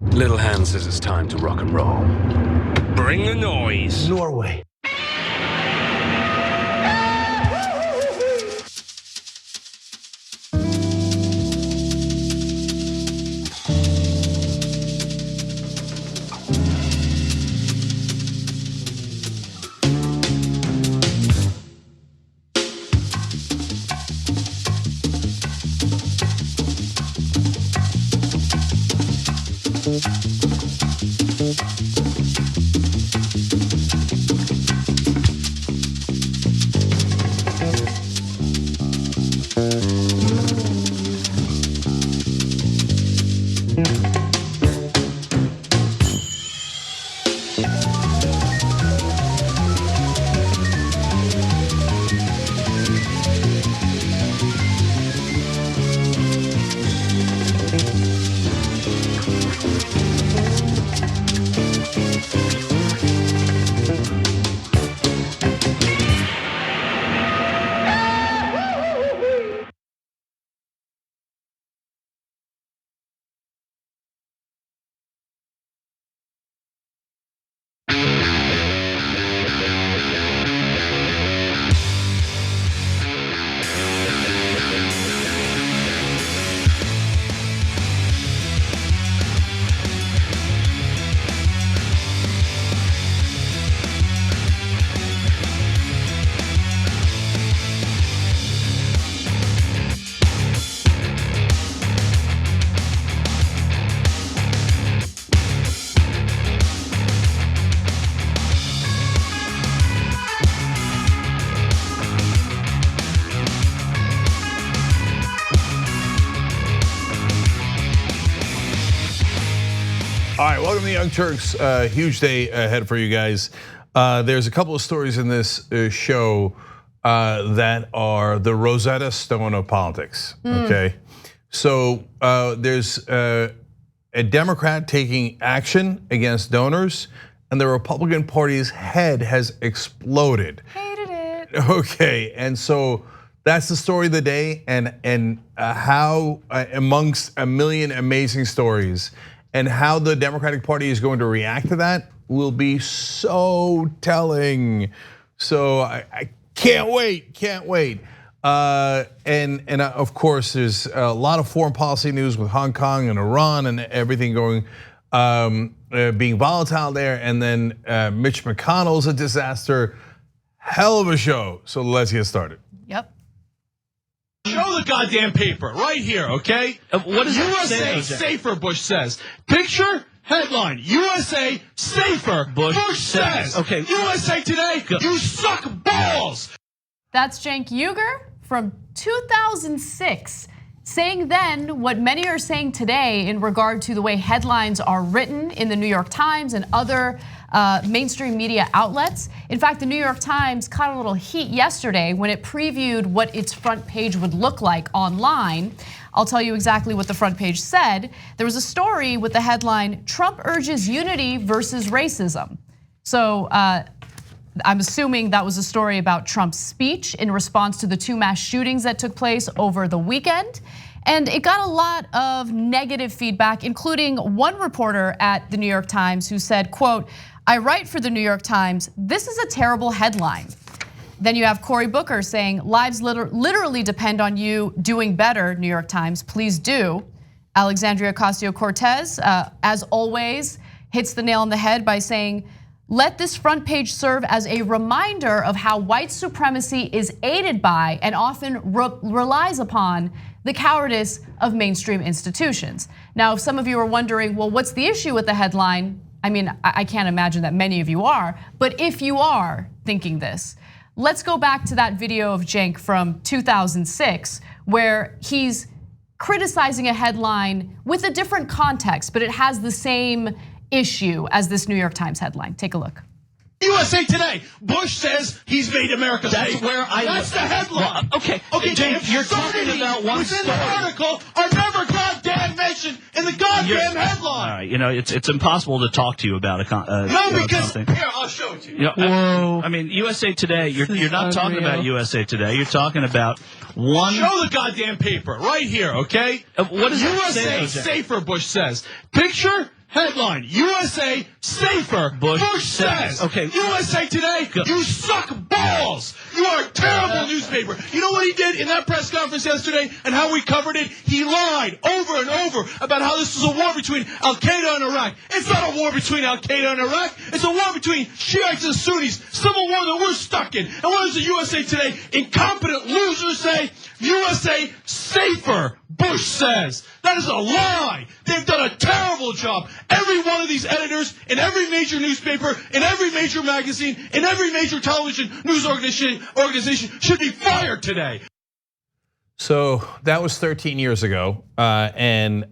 Little Hand says it's time to rock and roll. Bring the noise. Norway. All right, welcome to the Young Turks. Huge day ahead for you guys. There's a couple of stories in this show that are the Rosetta Stone of politics, okay? So there's a Democrat taking action against donors, and the Republican Party's head has exploded. Hated it. Okay, and so that's the story of the day, and how amongst a million amazing stories, and how the Democratic Party is going to react to that will be so telling. So I can't wait, can't wait. And of course, there's a lot of foreign policy news with Hong Kong and Iran and everything going, being volatile there. And then Mitch McConnell's a disaster. Hell of a show. So let's get started. Yep. Show the goddamn paper right here, okay? What is USA safer, Bush says. Picture, headline, USA safer, Bush says. Okay. USA Today, you suck balls. That's Cenk Uygur from 2006, saying then what many are saying today in regard to the way headlines are written in the New York Times and other mainstream media outlets. In fact, the New York Times caught a little heat yesterday when it previewed what its front page would look like online. I'll tell you exactly what the front page said. There was a story with the headline, "Trump urges unity versus racism." So I'm assuming that was a story about Trump's speech in response to the 2 mass shootings that took place over the weekend. And it got a lot of negative feedback, including one reporter at the New York Times who said, quote, "I write for the New York Times, this is a terrible headline." Then you have Cory Booker saying, "Lives literally depend on you doing better, New York Times, please do." Alexandria Ocasio-Cortez, as always, hits the nail on the head by saying, "Let this front page serve as a reminder of how white supremacy is aided by and often relies upon the cowardice of mainstream institutions." Now, if some of you are wondering, well, what's the issue with the headline? I mean, I can't imagine that many of you are, but if you are thinking this, let's go back to that video of Cenk from 2006, where he's criticizing a headline with a different context, but it has the same issue as this New York Times headline. Take a look. USA Today, Bush says he's made America safe. That's the headline. Okay, James, you're talking about one within story. the article are never goddamn mentioned in the goddamn headline. All right, you know it's impossible to talk to you about Because something. here, I'll show it to you. You know, I mean, USA Today. You're not talking about USA Today. You're talking about one. Show the goddamn paper right here, okay? What is USA it? safer, Bush says. Picture, headline, USA safer, Bush says. Okay. USA Today, you suck balls. You are a terrible newspaper. You know what he did in that press conference yesterday and how we covered it? He lied over and over about how this was a war between Al-Qaeda and Iraq. It's not a war between Al-Qaeda and Iraq. It's a war between Shiites and Sunnis. Civil war that we're stuck in. And what does the USA Today incompetent losers say? USA safer, Bush says. That is a lie. They've done a terrible job. Every one of these editors in every major newspaper, in every major magazine, in every major television news organization should be fired today. So that was 13 years ago, and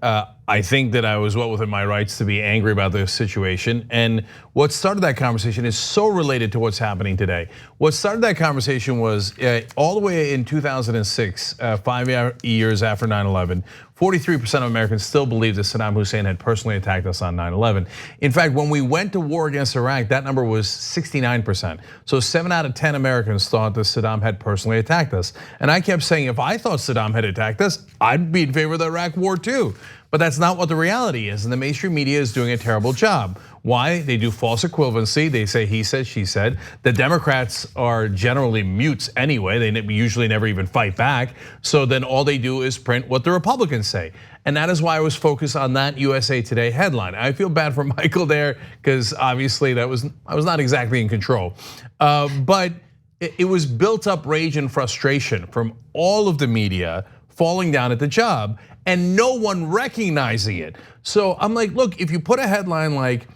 I think that I was well within my rights to be angry about this situation. And what started that conversation is so related to what's happening today. What started that conversation was all the way in 2006, 5 years after 9/11, 43% of Americans still believe that Saddam Hussein had personally attacked us on 9/11. In fact, when we went to war against Iraq, that number was 69%. So 7 out of 10 Americans thought that Saddam had personally attacked us. And I kept saying, if I thought Saddam had attacked us, I'd be in favor of the Iraq war too. But that's not what the reality is, and the mainstream media is doing a terrible job. Why? They do false equivalency. They say he said, she said. The Democrats are generally mutes anyway. They usually never even fight back. So then all they do is print what the Republicans say. And that is why I was focused on that USA Today headline. I feel bad for Michael there because obviously I was not exactly in control. But it was built up rage and frustration from all of the media falling down at the job and no one recognizing it. So I'm like, look, if you put a headline like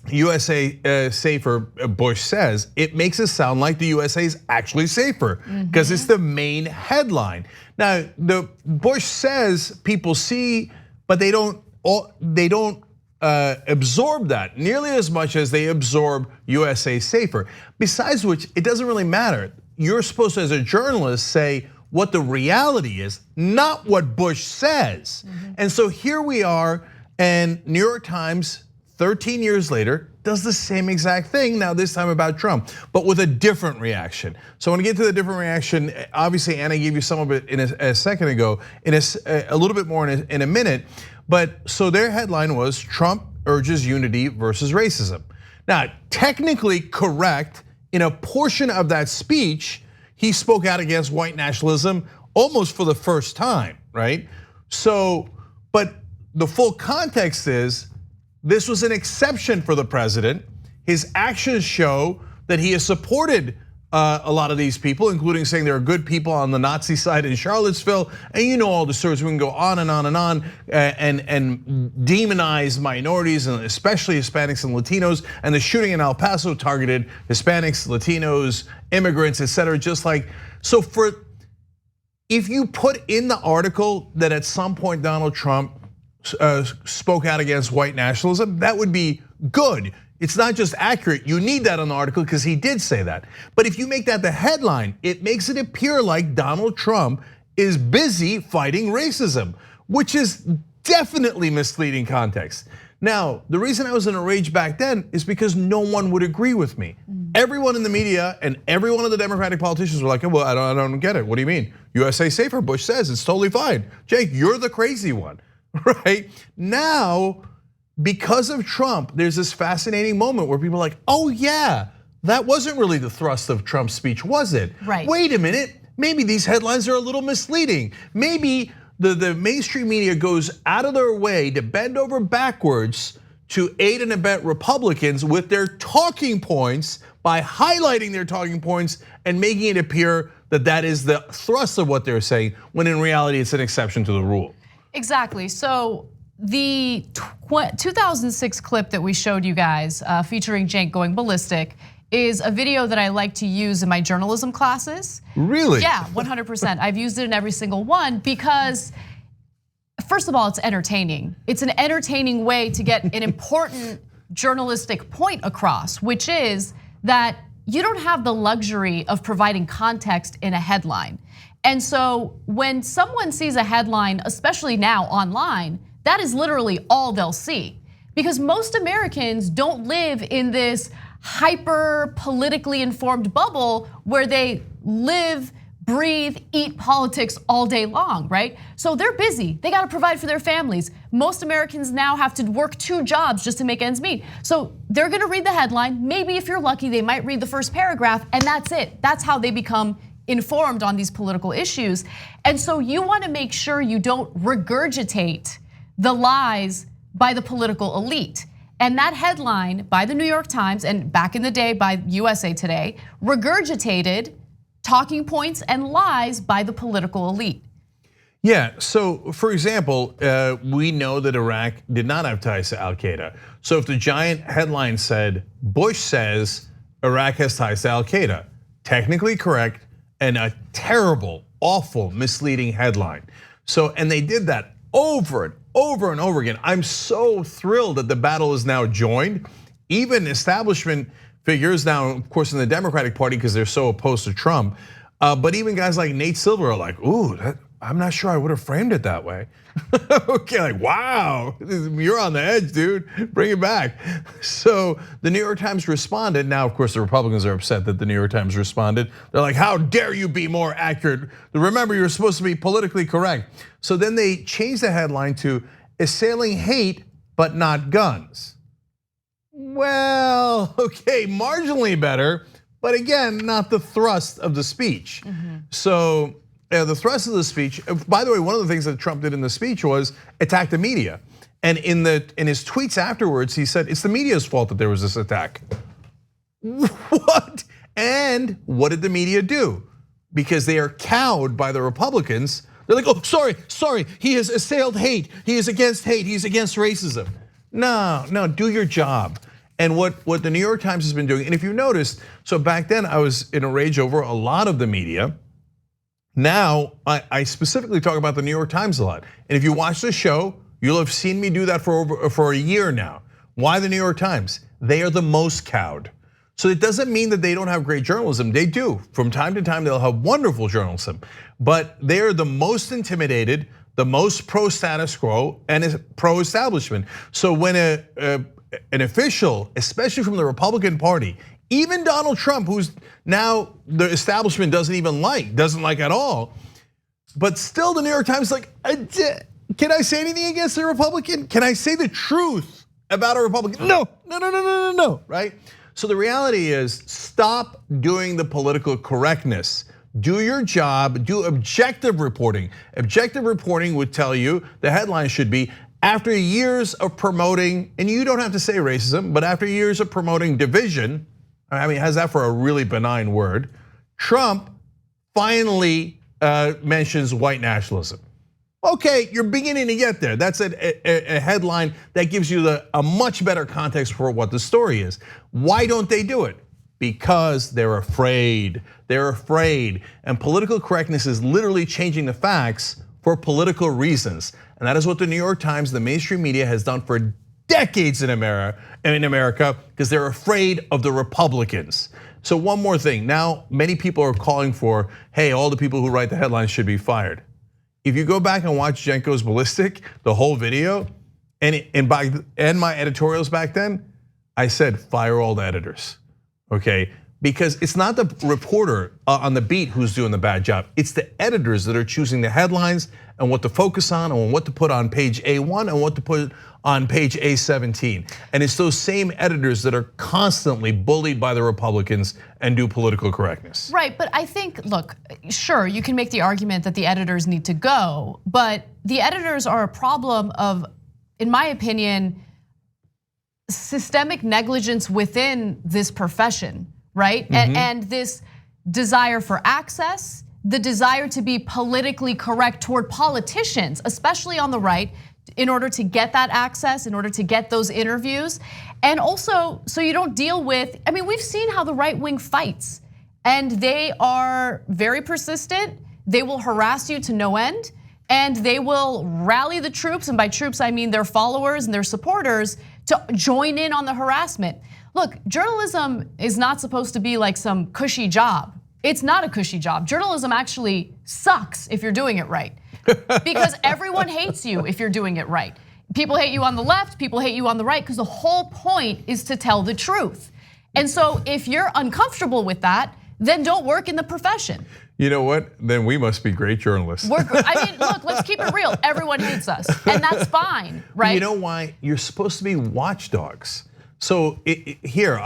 USA safer, Bush says, it makes it sound like the USA is actually safer because it's the main headline. Now, the Bush says people see, but they don't absorb that nearly as much as they absorb USA safer. Besides which, it doesn't really matter. You're supposed to, as a journalist, say what the reality is, not what Bush says. And so here we are, and New York Times, 13 years later, does the same exact thing, now this time about Trump, but with a different reaction. So I want to get to the different reaction. Obviously, Anna gave you some of it in a second ago, in a little bit more in a minute. But so their headline was, Trump urges unity versus racism. Now, technically correct, in a portion of that speech, he spoke out against white nationalism almost for the first time, right? So, but the full context is, this was an exception for the president. His actions show that he has supported a lot of these people, including saying there are good people on the Nazi side in Charlottesville. And you know all the stories, we can go on and on and on and demonize minorities, and especially Hispanics and Latinos. And the shooting in El Paso targeted Hispanics, Latinos, immigrants, etc. Just like, so if you put in the article that at some point Donald Trump spoke out against white nationalism, that would be good. It's not just accurate, you need that on the article because he did say that. But if you make that the headline, it makes it appear like Donald Trump is busy fighting racism, which is definitely misleading context. Now, the reason I was in a rage back then is because no one would agree with me. Everyone in the media and every one of the Democratic politicians were like, well, I don't get it. What do you mean? USA safer, Bush says, it's totally fine. Jake, you're the crazy one, right? Now, because of Trump, there's this fascinating moment where people are like, oh yeah, that wasn't really the thrust of Trump's speech, was it? Right. Wait a minute, maybe these headlines are a little misleading. Maybe the mainstream media goes out of their way to bend over backwards to aid and abet Republicans with their talking points by highlighting their talking points and making it appear that that is the thrust of what they're saying, when in reality it's an exception to the rule. Exactly, so the 2006 clip that we showed you guys featuring Cenk going ballistic is a video that I like to use in my journalism classes. Really? Yeah, 100%. I've used it in every single one because, first of all, it's entertaining. It's an entertaining way to get an important journalistic point across, which is that you don't have the luxury of providing context in a headline. And so when someone sees a headline, especially now online, that is literally all they'll see. Because most Americans don't live in this hyper politically informed bubble where they live breathe, eat politics all day long, right? So they're busy. They got to provide for their families. Most Americans now have to work 2 jobs just to make ends meet. So they're going to read the headline. Maybe if you're lucky, they might read the first paragraph, and that's it. That's how they become informed on these political issues. And so you want to make sure you don't regurgitate the lies by the political elite. And that headline by the New York Times and back in the day by USA Today regurgitated talking points and lies by the political elite. Yeah, so for example, we know that Iraq did not have ties to Al-Qaeda. So if the giant headline said, Bush says Iraq has ties to Al-Qaeda, technically correct, and a terrible, awful, misleading headline. So, and they did that over and over and over again. I'm so thrilled that the battle is now joined. Even establishment figures now, of course, in the Democratic Party, because they're so opposed to Trump. But even guys like Nate Silver are like, ooh, I'm not sure I would have framed it that way. Okay, like, wow, you're on the edge, dude, bring it back. So the New York Times responded. Now, of course, the Republicans are upset that the New York Times responded. They're like, how dare you be more accurate? Remember, you're supposed to be politically correct. So then they changed the headline to assailing hate, but not guns. Well, okay, marginally better, but again, not the thrust of the speech. So the thrust of the speech, by the way, one of the things that Trump did in the speech was attack the media. And in his tweets afterwards, he said, it's the media's fault that there was this attack. What? And what did the media do? Because they are cowed by the Republicans. They're like, oh, sorry, he has assailed hate. He is against hate, he's against racism. No, do your job. And what the New York Times has been doing, and if you noticed, so back then I was in a rage over a lot of the media. Now, I specifically talk about the New York Times a lot. And if you watch the show, you'll have seen me do that for a year now. Why the New York Times? They are the most cowed. So it doesn't mean that they don't have great journalism. They do. From time to time, they'll have wonderful journalism. But they are the most intimidated, the most pro-status quo, and pro-establishment. So when an official, especially from the Republican Party, even Donald Trump, who's now the establishment doesn't like at all, but still the New York Times is like, can I say anything against the Republican? Can I say the truth about a Republican? No, right? So the reality is, stop doing the political correctness. Do your job, do objective reporting. Objective reporting would tell you the headline should be, after years of promoting, and you don't have to say racism, but after years of promoting division, I mean, how's that for a really benign word? Trump finally mentions white nationalism. Okay, you're beginning to get there. That's a headline that gives you a much better context for what the story is. Why don't they do it? Because they're afraid. They're afraid. And political correctness is literally changing the facts for political reasons. And that is what the New York Times, the mainstream media, has done for decades in America, because they're afraid of the Republicans. So one more thing. Now, many people are calling for, hey, all the people who write the headlines should be fired. If you go back and watch Cenk Goes Ballistic, the whole video, and my editorials back then, I said fire all the editors, okay? Because it's not the reporter on the beat who's doing the bad job. It's the editors that are choosing the headlines and what to focus on and what to put on page A1 and what to put on page A17. And it's those same editors that are constantly bullied by the Republicans and do political correctness. Right, but I think, look, sure, you can make the argument that the editors need to go, but the editors are a problem of, in my opinion, systemic negligence within this profession, right? And this desire for access, the desire to be politically correct toward politicians, especially on the right, in order to get that access, in order to get those interviews. And also, so you don't deal with, I mean, we've seen how the right wing fights, and they are very persistent. They will harass you to no end, and they will rally the troops, and by troops I mean their followers and their supporters, to join in on the harassment. Look, journalism is not supposed to be like some cushy job. It's not a cushy job. Journalism actually sucks if you're doing it right. Because everyone hates you if you're doing it right. People hate you on the left, people hate you on the right, because the whole point is to tell the truth. And so if you're uncomfortable with that, then don't work in the profession. You know what? Then we must be great journalists. I mean, look, let's keep it real. Everyone hates us, and that's fine, right? You know why? You're supposed to be watchdogs. So here,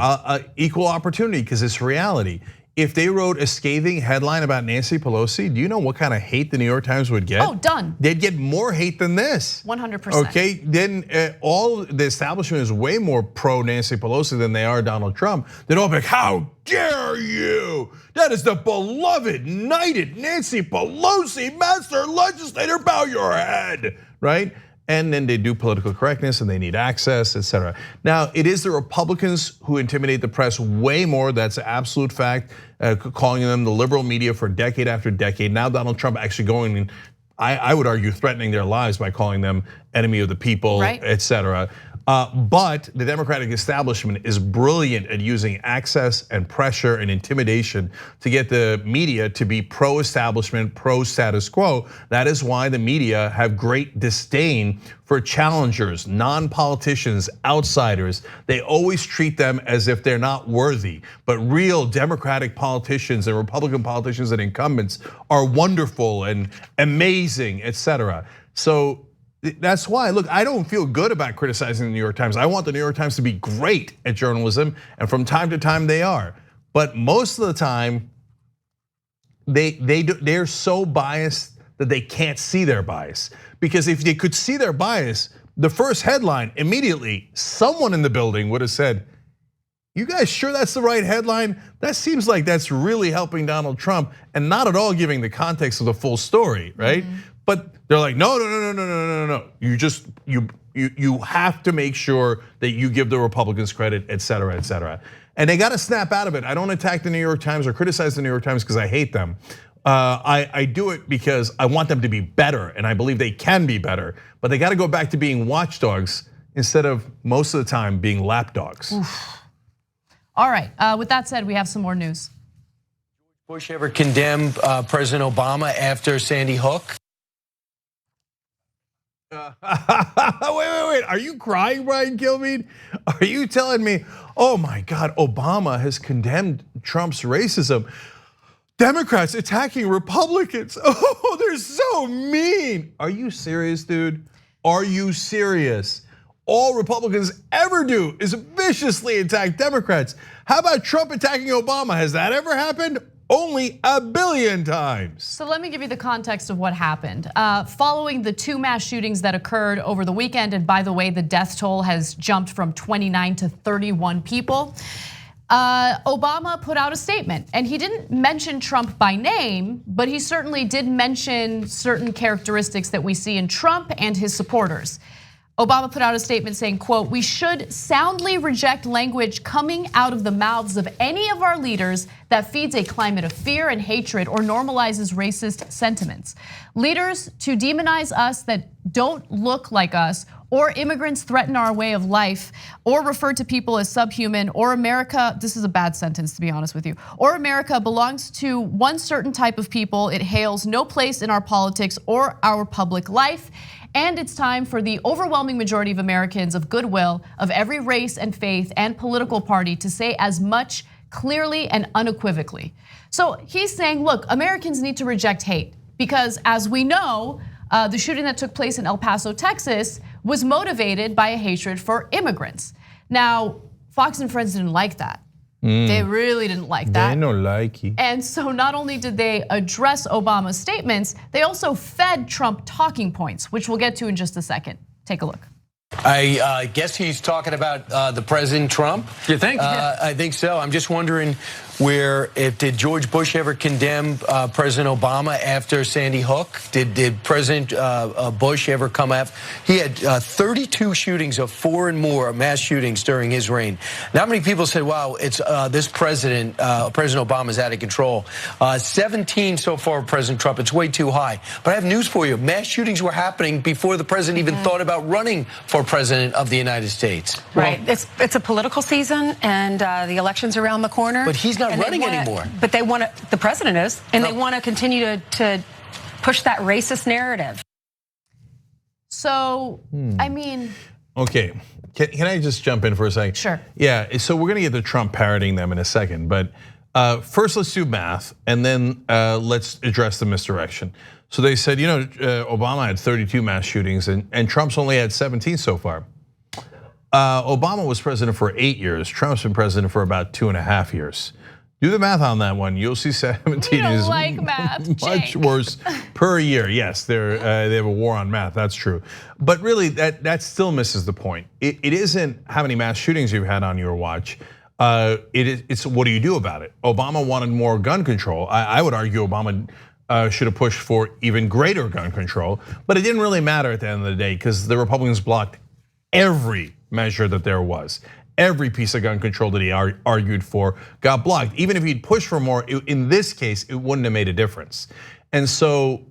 equal opportunity, because it's reality. If they wrote a scathing headline about Nancy Pelosi, do you know what kind of hate the New York Times would get? Oh, done. They'd get more hate than this. 100%. Okay, then all the establishment is way more pro Nancy Pelosi than they are Donald Trump. They'd all be like, how dare you? That is the beloved, knighted Nancy Pelosi, master legislator, bow your head, right? And then they do political correctness and they need access, etc. Now, it is the Republicans who intimidate the press way more. That's an absolute fact, calling them the liberal media for decade after decade. Now Donald Trump actually going, I would argue, threatening their lives by calling them enemy of the people, right, etc. But the Democratic establishment is brilliant at using access and pressure and intimidation to get the media to be pro-establishment, pro-status quo. That is why the media have great disdain for challengers, non-politicians, outsiders. They always treat them as if they're not worthy. But real Democratic politicians and Republican politicians and incumbents are wonderful and amazing, etc. So that's why, look, I don't feel good about criticizing the New York Times. I want the New York Times to be great at journalism, and from time to time they are. But most of the time, they're so biased that they can't see their bias. Because if they could see their bias, the first headline, immediately, someone in the building would have said, you guys sure that's the right headline? That seems like that's really helping Donald Trump and not at all giving the context of the full story, right? But they're like, no. You have to make sure that you give the Republicans credit, et cetera, et cetera. And they got to snap out of it. I don't attack the New York Times or criticize the New York Times because I hate them. I do it because I want them to be better, and I believe they can be better. But they got to go back to being watchdogs instead of most of the time being lapdogs. All right, with that said, we have some more news. Bush ever condemn President Obama after Sandy Hook? Wait. Are you crying, Brian Kilmeade? Are you telling me, oh my God, Obama has condemned Trump's racism? Democrats attacking Republicans. Oh, they're so mean. Are you serious, dude? Are you serious? All Republicans ever do is viciously attack Democrats. How about Trump attacking Obama? Has that ever happened? Only 1 billion times. So let me give you the context of what happened. Following the 2 mass shootings that occurred over the weekend, and by the way, the death toll has jumped from 29 to 31 people. Obama put out a statement, and he didn't mention Trump by name, but he certainly did mention certain characteristics that we see in Trump and his supporters. Obama put out a statement saying, quote, we should soundly reject language coming out of the mouths of any of our leaders that feeds a climate of fear and hatred or normalizes racist sentiments. Leaders to demonize us that don't look like us, or immigrants threaten our way of life, or refer to people as subhuman, or America, this is a bad sentence to be honest with you, or America belongs to one certain type of people, it hails no place in our politics or our public life. And it's time for the overwhelming majority of Americans of goodwill of every race and faith and political party to say as much clearly and unequivocally. So he's saying, look, Americans need to reject hate because as we know, the shooting that took place in El Paso, Texas was motivated by a hatred for immigrants. Now, Fox and Friends didn't like that. They really didn't like that. They don't like it. And so not only did they address Obama's statements, they also fed Trump talking points, which we'll get to in just a second. Take a look. I guess he's talking about the President Trump. You think? I think so. I'm just wondering did George Bush ever condemn President Obama after Sandy Hook? Did President Bush ever come after? He had 32 shootings of 4 and more mass shootings during his reign. Not many people said, wow, it's this President Obama is out of control. 17 so far, President Trump, it's way too high. But I have news for you. Mass shootings were happening before the president even thought about running for president of the United States. Right, it's a political season and the election's around the corner. But he's not running anymore. But they want to, the president is, and they want to continue to push that racist narrative. So, I mean. Okay, can I just jump in for a second? Sure. Yeah, so we're gonna get to Trump parroting them in a second, but First, let's do math, and then let's address the misdirection. So they said, Obama had 32 mass shootings, and Trump's only had 17 so far. Obama was president for 8 years. Trump's been president for about 2.5 years. Do the math on that one. You'll see 17 is like math, much worse per year. Yes, they have a war on math. That's true, but really that still misses the point. It isn't how many mass shootings you've had on your watch. It's what do you do about it? Obama wanted more gun control. I would argue Obama should have pushed for even greater gun control, but it didn't really matter at the end of the day because the Republicans blocked every measure that there was. Every piece of gun control that he argued for got blocked. Even if he'd pushed for more, in this case, it wouldn't have made a difference. And so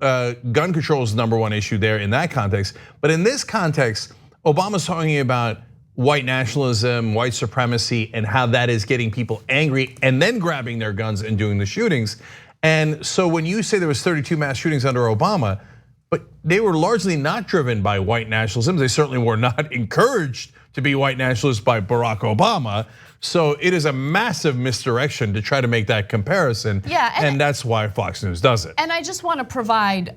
gun control is the #1 issue there in that context. But in this context, Obama's talking about white nationalism, white supremacy, and how that is getting people angry and then grabbing their guns and doing the shootings. And so when you say there was 32 mass shootings under Obama, but they were largely not driven by white nationalism. They certainly were not encouraged to be white nationalists by Barack Obama. So it is a massive misdirection to try to make that comparison. Yeah, and that's why Fox News does it. And I just want to provide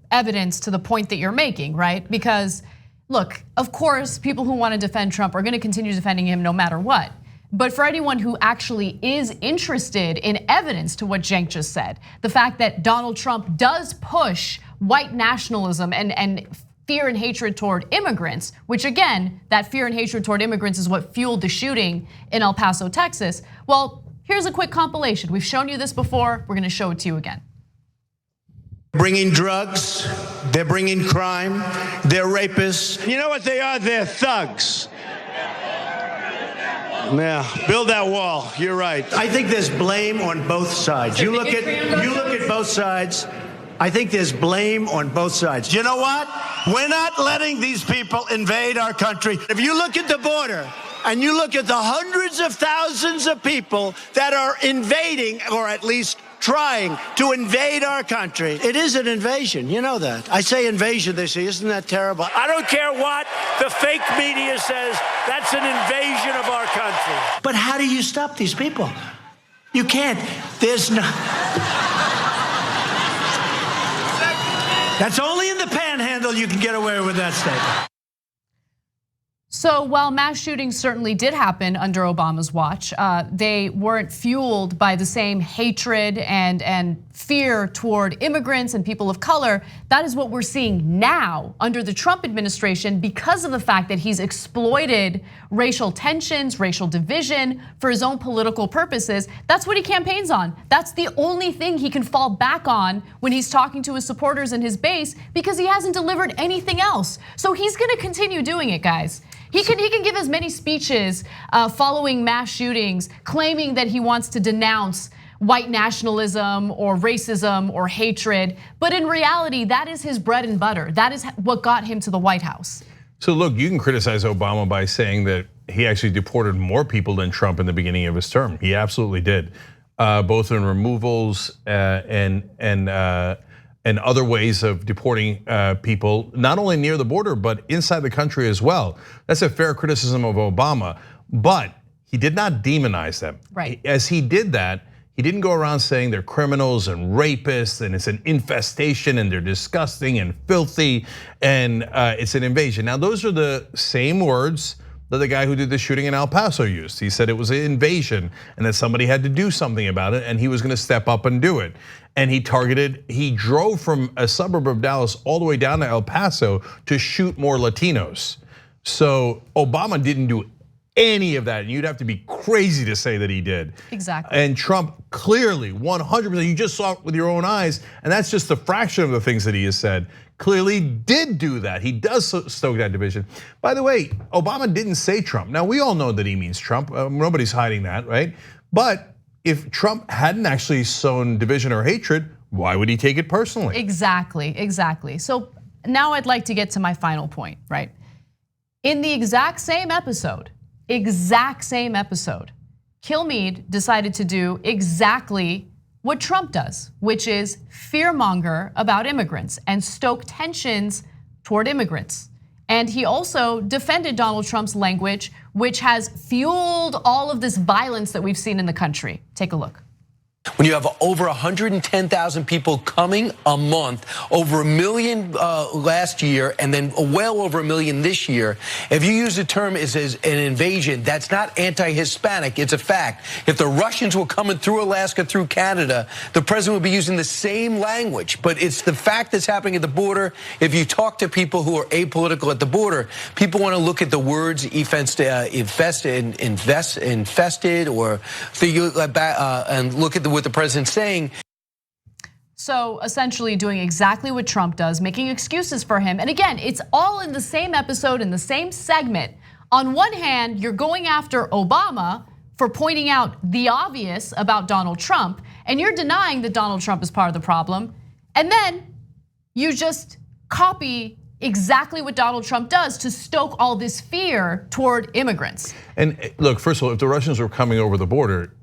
evidence to the point that you're making, right? Because look, of course, people who want to defend Trump are going to continue defending him no matter what. But for anyone who actually is interested in evidence to what Cenk just said, the fact that Donald Trump does push white nationalism and fear and hatred toward immigrants, which again, that fear and hatred toward immigrants is what fueled the shooting in El Paso, Texas. Well, here's a quick compilation. We've shown you this before, we're gonna show it to you again. Bringing drugs, they're bringing crime, they're rapists. You know what they are? They're thugs. Yeah, build that wall. You're right. I think there's blame on both sides. You look at both sides. I think there's blame on both sides. You know what? We're not letting these people invade our country. If you look at the border and you look at the hundreds of thousands of people that are invading, or at least trying to invade our country, it is an invasion. You know that. I say invasion, they say, isn't that terrible? I don't care what the fake media says, that's an invasion of our country. But how do you stop these people? You can't. There's no... That's only in the panhandle you can get away with that statement. So while mass shootings certainly did happen under Obama's watch, they weren't fueled by the same hatred and fear toward immigrants and people of color. That is what we're seeing now under the Trump administration because of the fact that he's exploited racial tensions, racial division for his own political purposes. That's what he campaigns on. That's the only thing he can fall back on when he's talking to his supporters and his base because he hasn't delivered anything else. So he's gonna continue doing it, guys. He can give as many speeches following mass shootings, claiming that he wants to denounce white nationalism or racism or hatred. But in reality, that is his bread and butter. That is what got him to the White House. So look, you can criticize Obama by saying that he actually deported more people than Trump in the beginning of his term. He absolutely did, both in removals and other ways of deporting people, not only near the border, but inside the country as well. That's a fair criticism of Obama, but he did not demonize them. Right. As he did that, he didn't go around saying they're criminals and rapists and it's an infestation and they're disgusting and filthy and it's an invasion. Now, those are the same words that the guy who did the shooting in El Paso used. He said it was an invasion and that somebody had to do something about it and he was gonna step up and do it. And he drove from a suburb of Dallas all the way down to El Paso to shoot more Latinos. So Obama didn't do any of that, and you'd have to be crazy to say that he did. Exactly. And Trump clearly, 100%, you just saw it with your own eyes, and that's just a fraction of the things that he has said, clearly did do that. He does stoke that division. By the way, Obama didn't say Trump. Now, we all know that he means Trump. Nobody's hiding that, right? But if Trump hadn't actually sown division or hatred, why would he take it personally? Exactly. So now I'd like to get to my final point, right? In the exact same episode, Kilmeade decided to do exactly what Trump does, which is fearmonger about immigrants and stoke tensions toward immigrants. And he also defended Donald Trump's language, which has fueled all of this violence that we've seen in the country. Take a look. When you have over 110,000 people coming a month, over 1 million last year, and then well over 1 million this year, if you use the term as an invasion, that's not anti-Hispanic, it's a fact. If the Russians were coming through Alaska, through Canada, the president would be using the same language. But it's the fact that's happening at the border. If you talk to people who are apolitical at the border, people want to look at the words infested, or and look at what the president's saying. So essentially doing exactly what Trump does, making excuses for him. And again, it's all in the same episode, in the same segment. On one hand, you're going after Obama for pointing out the obvious about Donald Trump, and you're denying that Donald Trump is part of the problem. And then you just copy exactly what Donald Trump does to stoke all this fear toward immigrants. And look, first of all, if the Russians were coming over the border,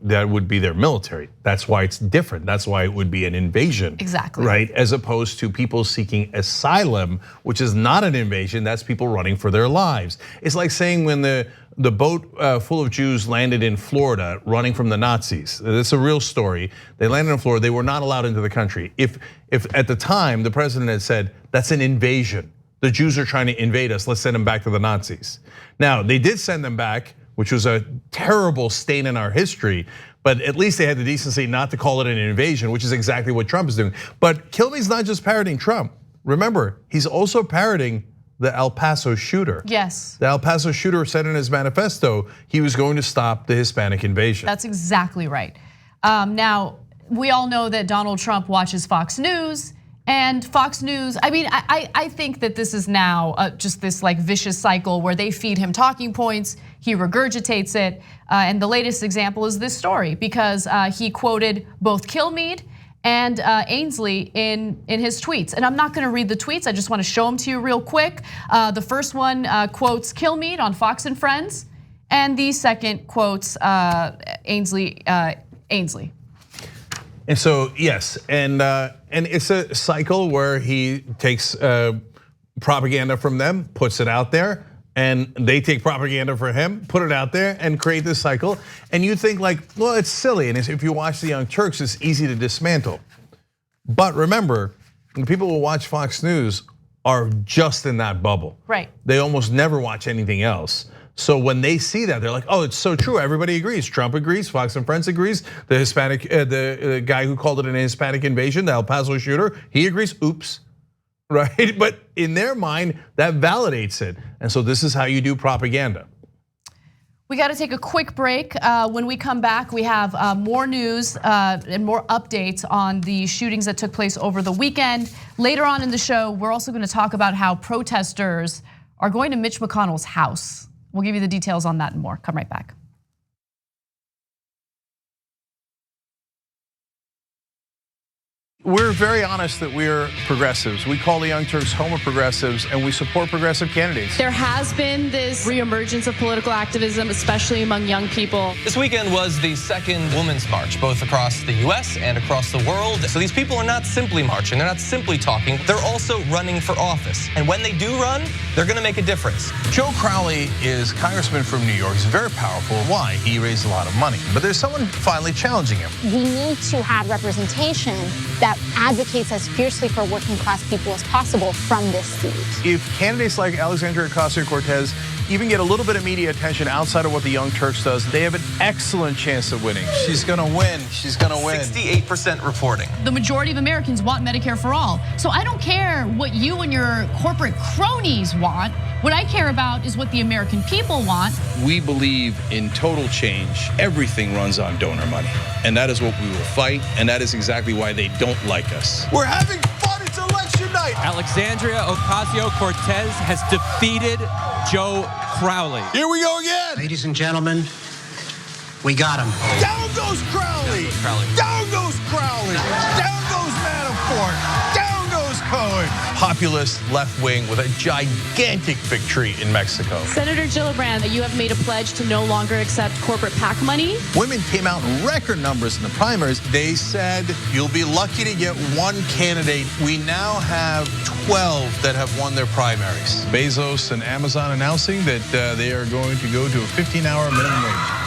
that would be their military. That's why it's different. That's why it would be an invasion. Exactly. Right, as opposed to people seeking asylum, which is not an invasion, that's people running for their lives. It's like saying when the boat full of Jews landed in Florida running from the Nazis. It's a real story. They landed in Florida, they were not allowed into the country. If at the time the president had said, that's an invasion, the Jews are trying to invade us, let's send them back to the Nazis. Now, they did send them back, which was a terrible stain in our history, but at least they had the decency not to call it an invasion, which is exactly what Trump is doing. But Kilme's not just parroting Trump. Remember, he's also parroting the El Paso shooter. Yes. The El Paso shooter said in his manifesto he was going to stop the Hispanic invasion. That's exactly right. Now, we all know that Donald Trump watches Fox News. And Fox News, I mean, I think that this is now just this like vicious cycle where they feed him talking points, he regurgitates it. And the latest example is this story because he quoted both Kilmeade and Ainsley in his tweets. And I'm not gonna read the tweets, I just wanna show them to you real quick. The first one quotes Kilmeade on Fox and Friends, and the second quotes Ainsley. And so, yes, and it's a cycle where he takes propaganda from them, puts it out there, and they take propaganda for him, put it out there, and create this cycle. And you think like, well, it's silly, and if you watch the Young Turks, it's easy to dismantle. But remember, the people who watch Fox News are just in that bubble. Right. They almost never watch anything else. So when they see that, they're like, oh, it's so true. Everybody agrees. Trump agrees. Fox and Friends agrees. The Hispanic, the guy who called it an Hispanic invasion, the El Paso shooter, he agrees. Oops, right? But in their mind, that validates it. And so this is how you do propaganda. We got to take a quick break. When we come back, we have more news and more updates on the shootings that took place over the weekend. Later on in the show, we're also going to talk about how protesters are going to Mitch McConnell's house. We'll give you the details on that and more. Come right back. We're very honest that we're progressives. We call the Young Turks home of progressives, and we support progressive candidates. There has been this reemergence of political activism, especially among young people. This weekend was the second Women's March, both across the US and across the world. So these people are not simply marching, they're not simply talking, they're also running for office. And when they do run, they're gonna make a difference. Joe Crowley is congressman from New York. He's very powerful. Why? He raised a lot of money. But there's someone finally challenging him. We need to have representation that advocates as fiercely for working class people as possible from this seat. If candidates like Alexandria Ocasio-Cortez even get a little bit of media attention outside of what the Young Turks does, they have an excellent chance of winning. She's gonna win, she's gonna win. 68% reporting. The majority of Americans want Medicare for all. So I don't care what you and your corporate cronies want. What I care about is what the American people want. We believe in total change. Everything runs on donor money. And that is what we will fight, and that is exactly why they don't like us. We're having fun, it's election night. Alexandria Ocasio-Cortez has defeated Joe Crowley. Here we go again. Ladies and gentlemen, we got him. Down goes Crowley. Down goes Crowley. Down goes Manafort. Down goes Cohen. Populist left wing with a gigantic victory in Mexico. Senator Gillibrand, you have made a pledge to no longer accept corporate PAC money. Women came out in record numbers in the primaries. They said you'll be lucky to get one candidate. We now have 12 that have won their primaries. Bezos and Amazon announcing that they are going to go to a 15-hour minimum wage.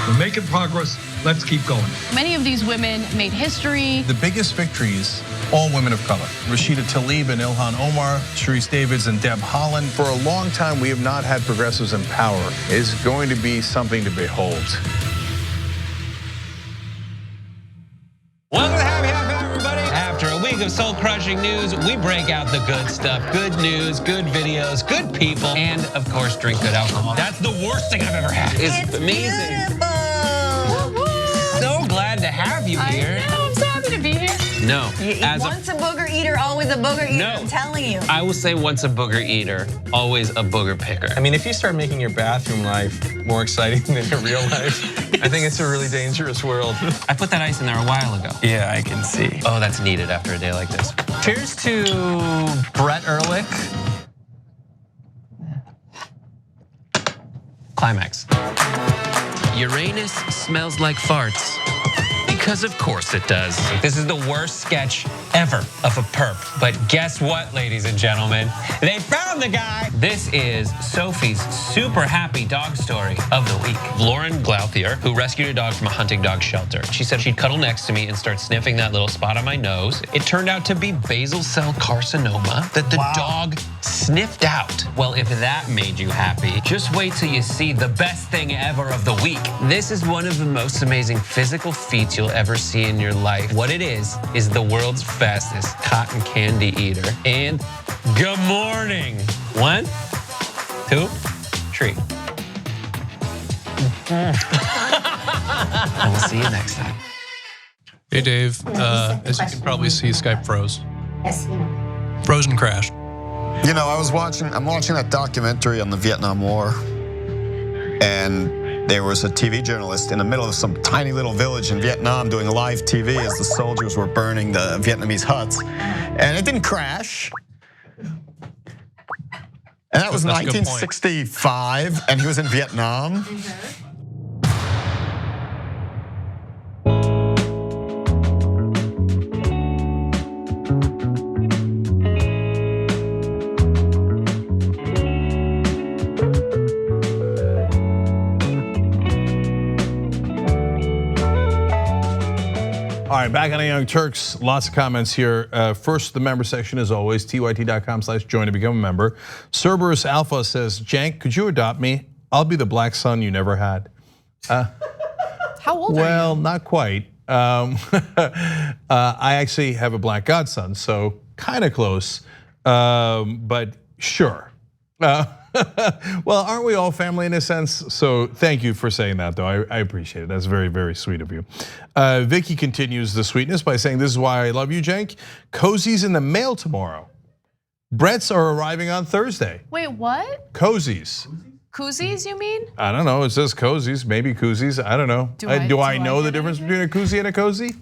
We're making progress let's keep going. Many of these women made history. The biggest victories, all women of color. Rashida Tlaib and Ilhan Omar, Sharice Davids and Deb Haaland. For a long time, we have not had progressives in power. It's going to be something to behold. Welcome to Happy Hour, everybody. After a week of soul-crushing news, we break out the good stuff. Good news, good videos, good people, and of course, drink good alcohol. That's the worst thing I've ever had. It's amazing. So glad to have you here. I know, I'm so happy to be here. No. Once a booger eater, always a booger eater, No. I'm telling you. I will say once a booger eater, always a booger picker. I mean, if you start making your bathroom life more exciting than your real life, I think it's a really dangerous world. I put that ice in there a while ago. Yeah, I can see. Oh, that's needed after a day like this. Cheers to Brett Ehrlich. Climax. Uranus smells like farts. Because of course it does. This is the worst sketch ever of a perp. But guess what, ladies and gentlemen? They found the guy. This is Sophie's super happy dog story of the week. Lauren Glouthier, who rescued a dog from a hunting dog shelter. She said she'd cuddle next to me and start sniffing that little spot on my nose. It turned out to be basal cell carcinoma that the dog sniffed out. Well, if that made you happy, just wait till you see the best thing ever of the week. This is one of the most amazing physical feats you'll ever see in your life. What it is the world's fastest cotton candy eater. And good morning. 1, 2, 3. And we'll see you next time. Hey Dave, as you can probably see, Skype froze. Froze and crashed. You know, I'm watching that documentary on the Vietnam War, and there was a TV journalist in the middle of some tiny little village in Vietnam doing live TV as the soldiers were burning the Vietnamese huts, and it didn't crash. And that was 1965, and he was in Vietnam. All right, back on the Young Turks, lots of comments here. First, the member section as always, tyt.com/join to become a member. Cerberus Alpha says, Jank, could you adopt me? I'll be the black son you never had. How old are you? Well, not quite. I actually have a black godson, so kind of close, but sure. Well, aren't we all family in a sense? So thank you for saying that, though. I appreciate it. That's very, very sweet of you. Vicky continues the sweetness by saying, this is why I love you, Jank. Cozies in the mail tomorrow. Brett's are arriving on Thursday. Wait, what? Cozies. Koozies, you mean? I don't know. It says cozies, maybe koozies. I don't know. Do I know the difference between a koozie and a cozy?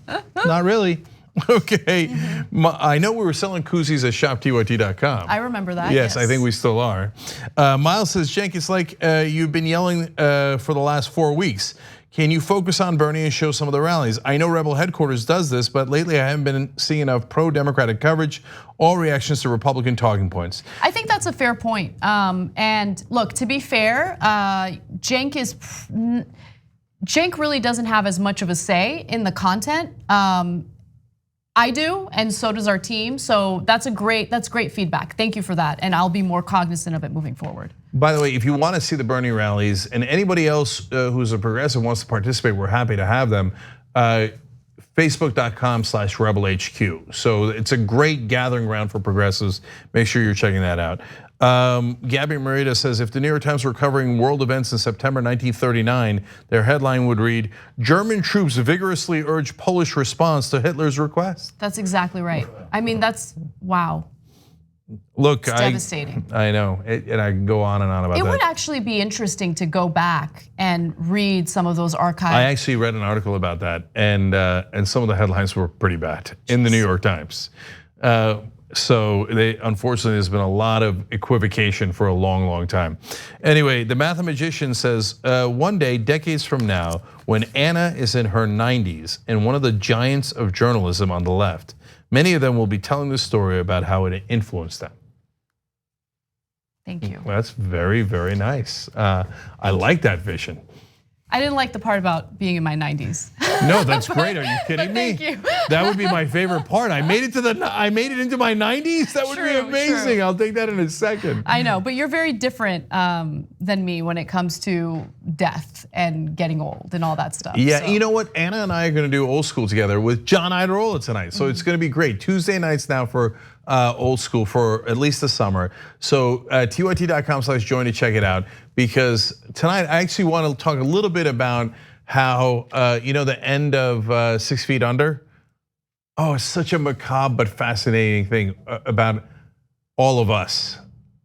Not really. Okay, I know we were selling koozies at shoptyt.com. I remember that. Yes, I think we still are. Miles says, Cenk, it's like you've been yelling for the last 4 weeks. Can you focus on Bernie and show some of the rallies? I know Rebel headquarters does this, but lately I haven't been seeing enough pro-Democratic coverage, all reactions to Republican talking points. I think that's a fair point. And look, to be fair, Cenk really doesn't have as much of a say in the content. I do, and so does our team. So that's great feedback. Thank you for that, and I'll be more cognizant of it moving forward. By the way, if you want to see the Bernie rallies and anybody else who's a progressive wants to participate, we're happy to have them. Facebook.com/rebelhq. So it's a great gathering ground for progressives. Make sure you're checking that out. Gabby Merida says, if the New York Times were covering world events in September 1939, their headline would read, German troops vigorously urge Polish response to Hitler's request. That's exactly right. I mean, that's, wow. Look, it's devastating. I know, and I can go on and on about that. It would actually be interesting to go back and read some of those archives. I actually read an article about that, and some of the headlines were pretty bad in the New York Times. So unfortunately, there's been a lot of equivocation for a long, long time. Anyway, the mathematician says, one day, decades from now, when Anna is in her 90s and one of the giants of journalism on the left, many of them will be telling the story about how it influenced them. Thank you. That's very, very nice. I like that vision. I didn't like the part about being in my 90s. No, that's great. Are you kidding me? Thank you. That would be my favorite part. I made it into my 90s. That would be amazing. True. I'll take that in a second. I know, but you're very different than me when it comes to death and getting old and all that stuff. Yeah, so. You know what? Anna and I are going to do Old School together with John Idarola tonight. So it's going to be great. Tuesday nights now for Old School for at least the summer. So tyt.com/join to check it out, because tonight I actually want to talk a little bit about how the end of 6 Feet Under. Oh, it's such a macabre but fascinating thing about all of us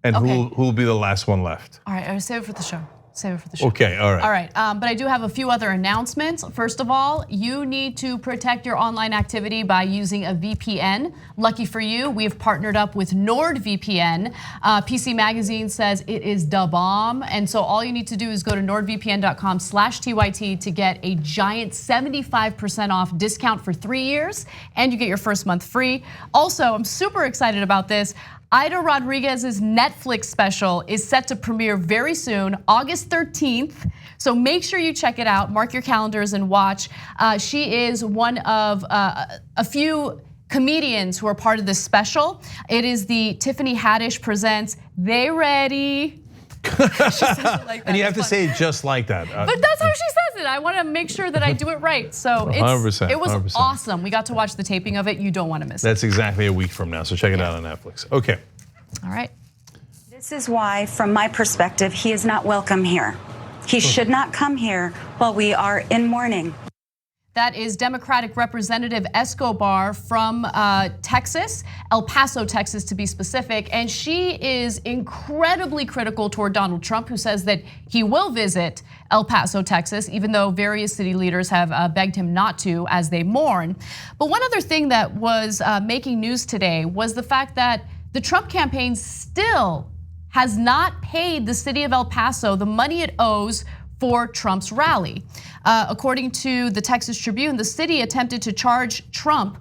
and who will be the last one left. All right, I'll save it for the show. Save it for the show. Okay, all right. All right, but I do have a few other announcements. First of all, you need to protect your online activity by using a VPN. Lucky for you, we've partnered up with NordVPN. PC Magazine says it is the bomb, and so all you need to do is go to nordvpn.com/TYT to get a giant 75% off discount for 3 years, and you get your first month free. Also, I'm super excited about this. Ida Rodriguez's Netflix special is set to premiere very soon, August 13th. So make sure you check it out, mark your calendars and watch. She is one of a few comedians who are part of this special. It is the Tiffany Haddish presents They Ready. She says it like that. And you have to say it just like that. But that's how she says it. I want to make sure that I do it right. So 100%, it was 100%. awesome. We got to watch the taping of it. You don't want to miss it. That's exactly a week from now, so check it out on Netflix. Okay. All right. This is why, from my perspective, he is not welcome here. He should not come here while we are in mourning. That is Democratic Representative Escobar from Texas, El Paso, Texas to be specific. And she is incredibly critical toward Donald Trump, who says that he will visit El Paso, Texas, even though various city leaders have begged him not to as they mourn. But one other thing that was making news today was the fact that the Trump campaign still has not paid the city of El Paso the money it owes for Trump's rally. According to the Texas Tribune, the city attempted to charge Trump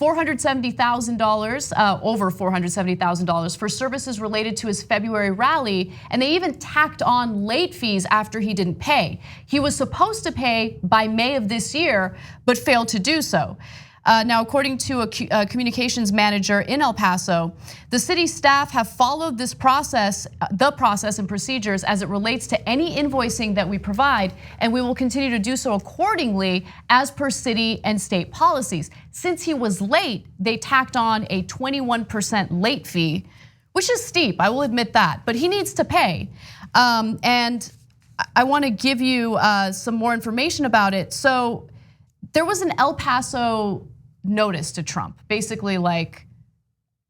$470,000, over $470,000 for services related to his February rally, and they even tacked on late fees after he didn't pay. He was supposed to pay by May of this year, but failed to do so. Now, according to a communications manager in El Paso, the city staff have followed this process, the process and procedures as it relates to any invoicing that we provide, and we will continue to do so accordingly as per city and state policies. Since he was late, they tacked on a 21% late fee, which is steep, I will admit that, but he needs to pay. And I want to give you some more information about it. So there was an El Paso notice to Trump, basically like,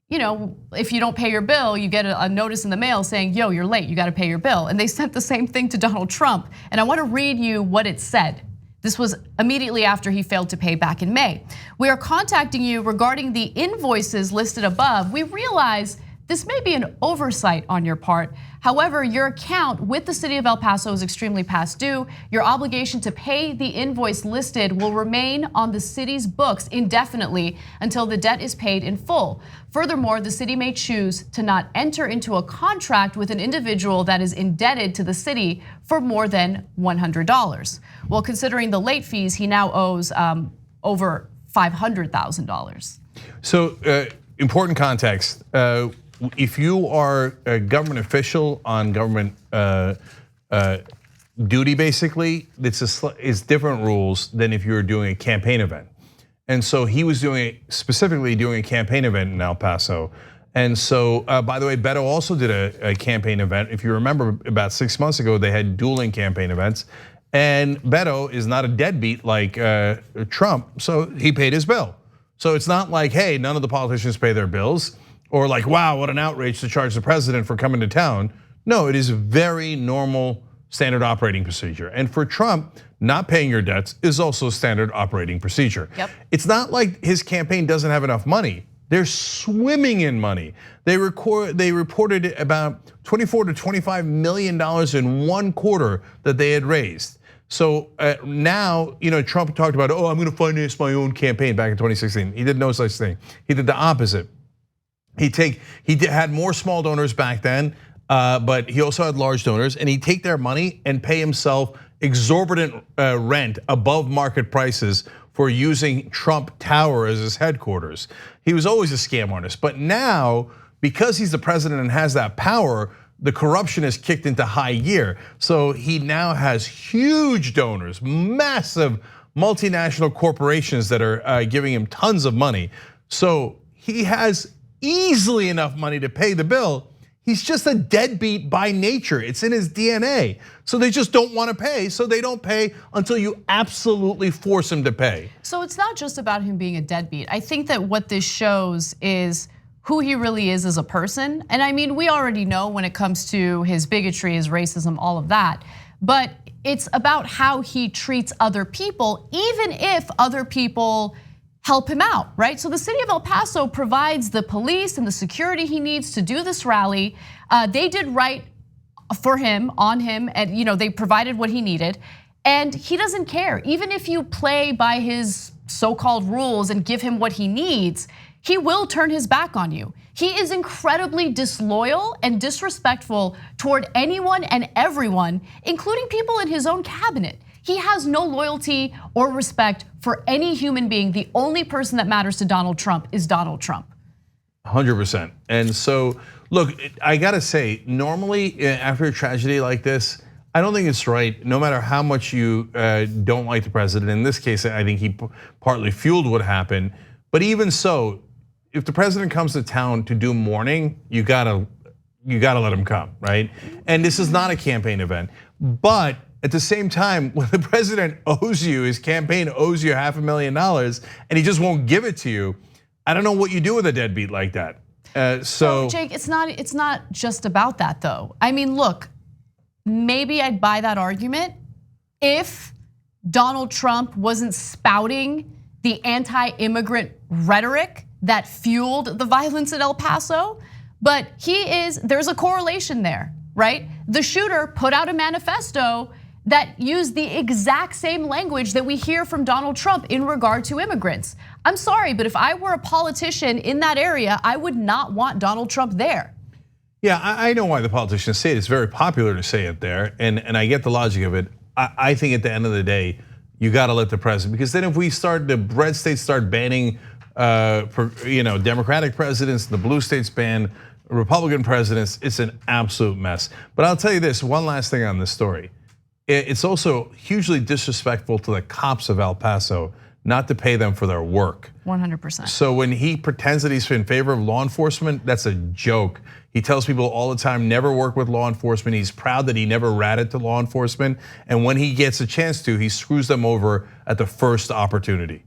if you don't pay your bill, you get a notice in the mail saying, yo, you're late, you gotta pay your bill. And they sent the same thing to Donald Trump. And I wanna read you what it said. This was immediately after he failed to pay back in May. We are contacting you regarding the invoices listed above. We realize this may be an oversight on your part. However, your account with the city of El Paso is extremely past due. Your obligation to pay the invoice listed will remain on the city's books indefinitely until the debt is paid in full. Furthermore, the city may choose to not enter into a contract with an individual that is indebted to the city for more than $100. Well, considering the late fees, he now owes over $500,000. So important context. If you are a government official on government duty, basically, it's different rules than if you're doing a campaign event. And so he was specifically doing a campaign event in El Paso. And so, by the way, Beto also did a campaign event. If you remember, about 6 months ago, they had dueling campaign events. And Beto is not a deadbeat like Trump, so he paid his bill. So it's not like, hey, none of the politicians pay their bills. Or like, wow, what an outrage to charge the president for coming to town. No, it is a very normal standard operating procedure. And for Trump, not paying your debts is also standard operating procedure. Yep. It's not like his campaign doesn't have enough money. They're swimming in money. They reported about $24 to $25 million in one quarter that they had raised. So now, Trump talked about, I'm gonna finance my own campaign back in 2016. He did no such thing. He did the opposite. He had more small donors back then, but he also had large donors, and he'd take their money and pay himself exorbitant rent above market prices for using Trump Tower as his headquarters. He was always a scam artist, but now, because he's the president and has that power, the corruption is kicked into high gear. So he now has huge donors, massive multinational corporations that are giving him tons of money. So he has easily enough money to pay the bill. He's just a deadbeat by nature. It's in his DNA. So they just don't want to pay, so they don't pay until you absolutely force him to pay. So it's not just about him being a deadbeat. I think that what this shows is who he really is as a person. And I mean, we already know when it comes to his bigotry, his racism, all of that. But it's about how he treats other people, even if other people help him out, right? So the city of El Paso provides the police and the security he needs to do this rally. They did right for him, on him, and they provided what he needed. And he doesn't care. Even if you play by his so-called rules and give him what he needs, he will turn his back on you. He is incredibly disloyal and disrespectful toward anyone and everyone, including people in his own cabinet. He has no loyalty or respect for any human being. The only person that matters to Donald Trump is Donald Trump. 100%. And so, look, I gotta say, normally after a tragedy like this, I don't think it's right, no matter how much you don't like the president. In this case, I think he partly fueled what happened. But even so, if the president comes to town to do mourning, you gotta let him come, right? And this is not a campaign event. But at the same time, when the president owes you, his campaign owes you $500,000 and he just won't give it to you, I don't know what you do with a deadbeat like that. So Jake, it's not just about that though. I mean, look, maybe I'd buy that argument if Donald Trump wasn't spouting the anti-immigrant rhetoric that fueled the violence at El Paso, but there's a correlation there, right? The shooter put out a manifesto that used the exact same language that we hear from Donald Trump in regard to immigrants. I'm sorry, but if I were a politician in that area, I would not want Donald Trump there. Yeah, I know why the politicians say it. It's very popular to say it there, and I get the logic of it. I think at the end of the day, you got to let the president, because then if the red states start banning, Democratic presidents, the blue states ban Republican presidents, it's an absolute mess. But I'll tell you this, one last thing on this story. It's also hugely disrespectful to the cops of El Paso not to pay them for their work. 100%. So when he pretends that he's in favor of law enforcement, that's a joke. He tells people all the time, never work with law enforcement. He's proud that he never ratted to law enforcement. And when he gets a chance to, he screws them over at the first opportunity.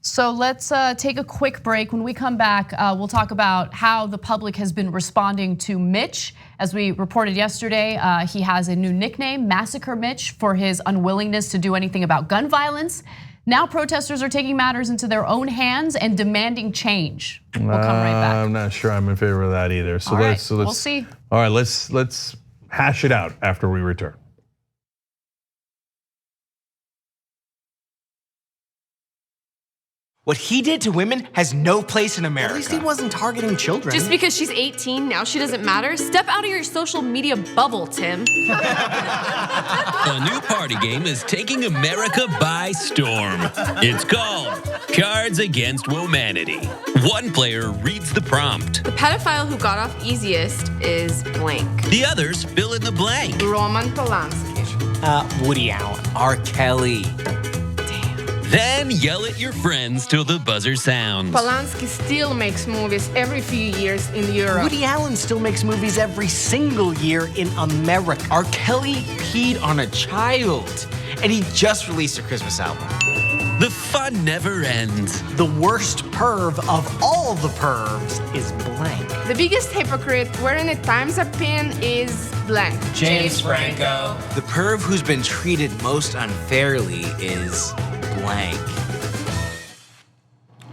So let's take a quick break. When we come back, we'll talk about how the public has been responding to Mitch. As we reported yesterday, he has a new nickname, Massacre Mitch, for his unwillingness to do anything about gun violence. Now protesters are taking matters into their own hands and demanding change. We'll come right back. I'm not sure I'm in favor of that either. So we'll see. All right, let's hash it out after we return. What he did to women has no place in America. At least he wasn't targeting children. Just because she's 18, now she doesn't matter? Step out of your social media bubble, Tim. A new party game is taking America by storm. It's called Cards Against Womanity. One player reads the prompt. The pedophile who got off easiest is blank. The others fill in the blank. Roman Polanski. Woody Allen. R. Kelly. Then yell at your friends till the buzzer sounds. Polanski still makes movies every few years in Europe. Woody Allen still makes movies every single year in America. R. Kelly peed on a child, and he just released a Christmas album. The fun never ends. The worst perv of all the pervs is blank. The biggest hypocrite wearing a Time's Up pin is blank. James Franco. The perv who's been treated most unfairly is blank.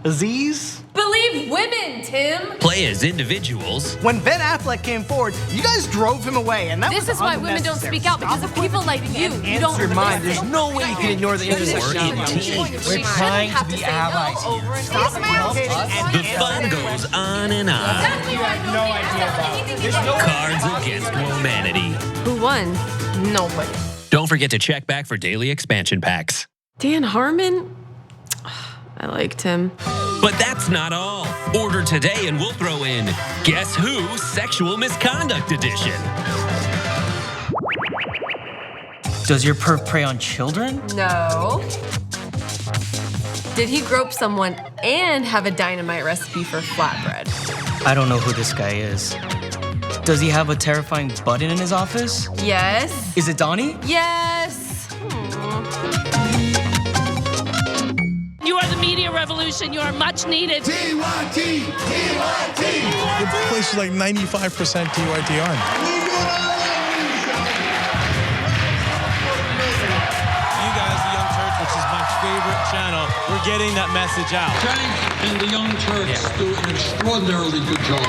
Aziz? Believe women, Tim. Play as individuals. When Ben Affleck came forward, you guys drove him away, and that This was is why women don't speak out, because of people like you. You don't your mind. listen. There's no way you can ignore the intersectionality. We're trying to be allies here. The fun goes on and on. You have no idea about it. Cards Against Womanity. Who won? Nobody. Don't forget to check back for daily expansion packs. Dan Harmon? I liked him. But that's not all. Order today and we'll throw in Guess Who Sexual Misconduct Edition. Does your perv prey on children? No. Did he grope someone and have a dynamite recipe for flatbread? I don't know who this guy is. Does he have a terrifying button in his office? Yes. Is it Donnie? Yes. You are the media revolution. You are much needed. TYT! TYT! The place is like 95% TYT on. Favorite channel, we're getting that message out. Frank and the Young Turks do an extraordinarily good job.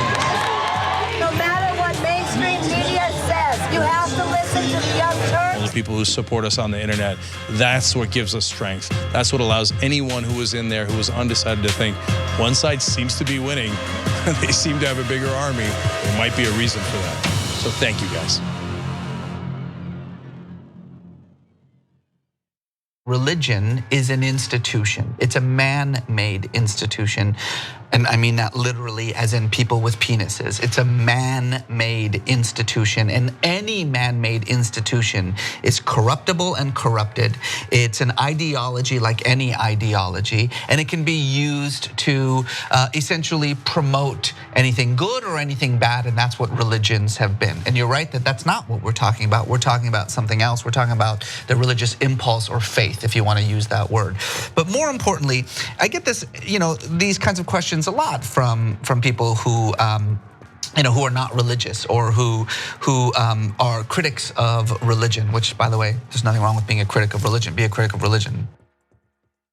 No matter what mainstream media says, you have to listen to the Young Turks. The people who support us on the internet, that's what gives us strength. That's what allows anyone who was in there who was undecided to think one side seems to be winning, they seem to have a bigger army. There might be a reason for that. So thank you guys. Religion is an institution. It's a man-made institution. And I mean that literally as in people with penises. It's a man-made institution, and any man-made institution is corruptible and corrupted. It's an ideology like any ideology, and it can be used to essentially promote anything good or anything bad, and that's what religions have been. And you're right that that's not what we're talking about. We're talking about something else. We're talking about the religious impulse or faith, if you want to use that word. But more importantly, I get this, these kinds of questions a lot from people who who are not religious or who are critics of religion, which, by the way, there's nothing wrong with being a critic of religion. Be a critic of religion.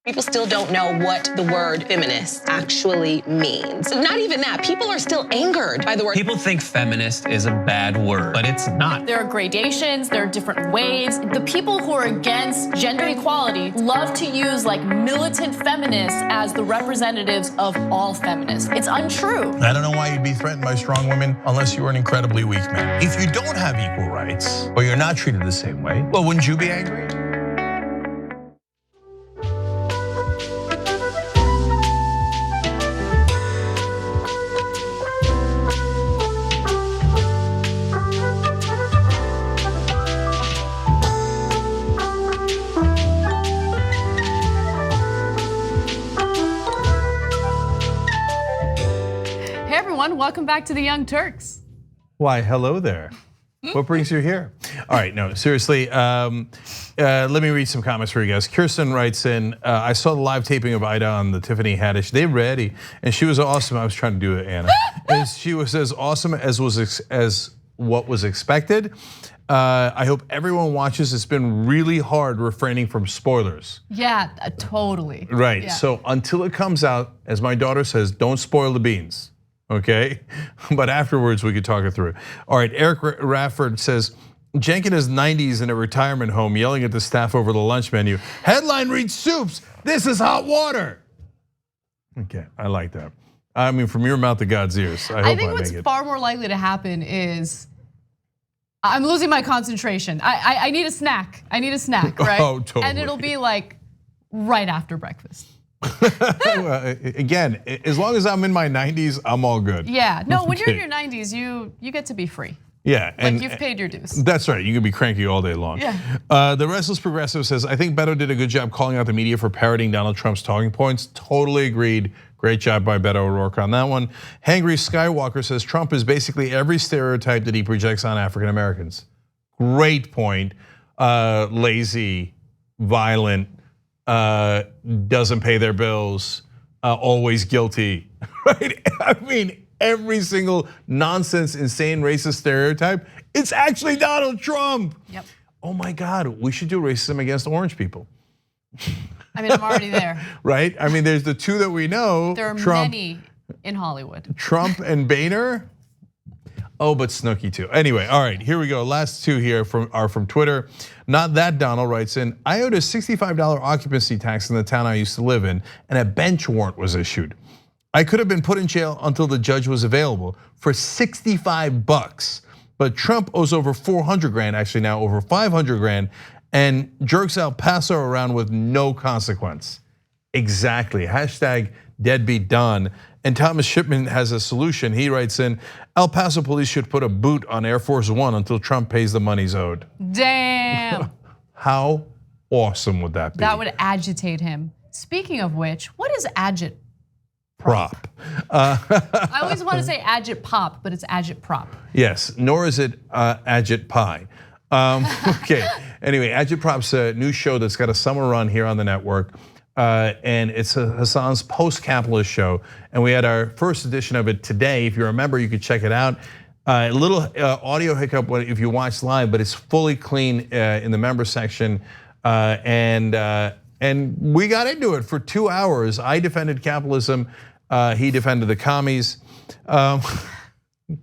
People still don't know what the word feminist actually means. Not even that, people are still angered by the word. People think feminist is a bad word, but it's not. There are gradations, there are different waves. The people who are against gender equality love to use like militant feminists as the representatives of all feminists. It's untrue. I don't know why you'd be threatened by strong women unless you were an incredibly weak man. If you don't have equal rights, or you're not treated the same way, well, wouldn't you be angry? Welcome back to the Young Turks. Why, hello there. What brings you here? All right, no, seriously, let me read some comments for you guys. Kirsten writes in, I saw the live taping of Ida on the Tiffany Haddish. They ready, and she was awesome. I was trying to do it, Anna. And she was as awesome as what was expected. I hope everyone watches. It's been really hard refraining from spoilers. Yeah, totally. Right, yeah. So until it comes out, as my daughter says, don't spoil the beans. Okay, but afterwards we could talk it through. All right, Eric Rafford says, Cenk in his 90s in a retirement home yelling at the staff over the lunch menu. Headline reads soups, this is hot water. Okay, I like that. I mean, from your mouth to God's ears. I think what's far more likely to happen is I'm losing my concentration. I need a snack. I need a snack, right? Oh, totally. And it'll be like right after breakfast. Again, as long as I'm in my 90s, I'm all good. Yeah, no, when you're in your 90s, you get to be free. Yeah, and you've paid your dues. That's right, you can be cranky all day long. Yeah. The Restless Progressive says, I think Beto did a good job calling out the media for parroting Donald Trump's talking points. Totally agreed. Great job by Beto O'Rourke on that one. Hangry Skywalker says, Trump is basically every stereotype that he projects on African Americans. Great point. Lazy, violent, doesn't pay their bills, always guilty, right? I mean, every single nonsense, insane racist stereotype, it's actually Donald Trump. Yep. Oh my God, we should do racism against orange people. I mean, I'm already there. Right? I mean, there's the two that we know. There are many in Hollywood. Trump and Boehner. Oh, but Snooki too. Anyway, all right, here we go. Last two here are from Twitter. Not That Donald writes in, I owed a $65 occupancy tax in the town I used to live in, and a bench warrant was issued. I could have been put in jail until the judge was available for $65, but Trump owes over 400 grand, actually now over 500 grand, and jerks El Paso around with no consequence. Exactly, hashtag deadbeat Don. And Thomas Shipman has a solution. He writes in, El Paso police should put a boot on Air Force One until Trump pays the monies owed. Damn. How awesome would that be? That would agitate him. Speaking of which, what is agitprop? I always want to say agitpop, but it's agitprop. Yes, nor is it agitpie. Okay, anyway, Agitprop's a new show that's got a summer run here on the network. And it's Hassan's post-capitalist show. And we had our first edition of it today. If you remember, you could check it out. A little audio hiccup if you watch live, but it's fully clean in the member section. And we got into it for 2 hours. I defended capitalism. He defended the commies.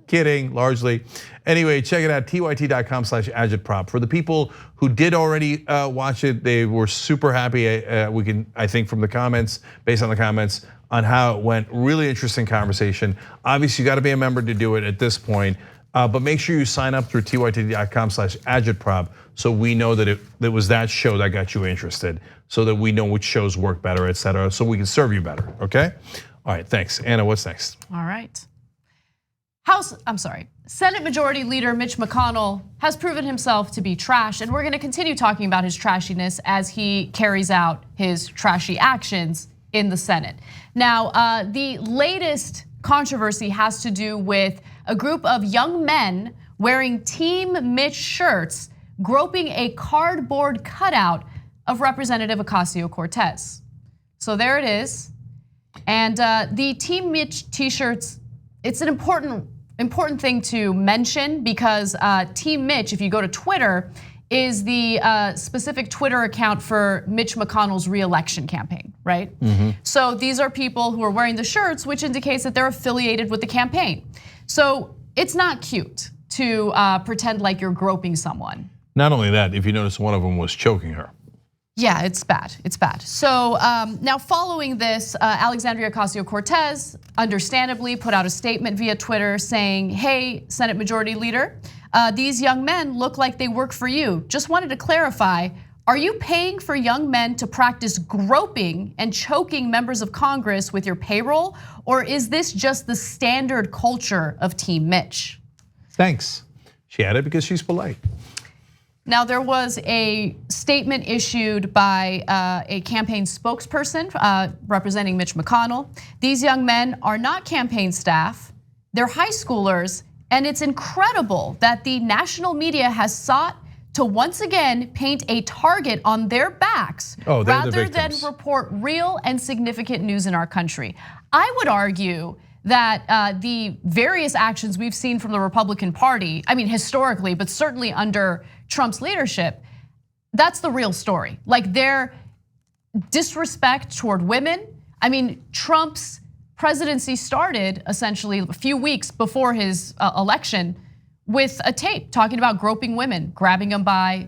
Kidding, largely. Anyway, check it out, tyt.com/agitprop. For the people who did already watch it, they were super happy. I think from the comments, based on the comments, on how it went. Really interesting conversation. Obviously, you got to be a member to do it at this point. But make sure you sign up through tyt.com/agitprop so we know that it was that show that got you interested, so that we know which shows work better, et cetera, so we can serve you better, okay? All right, thanks. Anna, what's next? All right. Senate Majority Leader Mitch McConnell has proven himself to be trash, and we're gonna continue talking about his trashiness as he carries out his trashy actions in the Senate. Now, the latest controversy has to do with a group of young men wearing Team Mitch shirts, groping a cardboard cutout of Representative Ocasio-Cortez. So there it is. And the Team Mitch t-shirts, it's an important thing to mention because Team Mitch, if you go to Twitter, is the specific Twitter account for Mitch McConnell's re-election campaign, right? So these are people who are wearing the shirts, which indicates that they're affiliated with the campaign. So it's not cute to pretend like you're groping someone. Not only that, if you notice, one of them was choking her. Yeah, it's bad, it's bad. So now following this, Alexandria Ocasio-Cortez understandably put out a statement via Twitter saying, hey, Senate Majority Leader, these young men look like they work for you. Just wanted to clarify, are you paying for young men to practice groping and choking members of Congress with your payroll? Or is this just the standard culture of Team Mitch? Thanks. She added because she's polite. Now, there was a statement issued by a campaign spokesperson representing Mitch McConnell. These young men are not campaign staff, they're high schoolers, and it's incredible that the national media has sought to once again paint a target on their backs rather than report real and significant news in our country. I would argue that the various actions we've seen from the Republican Party, I mean historically, but certainly under Trump's leadership, that's the real story. Like their disrespect toward women. I mean, Trump's presidency started essentially a few weeks before his election with a tape talking about groping women, grabbing them by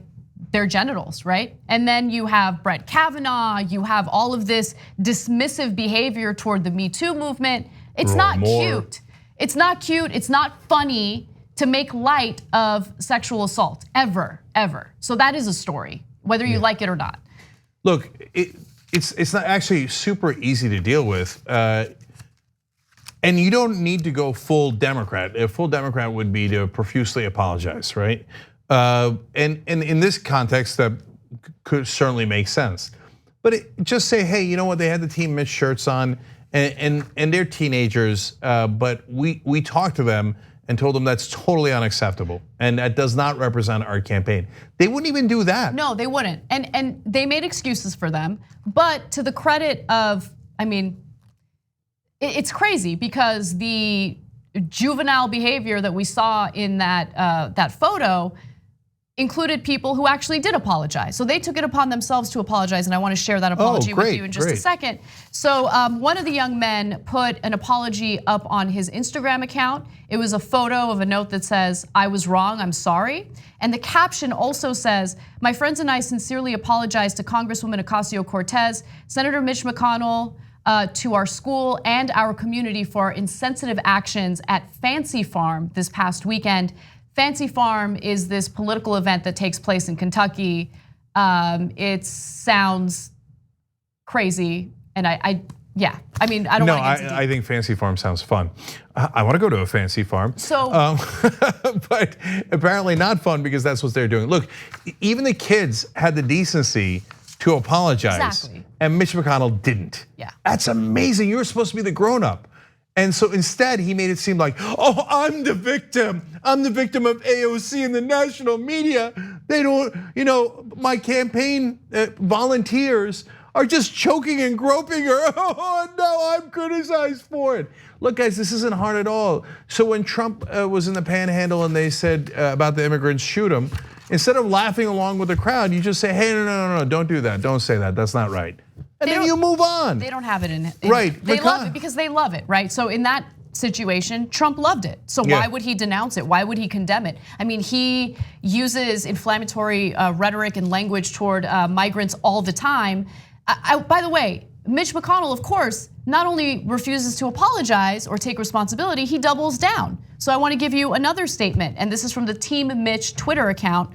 their genitals, right? And then you have Brett Kavanaugh, you have all of this dismissive behavior toward the Me Too movement. It's not cute. It's not cute, it's not funny to make light of sexual assault, ever. So that is a story, whether you like it or not. Look, it's not actually super easy to deal with. And you don't need to go full Democrat. A full Democrat would be to profusely apologize, right? And in this context, that could certainly make sense. But just say, hey, you know what? They had the Team Mitch shirts on, and they're teenagers. But we talked to them and told them that's totally unacceptable, and that does not represent our campaign. They wouldn't even do that. No, they wouldn't, and they made excuses for them. But to the credit of, I mean, it's crazy because the juvenile behavior that we saw in that photo included people who actually did apologize. So they took it upon themselves to apologize, and I want to share that apology with you in just a second. So one of the young men put an apology up on his Instagram account. It was a photo of a note that says, I was wrong, I'm sorry. And the caption also says, my friends and I sincerely apologize to Congresswoman Ocasio-Cortez, Senator Mitch McConnell, to our school and our community for our insensitive actions at Fancy Farm this past weekend. Fancy Farm is this political event that takes place in Kentucky. It sounds crazy, and I mean, I don't No, want to get into I think fancy farm sounds fun. I want to go to a fancy farm. So, but apparently not fun because that's what they're doing. Look, even the kids had the decency to apologize, Exactly. and Mitch McConnell didn't. Yeah. That's amazing. You're supposed to be the grown-up. And so instead, he made it seem like, oh, I'm the victim. I'm the victim of AOC and the national media. They don't, my campaign volunteers are just choking and groping her. Oh, no, I'm criticized for it. Look, guys, this isn't hard at all. So when Trump was in the panhandle and they said about the immigrants, shoot them, instead of laughing along with the crowd, you just say, hey, no, don't do that. Don't say that. That's not right. And then you move on. They don't have it in right. They love it because they love it, right? So in that situation, Trump loved it. So why would he denounce it? Why would he condemn it? I mean, he uses inflammatory rhetoric and language toward migrants all the time. By the way, Mitch McConnell, of course, not only refuses to apologize or take responsibility, he doubles down. So I want to give you another statement, and this is from the Team Mitch Twitter account.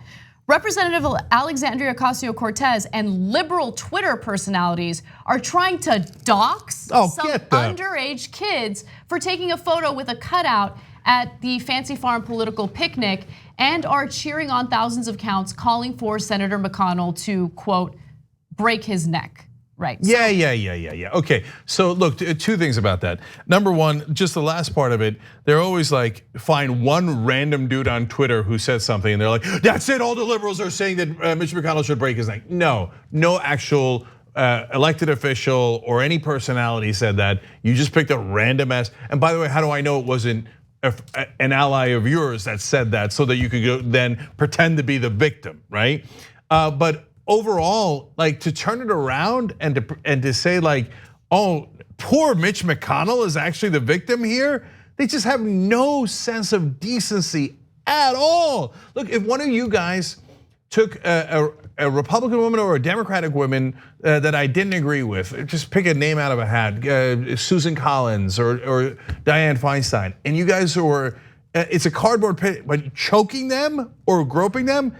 Representative Alexandria Ocasio-Cortez and liberal Twitter personalities are trying to dox some underage kids for taking a photo with a cutout at the Fancy Farm political picnic and are cheering on thousands of accounts calling for Senator McConnell to, quote, break his neck. Right. Yeah. Okay, so look, two things about that. Number one, just the last part of it, they're always like, find one random dude on Twitter who says something and they're like, that's it, all the liberals are saying that Mitch McConnell should break his neck. No actual elected official or any personality said that. You just picked a random ass, and by the way, how do I know it wasn't an ally of yours that said that so that you could go then pretend to be the victim, right? But overall, like to turn it around and to say like, oh, poor Mitch McConnell is actually the victim here. They just have no sense of decency at all. Look, if one of you guys took a Republican woman or a Democratic woman that I didn't agree with, just pick a name out of a hat, Susan Collins or Dianne Feinstein, and you guys were, it's a cardboard pit, but choking them or groping them,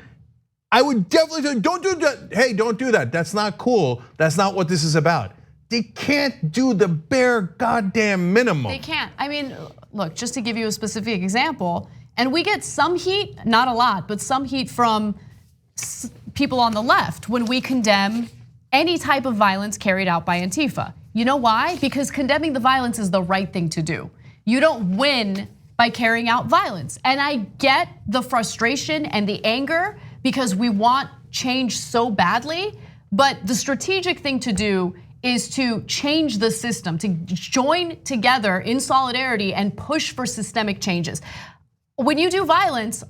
I would definitely say, don't do that. Hey, don't do that. That's not cool. That's not what this is about. They can't do the bare goddamn minimum. They can't. I mean, look, just to give you a specific example, and we get some heat, not a lot, but some heat from people on the left when we condemn any type of violence carried out by Antifa. You know why? Because condemning the violence is the right thing to do. You don't win by carrying out violence. And I get the frustration and the anger because we want change so badly, but the strategic thing to do is to change the system, to join together in solidarity and push for systemic changes. When you do violence,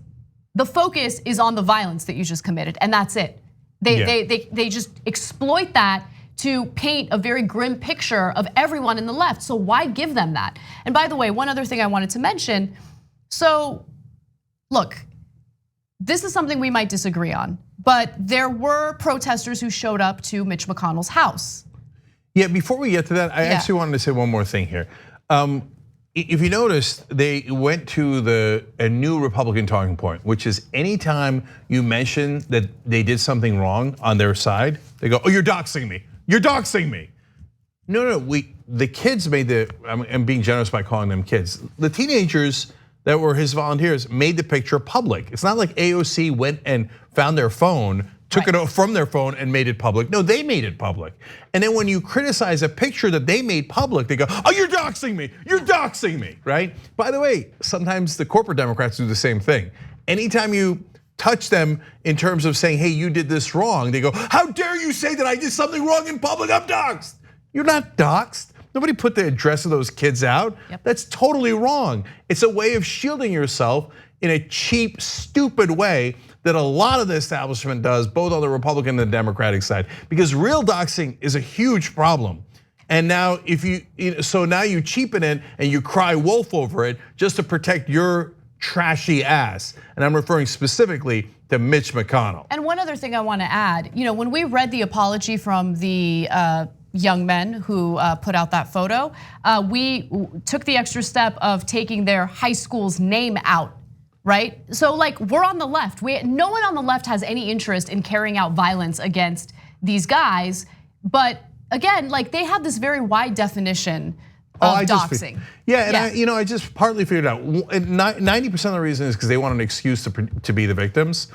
the focus is on the violence that you just committed, and that's it. They just exploit that to paint a very grim picture of everyone in the left, so why give them that? And by the way, one other thing I wanted to mention, so look, this is something we might disagree on, but there were protesters who showed up to Mitch McConnell's house. Yeah, before we get to that, I actually wanted to say one more thing here. If you noticed, they went to a new Republican talking point, which is anytime you mention that they did something wrong on their side, they go, oh, you're doxing me. You're doxing me. No, the kids made I'm being generous by calling them kids. The teenagers that were his volunteers made the picture public. It's not like AOC went and found their phone, took it from their phone and made it public. No, they made it public. And then when you criticize a picture that they made public, they go, oh, you're doxing me, you're doxing me, right? By the way, sometimes the corporate Democrats do the same thing. Anytime you touch them in terms of saying, hey, you did this wrong, they go, how dare you say that I did something wrong in public, I'm doxed. You're not doxed. Nobody put the address of those kids out. That's totally wrong. It's a way of shielding yourself in a cheap, stupid way that a lot of the establishment does, both on the Republican and the Democratic side, because real doxing is a huge problem. And now now you cheapen it and you cry wolf over it just to protect your trashy ass. And I'm referring specifically to Mitch McConnell. And one other thing I want to add, when we read the apology from the young men who put out that photo, we took the extra step of taking their high school's name out right? So like we're on the left. No one on the left has any interest in carrying out violence against these guys. But again, like they have this very wide definition of doxing. I just partly figured out 90% of the reason is because they want an excuse to be the victims.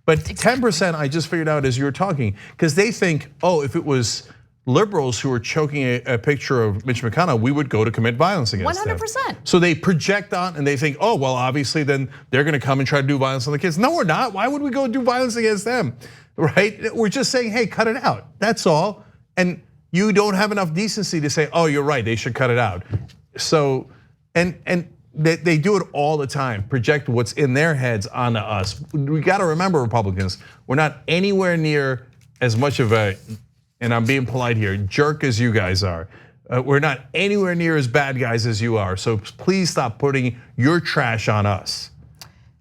But 10% I just figured out as you were talking, because they think, oh, if it was liberals who were choking a picture of Mitch McConnell, we would go to commit violence against them. 100%. So they project on and they think, oh, well, obviously then they're gonna come and try to do violence on the kids. No, we're not. Why would we go do violence against them, right? We're just saying, hey, cut it out. That's all. And you don't have enough decency to say, oh, you're right, they should cut it out. So, and they do it all the time, project what's in their heads onto us. We gotta remember, Republicans, we're not anywhere near as much of a, and I'm being polite here, jerk as you guys are. We're not anywhere near as bad guys as you are. So please stop putting your trash on us.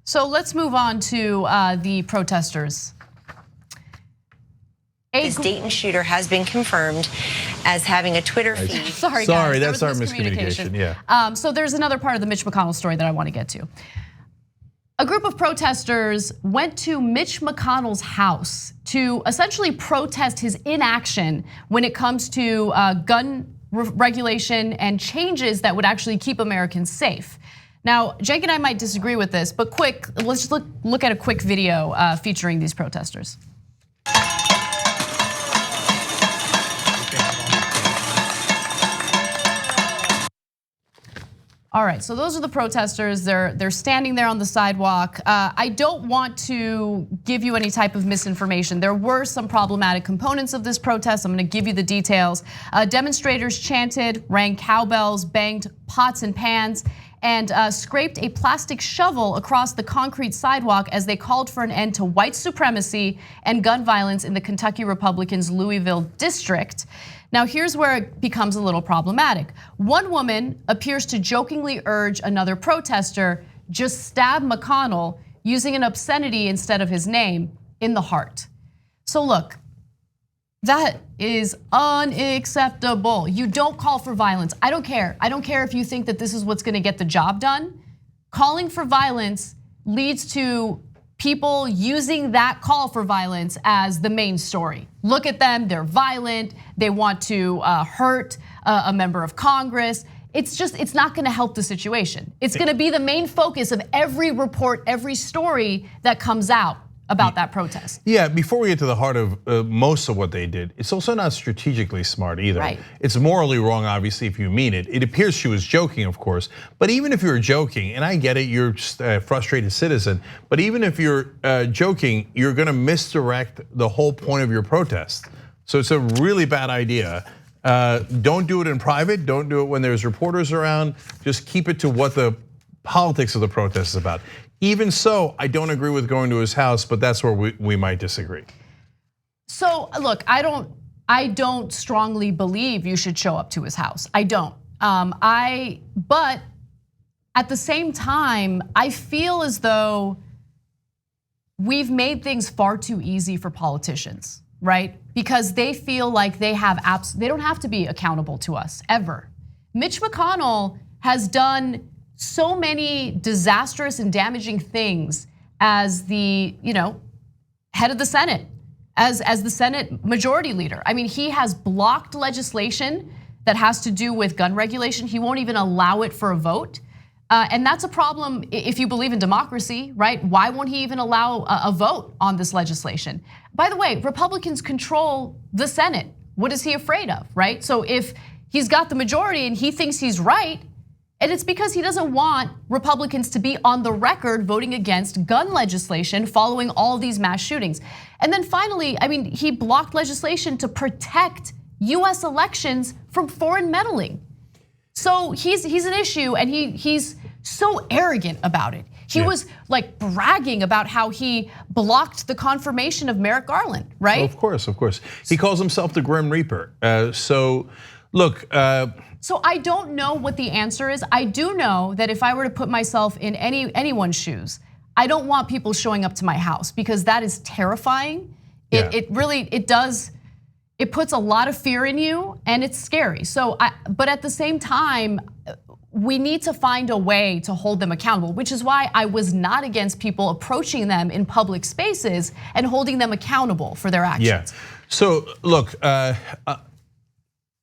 So let's move on to the protesters. This Dayton shooter has been confirmed as having a Twitter feed. Sorry, guys, that's our miscommunication. Yeah. So there's another part of the Mitch McConnell story that I want to get to. A group of protesters went to Mitch McConnell's house to essentially protest his inaction when it comes to gun regulation and changes that would actually keep Americans safe. Now, Jake and I might disagree with this, but let's just look at a quick video featuring these protesters. All right, so those are the protesters. They're standing there on the sidewalk. I don't want to give you any type of misinformation. There were some problematic components of this protest. I'm gonna give you the details. Demonstrators chanted, rang cowbells, banged pots and pans, and scraped a plastic shovel across the concrete sidewalk as they called for an end to white supremacy and gun violence in the Kentucky Republicans' Louisville district. Now here's where it becomes a little problematic. One woman appears to jokingly urge another protester, just stab McConnell using an obscenity instead of his name in the heart. So look, that is unacceptable. You don't call for violence. I don't care. I don't care if you think that this is what's gonna get the job done. Calling for violence leads to people using that call for violence as the main story. Look at them, they're violent, they want to hurt a member of Congress. It's not gonna help the situation. It's gonna be the main focus of every report, every story that comes out about that protest. Yeah, before we get to the heart of most of what they did, it's also not strategically smart either. Right. It's morally wrong, obviously, if you mean it. It appears she was joking, of course, but even if you're joking, and I get it, you're just a frustrated citizen, but even if you're joking, you're gonna misdirect the whole point of your protest. So it's a really bad idea. Don't do it in private, don't do it when there's reporters around, just keep it to what the politics of the protest is about. Even so, I don't agree with going to his house, but that's where we might disagree. So look, I don't strongly believe you should show up to his house. I don't. But at the same time, I feel as though we've made things far too easy for politicians, right? Because they feel like they don't have to be accountable to us ever. Mitch McConnell has done so many disastrous and damaging things as the head of the Senate, as the Senate majority leader. I mean, he has blocked legislation that has to do with gun regulation. He won't even allow it for a vote. And that's a problem if you believe in democracy, right? Why won't he even allow a vote on this legislation? By the way, Republicans control the Senate. What is he afraid of, right? So if he's got the majority and he thinks he's right, and it's because he doesn't want Republicans to be on the record voting against gun legislation following all these mass shootings. And then finally, I mean, he blocked legislation to protect US elections from foreign meddling. So he's an issue and he's so arrogant about it. He was like bragging about how he blocked the confirmation of Merrick Garland, right? Oh, of course. He calls himself the Grim Reaper. So look, so I don't know what the answer is. I do know that if I were to put myself in anyone's shoes, I don't want people showing up to my house because that is terrifying. Yeah. It puts a lot of fear in you and it's scary. So, but at the same time, we need to find a way to hold them accountable, which is why I was not against people approaching them in public spaces and holding them accountable for their actions. Yeah. So look,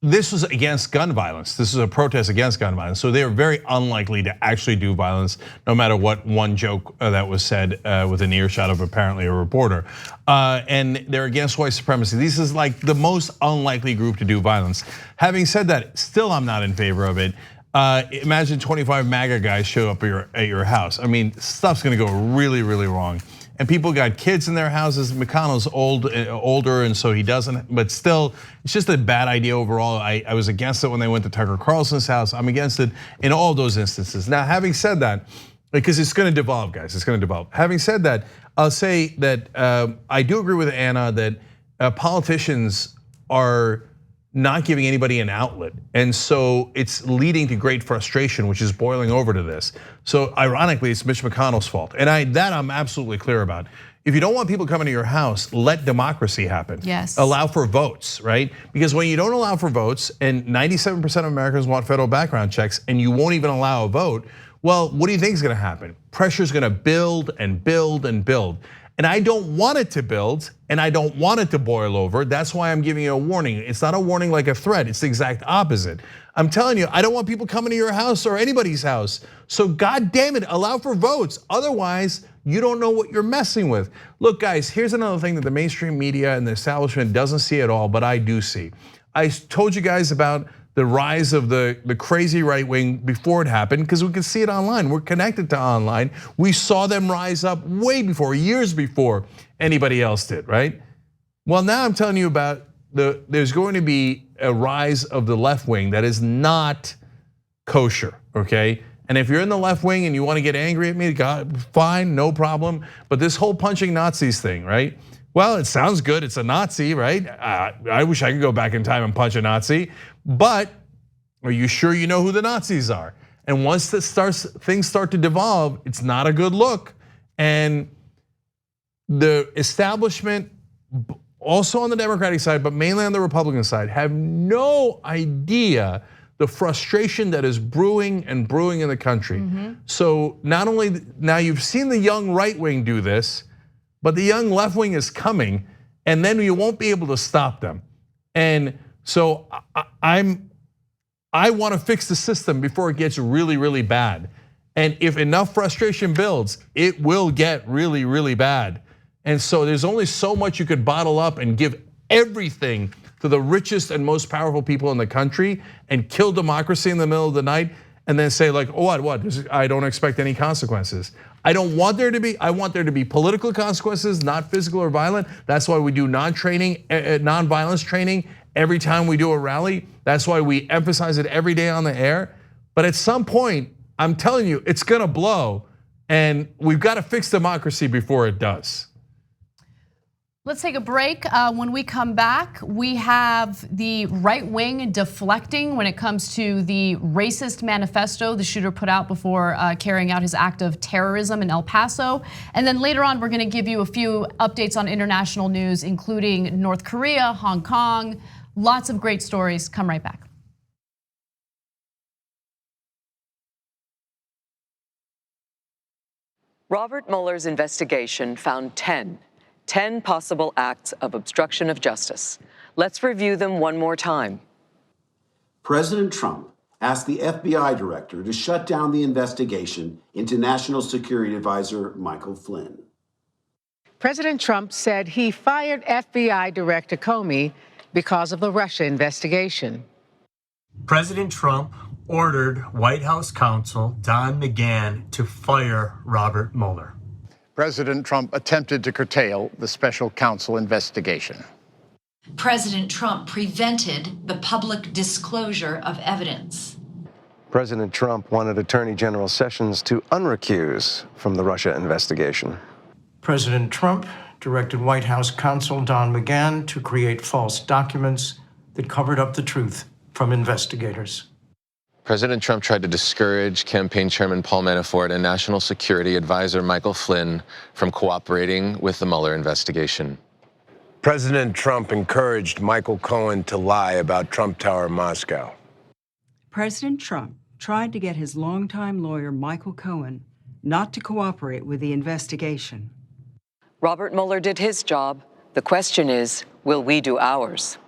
this was against gun violence. This is a protest against gun violence. So they're very unlikely to actually do violence, no matter what one joke that was said within earshot of apparently a reporter. And they're against white supremacy. This is like the most unlikely group to do violence. Having said that, still I'm not in favor of it. Imagine 25 MAGA guys show up at your house. I mean, stuff's gonna go really, really wrong. And people got kids in their houses. McConnell's older, and so he doesn't. But still, it's just a bad idea overall. I was against it when they went to Tucker Carlson's house. I'm against it in all those instances. Now, having said that, because it's going to devolve, guys, it's going to devolve. Having said that, I'll say that I do agree with Anna that politicians are not giving anybody an outlet. And so it's leading to great frustration, which is boiling over to this. So ironically, it's Mitch McConnell's fault. And I'm absolutely clear about. If you don't want people coming to your house, let democracy happen. Yes. Allow for votes, right? Because when you don't allow for votes, and 97% of Americans want federal background checks, and you won't even allow a vote, well, what do you think is gonna happen? Pressure's gonna build and build and build. And I don't want it to build, and I don't want it to boil over. That's why I'm giving you a warning. It's not a warning like a threat, it's the exact opposite. I'm telling you, I don't want people coming to your house or anybody's house. So God damn it, allow for votes. Otherwise, you don't know what you're messing with. Look, guys, here's another thing that the mainstream media and the establishment doesn't see at all, but I do see. I told you guys about the rise of the crazy right wing before it happened, because we could see it online. We're connected to online. We saw them rise up way before, years before anybody else did, right? Well, now I'm telling you about there's going to be a rise of the left wing that is not kosher, okay? And if you're in the left wing and you want to get angry at me, God, fine, no problem. But this whole punching Nazis thing, right? Well, it sounds good, it's a Nazi, right? I wish I could go back in time and punch a Nazi, but are you sure you know who the Nazis are? And once things start to devolve, it's not a good look. And the establishment, also on the Democratic side, but mainly on the Republican side, have no idea the frustration that is brewing and brewing in the country. So not only, now you've seen the young right wing do this, but the young left wing is coming, and then you won't be able to stop them. And so I want to fix the system before it gets really, really bad. And if enough frustration builds, it will get really, really bad. And so there's only so much you could bottle up and give everything to the richest and most powerful people in the country and kill democracy in the middle of the night and then say like, oh, what? I don't expect any consequences. I don't want there to be, I want there to be political consequences, not physical or violent. That's why we do non-violence training every time we do a rally. That's why we emphasize it every day on the air. But at some point, I'm telling you, it's gonna blow, and we've got to fix democracy before it does. Let's take a break. When we come back, we have the right wing deflecting when it comes to the racist manifesto the shooter put out before carrying out his act of terrorism in El Paso. And then later on, we're gonna give you a few updates on international news, including North Korea, Hong Kong, lots of great stories. Come right back. Robert Mueller's investigation found 10 possible acts of obstruction of justice. Let's review them one more time. President Trump asked the FBI director to shut down the investigation into National Security Advisor Michael Flynn. President Trump said he fired FBI Director Comey because of the Russia investigation. President Trump ordered White House counsel Don McGahn to fire Robert Mueller. President Trump attempted to curtail the special counsel investigation. President Trump prevented the public disclosure of evidence. President Trump wanted Attorney General Sessions to unrecuse from the Russia investigation. President Trump directed White House counsel Don McGahn to create false documents that covered up the truth from investigators. President Trump tried to discourage campaign chairman Paul Manafort and National Security Advisor Michael Flynn from cooperating with the Mueller investigation. President Trump encouraged Michael Cohen to lie about Trump Tower Moscow. President Trump tried to get his longtime lawyer, Michael Cohen, not to cooperate with the investigation. Robert Mueller did his job. The question is, will we do ours?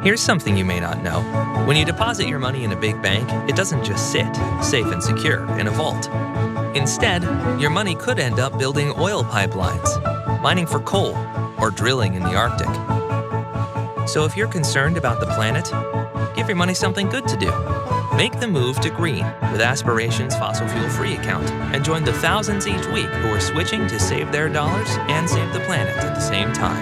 Here's something you may not know. When you deposit your money in a big bank, it doesn't just sit, safe and secure, in a vault. Instead, your money could end up building oil pipelines, mining for coal, or drilling in the Arctic. So if you're concerned about the planet, give your money something good to do. Make the move to green with Aspiration's fossil fuel-free account and join the thousands each week who are switching to save their dollars and save the planet at the same time.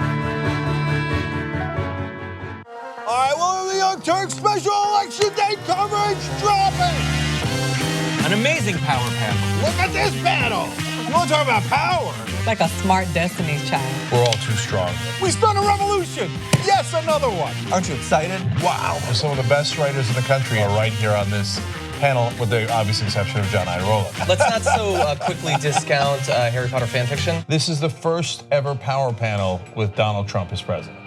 All right, well, the Young Turks special election day coverage dropping. An amazing power panel. Look at this panel. You want to talk about power? Like a smart Destiny's Child. We're all too strong. We start a revolution. Yes, another one. Aren't you excited? Wow. Some of the best writers in the country are right here on this panel, with the obvious exception of John Irola. Let's not so quickly discount Harry Potter fan fiction. This is the first ever power panel with Donald Trump as president.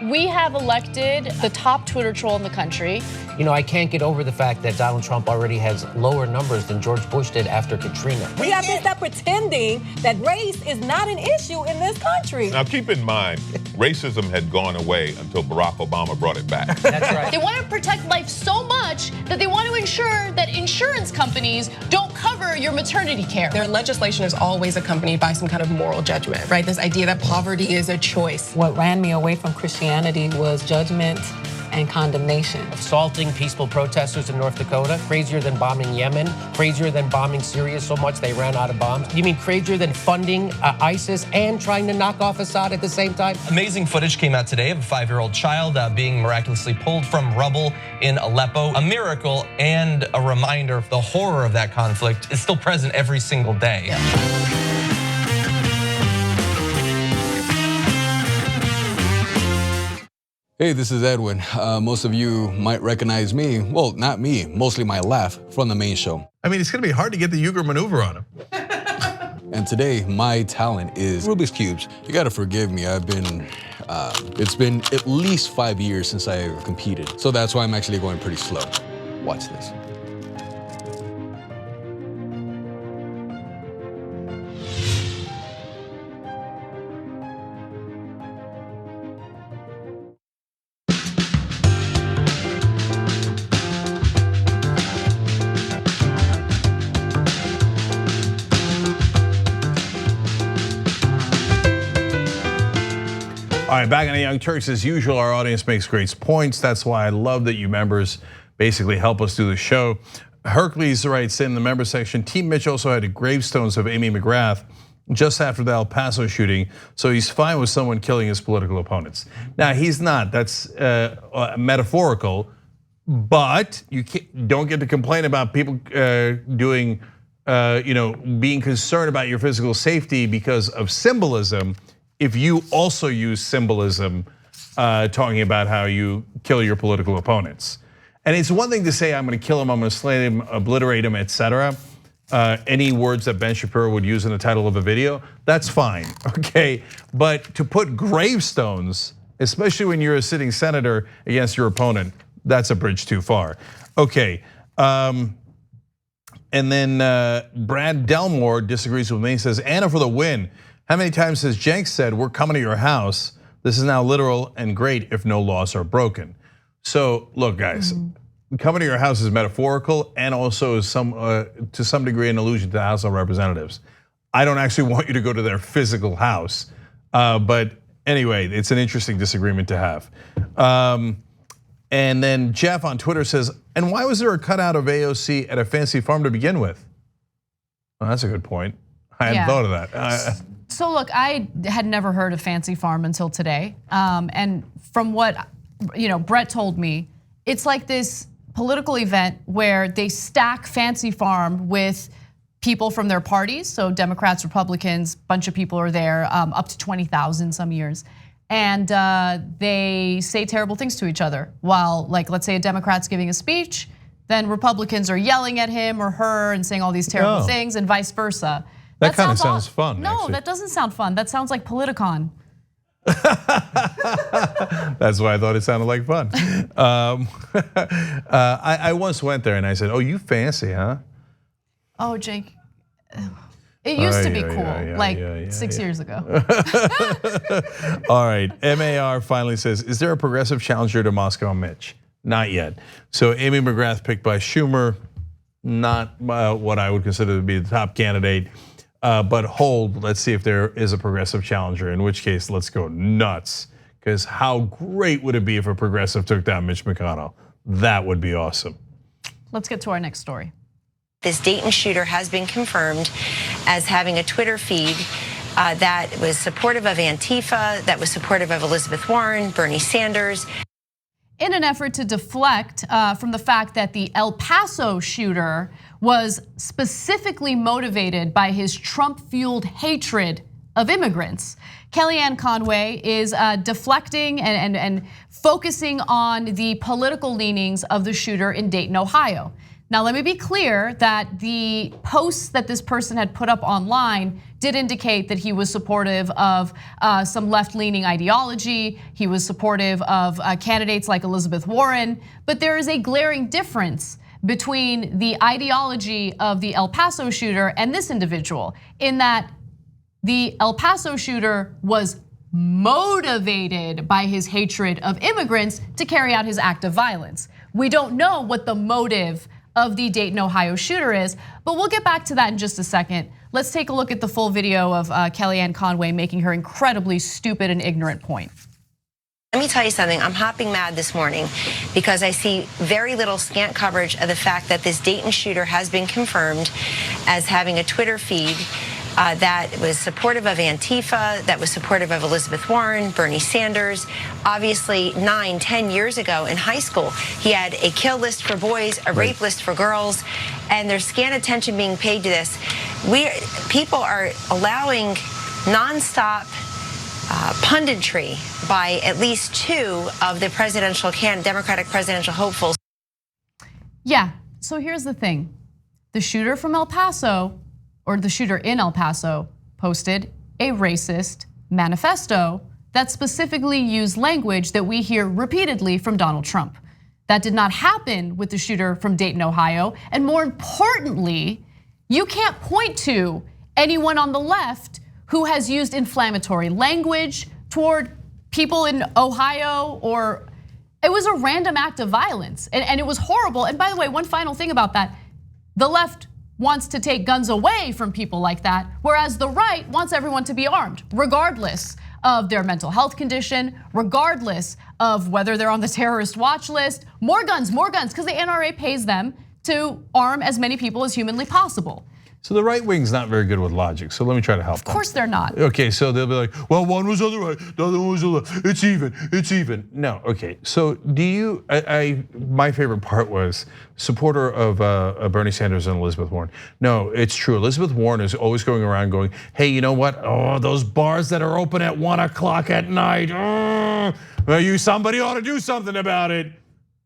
We have elected the top Twitter troll in the country. You know, I can't get over the fact that Donald Trump already has lower numbers than George Bush did after Katrina. We have to stop pretending that race is not an issue in this country. Now keep in mind, racism had gone away until Barack Obama brought it back. That's right. They want to protect life so much that they want to ensure that insurance companies don't cover your maternity care. Their legislation is always accompanied by some kind of moral judgment, right? This idea that poverty is a choice. What ran me away from Christianity was judgment and condemnation. Assaulting peaceful protesters in North Dakota, crazier than bombing Yemen, crazier than bombing Syria so much they ran out of bombs. You mean crazier than funding ISIS and trying to knock off Assad at the same time? Amazing footage came out today of a 5-year-old child being miraculously pulled from rubble in Aleppo. A miracle and a reminder of the horror of that conflict is still present every single day. Yeah. Hey, this is Edwin. Most of you might recognize me, well, not me, mostly my laugh from the main show. I mean, it's gonna be hard to get the Uyghur maneuver on him. And today, my talent is Rubik's Cubes. You gotta forgive me, it's been at least 5 years since I've competed. So that's why I'm actually going pretty slow. Watch this. All right, back on the Young Turks, as usual, our audience makes great points. That's why I love that you members basically help us do the show. Hercules writes in the member section, Team Mitch also had gravestones of Amy McGrath just after the El Paso shooting, so he's fine with someone killing his political opponents. Now, he's not, that's metaphorical, but you don't get to complain about people being concerned about your physical safety because of symbolism, if you also use symbolism talking about how you kill your political opponents. And it's one thing to say, I'm gonna kill him, I'm gonna slay him, obliterate him, etc. Any words that Ben Shapiro would use in the title of a video, that's fine, okay? But to put gravestones, especially when you're a sitting senator against your opponent, that's a bridge too far. Okay, and then Brad Delmore disagrees with me, he says, Anna for the win. How many times has Jenks said, we're coming to your house? This is now literal and great if no laws are broken. So look, guys, coming to your house is metaphorical and also is to some degree an allusion to the House of Representatives. I don't actually want you to go to their physical house, but anyway, it's an interesting disagreement to have. And then Jeff on Twitter says, and why was there a cutout of AOC at a fancy farm to begin with? Well, that's a good point. I hadn't thought of that. So look, I had never heard of Fancy Farm until today. And from what Brett told me, it's like this political event where they stack Fancy Farm with people from their parties. So Democrats, Republicans, bunch of people are there, up to 20,000 some years. And they say terrible things to each other. While, like, let's say a Democrat's giving a speech, then Republicans are yelling at him or her and saying all these terrible things and vice versa. That kind of sounds fun. No, actually. That doesn't sound fun. That sounds like Politicon. That's why I thought it sounded like fun. I once went there and I said, "Oh, you fancy, huh?" Oh, Jake. It used to be cool, 6 years ago. All right, MAR finally says, is there a progressive challenger to Moscow Mitch? Not yet. So Amy McGrath picked by Schumer, not what I would consider to be the top candidate. But hold, let's see if there is a progressive challenger, in which case let's go nuts. Because how great would it be if a progressive took down Mitch McConnell? That would be awesome. Let's get to our next story. This Dayton shooter has been confirmed as having a Twitter feed that was supportive of Antifa, that was supportive of Elizabeth Warren, Bernie Sanders. In an effort to deflect from the fact that the El Paso shooter was specifically motivated by his Trump-fueled hatred of immigrants, Kellyanne Conway is deflecting and focusing on the political leanings of the shooter in Dayton, Ohio. Now, let me be clear that the posts that this person had put up online did indicate that he was supportive of some left-leaning ideology. He was supportive of candidates like Elizabeth Warren, but there is a glaring difference between the ideology of the El Paso shooter and this individual, in that the El Paso shooter was motivated by his hatred of immigrants to carry out his act of violence. We don't know what the motive of the Dayton, Ohio shooter is, but we'll get back to that in just a second. Let's take a look at the full video of Kellyanne Conway making her incredibly stupid and ignorant point. Let me tell you something, I'm hopping mad this morning because I see very little scant coverage of the fact that this Dayton shooter has been confirmed as having a Twitter feed that was supportive of Antifa, that was supportive of Elizabeth Warren, Bernie Sanders. Obviously, 9-10 years ago in high school, he had a kill list for boys, a rape list for girls, and there's scant attention being paid to this. People are allowing nonstop punditry by at least two of the Democratic presidential hopefuls. Yeah, so here's the thing. The shooter from El Paso, or the shooter in El Paso, posted a racist manifesto that specifically used language that we hear repeatedly from Donald Trump. That did not happen with the shooter from Dayton, Ohio. And more importantly, you can't point to anyone on the left who has used inflammatory language toward people in Ohio, or it was a random act of violence. And it was horrible. And by the way, one final thing about that, the left wants to take guns away from people like that, whereas the right wants everyone to be armed, regardless of their mental health condition, regardless of whether they're on the terrorist watch list. More guns, because the NRA pays them to arm as many people as humanly possible. So the right wing's not very good with logic, so let me try to help them. Of course they're not. Okay, so they'll be like, well, one was on the right, the other one was on the left. It's even. No, okay, so do you, my favorite part was supporter of Bernie Sanders and Elizabeth Warren. No, it's true, Elizabeth Warren is always going around going, hey, you know what? Oh, those bars that are open at 1 o'clock at night, somebody ought to do something about it.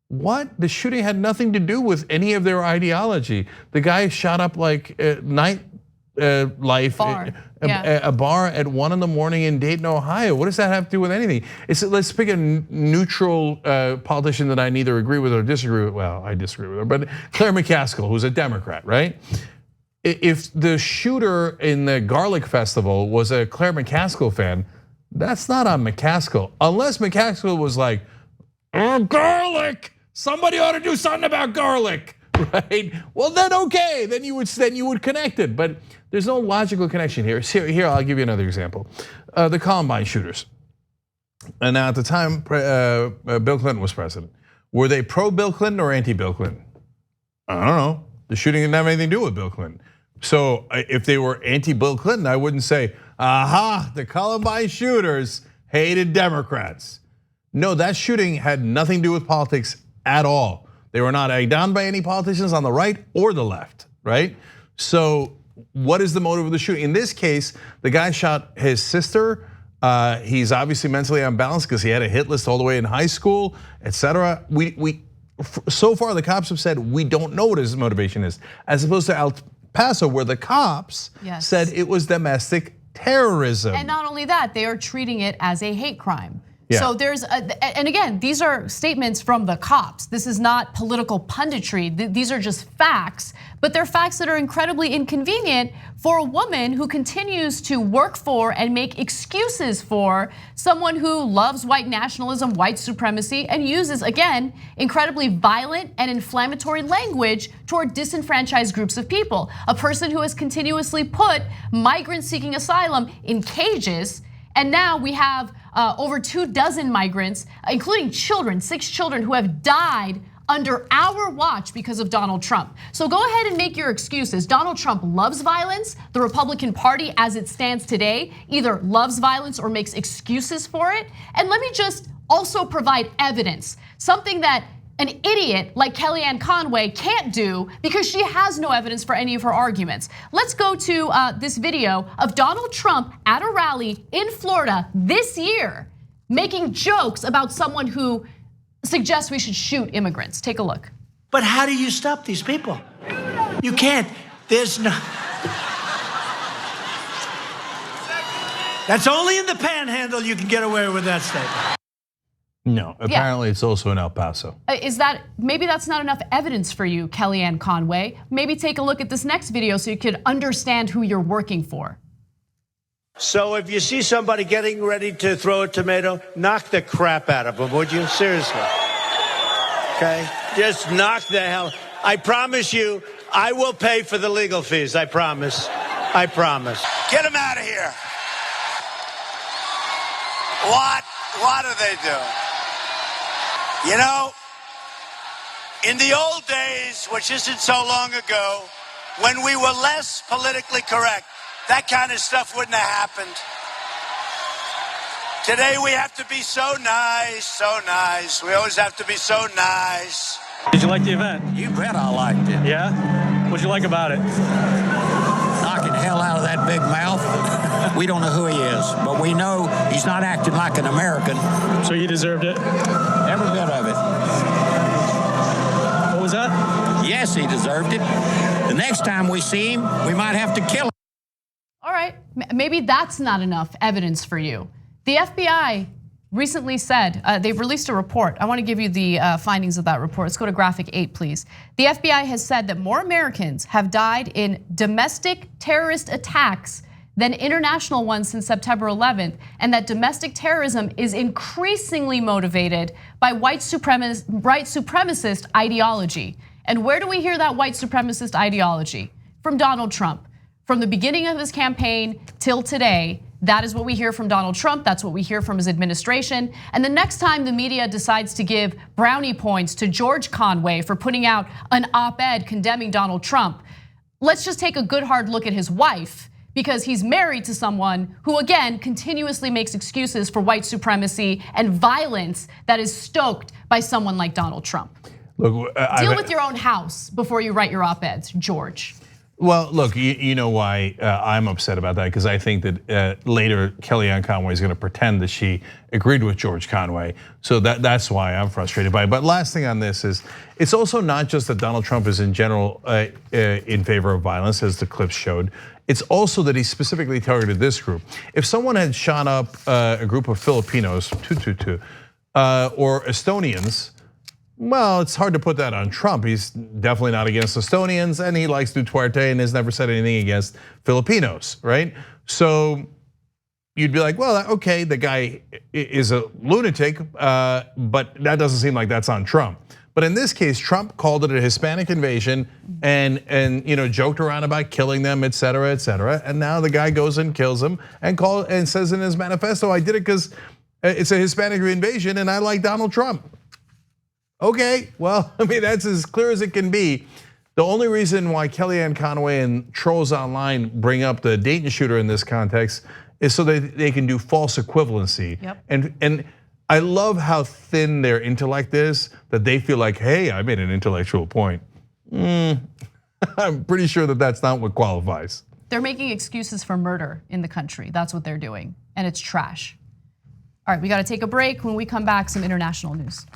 What? The shooting had nothing to do with any of their ideology. The guy shot up like nightlife, a bar at 1 in the morning in Dayton, Ohio. What does that have to do with anything? Let's pick a neutral politician that I neither agree with or disagree with. Well, I disagree with her, but Claire McCaskill, who's a Democrat, right? If the shooter in the Garlic Festival was a Claire McCaskill fan, that's not on McCaskill. Unless McCaskill was like, oh, garlic! Somebody ought to do something about garlic, right? Well, then okay, then you would connect it, but there's no logical connection here. Here, I'll give you another example. The Columbine shooters. And now at the time, Bill Clinton was president. Were they pro-Bill Clinton or anti-Bill Clinton? I don't know. The shooting didn't have anything to do with Bill Clinton. So if they were anti-Bill Clinton, I wouldn't say, aha, the Columbine shooters hated Democrats. No, that shooting had nothing to do with politics at all. They were not egged on by any politicians on the right or the left, right? So what is the motive of the shooting? In this case, the guy shot his sister. He's obviously mentally unbalanced because he had a hit list all the way in high school, etc. So far, the cops have said we don't know what his motivation is, as opposed to El Paso, where the cops said it was domestic terrorism. And not only that, they are treating it as a hate crime. Yeah. So and again, these are statements from the cops. This is not political punditry. These are just facts, but they're facts that are incredibly inconvenient for a woman who continues to work for and make excuses for someone who loves white nationalism, white supremacy, and uses, again, incredibly violent and inflammatory language toward disenfranchised groups of people. A person who has continuously put migrants seeking asylum in cages. And now we have over 24 migrants, including children, 6 children who have died under our watch because of Donald Trump. So go ahead and make your excuses. Donald Trump loves violence. The Republican Party, as it stands today, either loves violence or makes excuses for it. And let me just also provide evidence, something that an idiot like Kellyanne Conway can't do because she has no evidence for any of her arguments. Let's go to this video of Donald Trump at a rally in Florida this year, making jokes about someone who suggests we should shoot immigrants. Take a look. But how do you stop these people? You can't. There's no. That's only in the Panhandle you can get away with that statement. No, apparently it's also in El Paso. Maybe that's not enough evidence for you, Kellyanne Conway. Maybe take a look at this next video so you could understand who you're working for. So if you see somebody getting ready to throw a tomato, knock the crap out of them, would you? Seriously. Okay? Just knock the hell. I promise you, I will pay for the legal fees. I promise. I promise. Get him out of here. What are they doing? You know, in the old days, which isn't so long ago, when we were less politically correct, that kind of stuff wouldn't have happened. Today we have to be so nice, so nice. We always have to be so nice. Did you like the event? You bet I liked it. Yeah? What'd you like about it? Knocking hell out of that big mouth. We don't know who he is, but we know he's not acting like an American. So you deserved it? Every bit of it. What was that? Yes, he deserved it. The next time we see him, we might have to kill him. All right, maybe that's not enough evidence for you. The FBI recently said, they've released a report. I wanna give you the findings of that report. Let's go to graphic 8, please. The FBI has said that more Americans have died in domestic terrorist attacks than international ones since September 11th, and that domestic terrorism is increasingly motivated by white supremacist ideology. And where do we hear that white supremacist ideology? From Donald Trump. From the beginning of his campaign till today, that is what we hear from Donald Trump, that's what we hear from his administration. And the next time the media decides to give brownie points to George Conway for putting out an op-ed condemning Donald Trump, let's just take a good hard look at his wife, because he's married to someone who, again, continuously makes excuses for white supremacy and violence that is stoked by someone like Donald Trump. Look, deal with your own house before you write your op-eds, George. Well, look, you know why I'm upset about that, because I think that later Kellyanne Conway is going to pretend that she agreed with George Conway. So that's why I'm frustrated by it. But last thing on this is, it's also not just that Donald Trump is in general in favor of violence, as the clips showed. It's also that he specifically targeted this group. If someone had shot up a group of Filipinos, or Estonians, well, it's hard to put that on Trump. He's definitely not against Estonians, and he likes Duterte and has never said anything against Filipinos, right? So you'd be like, well, okay, the guy is a lunatic, but that doesn't seem like that's on Trump. But in this case, Trump called it a Hispanic invasion and joked around about killing them, et cetera, et cetera. And now the guy goes and kills them and says in his manifesto, I did it because it's a Hispanic invasion and I like Donald Trump. Okay, well, I mean, that's as clear as it can be. The only reason why Kellyanne Conway and trolls online bring up the Dayton shooter in this context is so that they can do false equivalency. Yep. And I love how thin their intellect is, that they feel like, hey, I made an intellectual point. I'm pretty sure that that's not what qualifies. They're making excuses for murder in the country. That's what they're doing, and it's trash. All right, we gotta take a break. When we come back, some international news.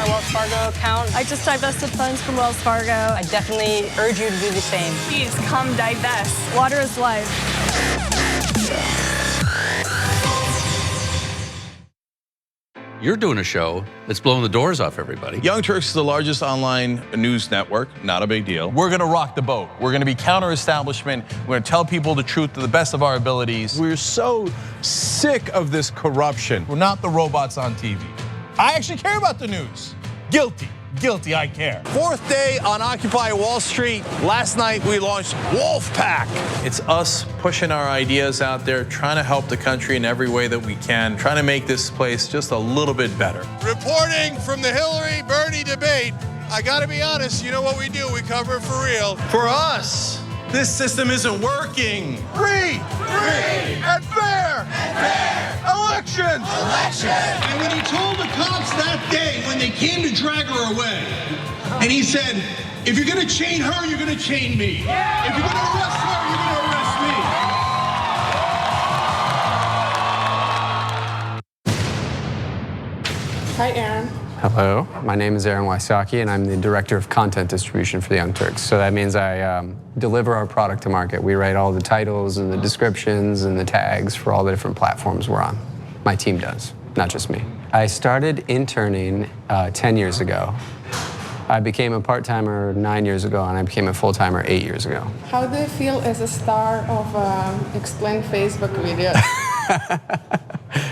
Wells Fargo account. I just divested funds from Wells Fargo. I definitely urge you to do the same. Please come divest. Water is life. You're doing a show that's blowing the doors off everybody. Young Turks is the largest online news network, not a big deal. We're gonna rock the boat. We're gonna be counter-establishment. We're gonna tell people the truth to the best of our abilities. We're so sick of this corruption. We're not the robots on TV. I actually care about the news. Guilty, I care. Fourth day on Occupy Wall Street. Last night we launched Wolfpack. It's us pushing our ideas out there, trying to help the country in every way that we can, trying to make this place just a little bit better. Reporting from the Hillary-Bernie debate, I gotta be honest, you know what we do, we cover it for real. For us, this system isn't working. Free and fair elections. And when he told the cops that day when they came to drag her away, and he said, if you're gonna chain her, you're gonna chain me. If you're gonna arrest her, you're gonna arrest me. Hi, Aaron. Hello, my name is Aaron Wysocki, and I'm the Director of Content Distribution for the Young Turks. So that means I deliver our product to market. We write all the titles and the descriptions and the tags for all the different platforms we're on. My team does, not just me. I started interning 10 years ago. I became a part-timer 9 years ago, and I became a full-timer 8 years ago. How do you feel as a star of Explain Facebook videos?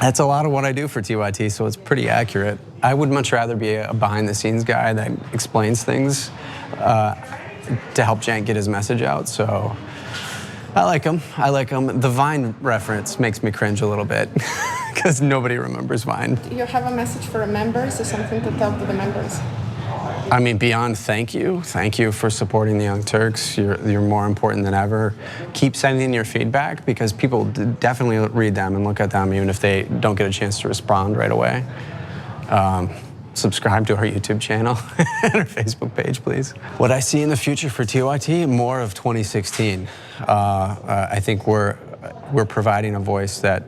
That's a lot of what I do for TYT, so it's pretty accurate. I would much rather be a behind-the-scenes guy that explains things to help Cenk get his message out, so I like him. The Vine reference makes me cringe a little bit, because nobody remembers Vine. You have a message for the members or something to tell to the members? I mean, beyond thank you for supporting the Young Turks. You're more important than ever. Keep sending your feedback because people definitely read them and look at them even if they don't get a chance to respond right away. Subscribe to our YouTube channel and our Facebook page, please. What I see in the future for TYT, more of 2016. I think we're providing a voice that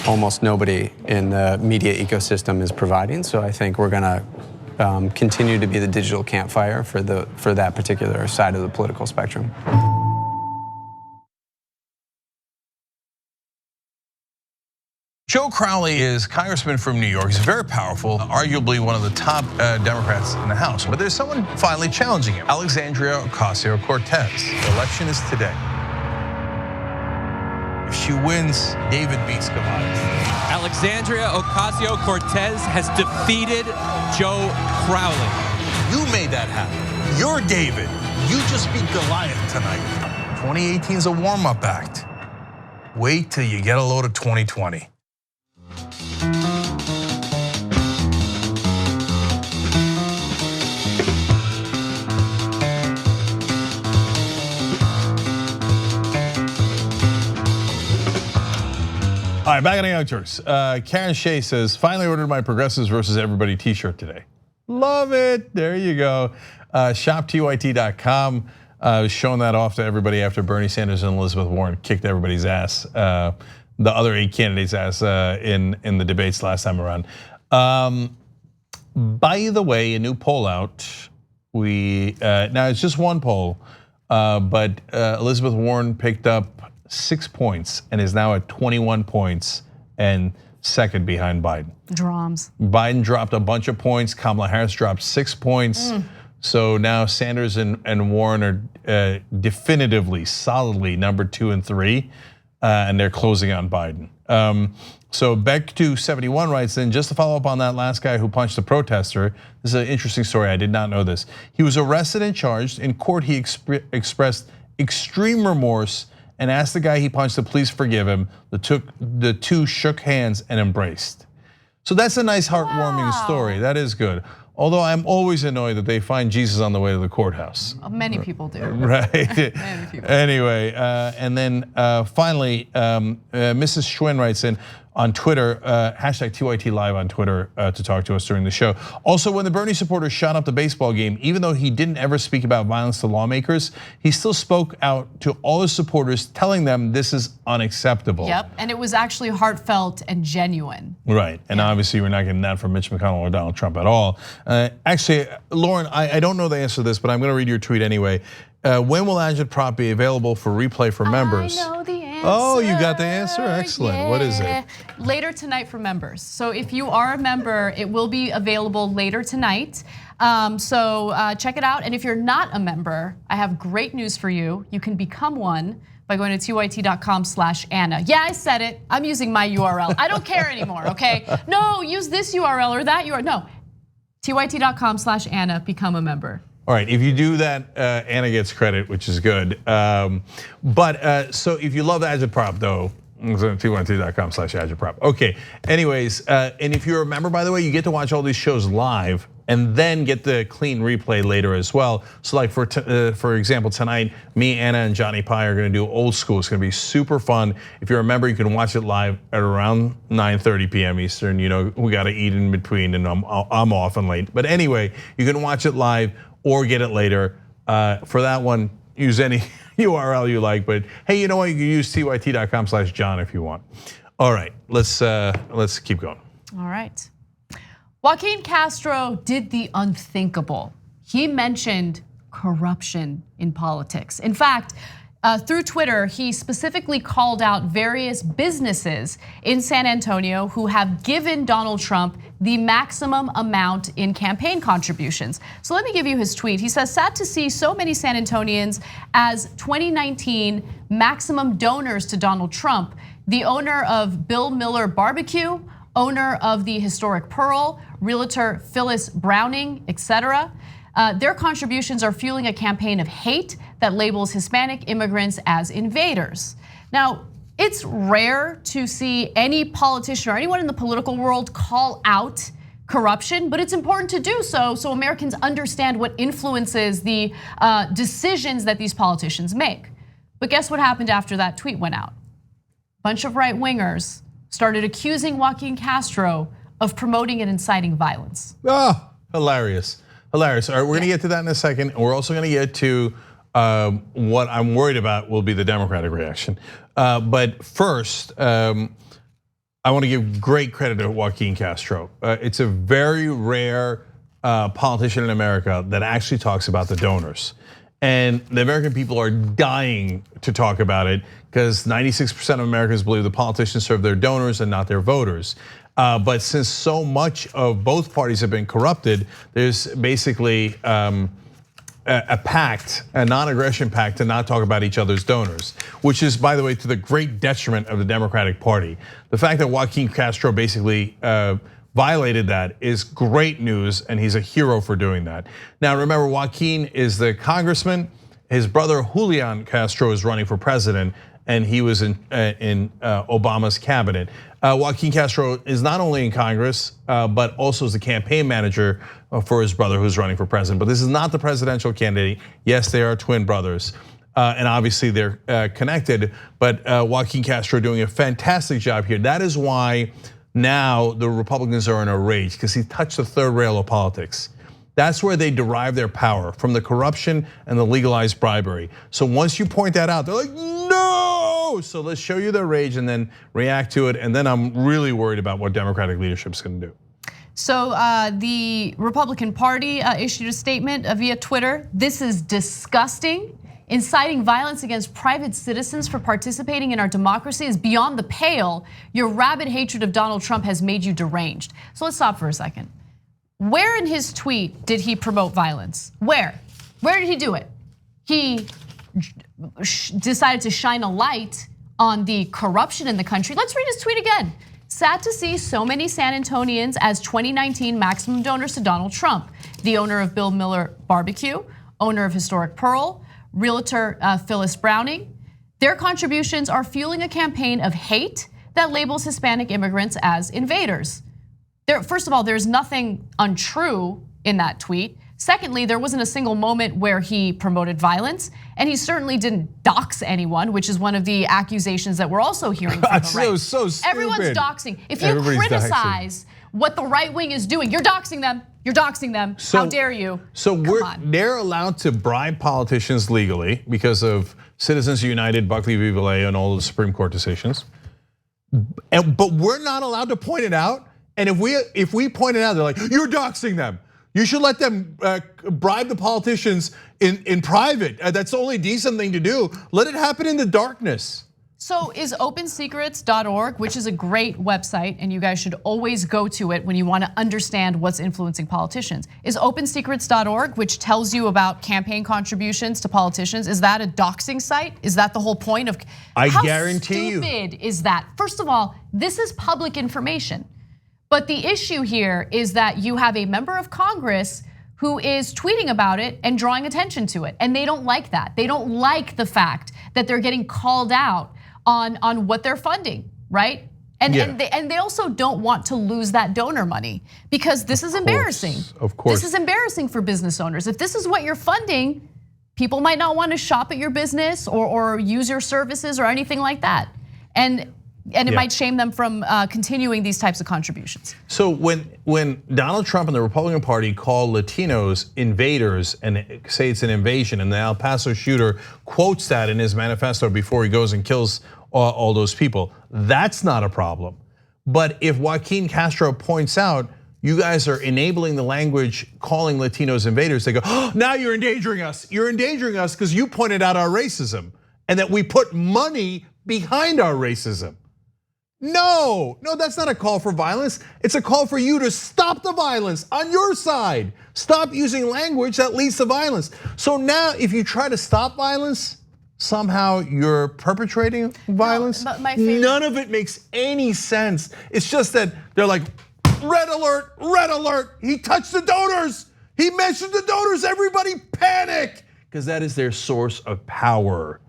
almost nobody in the media ecosystem is providing, so I think we're gonna continue to be the digital campfire for that particular side of the political spectrum. Joe Crowley is congressman from New York. He's very powerful, arguably one of the top Democrats in the House. But there's someone finally challenging him, Alexandria Ocasio-Cortez. The election is today. If she wins, David beats Goliath. Alexandria Ocasio-Cortez has defeated Joe Crowley. You made that happen. You're David. You just beat Goliath tonight. 2018 is a warm-up act. Wait till you get a load of 2020. All right, back on the Young Turks. Karen Shea says, finally ordered my Progressives versus Everybody t-shirt today. Love it, there you go. ShopTYT.com. Showing that off to everybody after Bernie Sanders and Elizabeth Warren kicked everybody's ass. The other 8 candidates' ass in the debates last time around. By the way, a new poll out. Now it's just one poll, but Elizabeth Warren picked up 6 points and is now at 21 points and second behind Biden. Drums. Biden dropped a bunch of points. Kamala Harris dropped 6 points. So now Sanders and Warren are definitively, solidly number 2 and 3, and they're closing on Biden. So Beck 271 writes in, just to follow up on that last guy who punched the protester, this is an interesting story, I did not know this. He was arrested and charged. In court, he expressed extreme remorse and asked the guy he punched to please forgive him. The two shook hands and embraced. So that's a nice heartwarming story, that is good. Although I'm always annoyed that they find Jesus on the way to the courthouse. Many people do. Right. Many people. Anyway, and then finally, Mrs. Schwinn writes in, on Twitter, hashtag TYT Live on Twitter to talk to us during the show. Also, when the Bernie supporters shot up the baseball game, even though he didn't ever speak about violence to lawmakers, he still spoke out to all his supporters, telling them this is unacceptable. Yep, and it was actually heartfelt and genuine. Right, and obviously we're not getting that from Mitch McConnell or Donald Trump at all. Actually, Lauren, I don't know the answer to this, but I'm gonna read your tweet anyway. When will Agitprop be available for replay for members? I know the answer. Oh, you got the answer? Excellent. Yeah. What is it? Later tonight for members. So if you are a member, it will be available later tonight. So check it out. And if you're not a member, I have great news for you. You can become one by going to tyt.com/Anna. Yeah, I said it. I'm using my URL. I don't care anymore, okay? No, use this URL or that URL. No, tyt.com/Anna, become a member. All right, if you do that, Anna gets credit, which is good. So if you love Agitprop though, tyt.com/Agitprop. Okay, anyways, and if you're a member, by the way, you get to watch all these shows live and then get the clean replay later as well. So like for example, tonight, me, Anna, and Johnny Pye are gonna do Old School. It's gonna be super fun. If you're a member, you can watch it live at around 9:30 p.m. Eastern. You know, we gotta eat in between and I'm often late. But anyway, you can watch it live or get it later. For that one, use any URL you like, but hey, you know what? You can use tyt.com/John if you want. All right, let's keep going. All right. Joaquin Castro did the unthinkable. He mentioned corruption in politics. In fact, through Twitter, he specifically called out various businesses in San Antonio who have given Donald Trump the maximum amount in campaign contributions. So let me give you his tweet. He says, sad to see so many San Antonians as 2019 maximum donors to Donald Trump. The owner of Bill Miller Barbecue, owner of the historic Pearl, realtor Phyllis Browning, etc. Their contributions are fueling a campaign of hate that labels Hispanic immigrants as invaders. Now, it's rare to see any politician or anyone in the political world call out corruption, but it's important to do so Americans understand what influences the decisions that these politicians make. But guess what happened after that tweet went out? A bunch of right-wingers started accusing Joaquin Castro of promoting and inciting violence. Oh, hilarious. Hilarious. All right, we're gonna get to that in a second. We're also gonna get to what I'm worried about will be the Democratic reaction. But first, I want to give great credit to Joaquin Castro. It's a very rare politician in America that actually talks about the donors. And the American people are dying to talk about it because 96% of Americans believe the politicians serve their donors and not their voters. But since so much of both parties have been corrupted, there's basically a pact, a non-aggression pact to not talk about each other's donors, which is, by the way, to the great detriment of the Democratic Party. The fact that Joaquin Castro basically violated that is great news, and he's a hero for doing that. Now, remember, Joaquin is the congressman. His brother Julian Castro is running for president, and he was in Obama's cabinet. Joaquin Castro is not only in Congress, but also is the campaign manager for his brother who's running for president. But this is not the presidential candidate. Yes, they are twin brothers. And obviously they're connected, but Joaquin Castro doing a fantastic job here. That is why now the Republicans are in a rage, because he touched the third rail of politics. That's where they derive their power, from the corruption and the legalized bribery. So once you point that out, they're like, no! So let's show you their rage and then react to it. And then I'm really worried about what Democratic leadership's gonna do. So the Republican Party issued a statement via Twitter. This is disgusting. Inciting violence against private citizens for participating in our democracy is beyond the pale. Your rabid hatred of Donald Trump has made you deranged. So let's stop for a second. Where in his tweet did he promote violence? Where? Where did he do it? He decided to shine a light on the corruption in the country. Let's read his tweet again. Sad to see so many San Antonians as 2019 maximum donors to Donald Trump. The owner of Bill Miller Barbecue, owner of historic Pearl, realtor Phyllis Browning. Their contributions are fueling a campaign of hate that labels Hispanic immigrants as invaders. First of all, there's nothing untrue in that tweet. Secondly, there wasn't a single moment where he promoted violence, and he certainly didn't dox anyone, which is one of the accusations that we're also hearing from the right. So stupid. Everyone's doxing. If you criticize what the right wing is doing, you're doxing them. You're doxing them. How dare you? So they're allowed to bribe politicians legally because of Citizens United, Buckley v. Vallejo, and all of the Supreme Court decisions. But we're not allowed to point it out. And if we point it out, they're like, you're doxing them. You should let them bribe the politicians in private. That's the only decent thing to do. Let it happen in the darkness. So is opensecrets.org, which is a great website, and you guys should always go to it when you want to understand what's influencing politicians. Is opensecrets.org, which tells you about campaign contributions to politicians, is that a doxing site? Is that the whole point of? I guarantee you. How stupid is that? First of all, this is public information. But the issue here is that you have a member of Congress who is tweeting about it and drawing attention to it. And they don't like that. They don't like the fact that they're getting called out on what they're funding, right? And they also don't want to lose that donor money because this is embarrassing. Of course. This is embarrassing for business owners. If this is what you're funding, people might not want to shop at your business or use your services or anything like that. And it might shame them from continuing these types of contributions. So when Donald Trump and the Republican Party call Latinos invaders and say it's an invasion, and the El Paso shooter quotes that in his manifesto before he goes and kills all those people, that's not a problem. But if Joaquin Castro points out, you guys are enabling the language calling Latinos invaders, they go, oh, now you're endangering us. You're endangering us because you pointed out our racism and that we put money behind our racism. No, that's not a call for violence. It's a call for you to stop the violence on your side. Stop using language that leads to violence. So now if you try to stop violence, somehow you're perpetrating violence. None of it makes any sense. It's just that they're like, red alert, he touched the donors. He mentioned the donors, everybody panic. Because that is their source of power.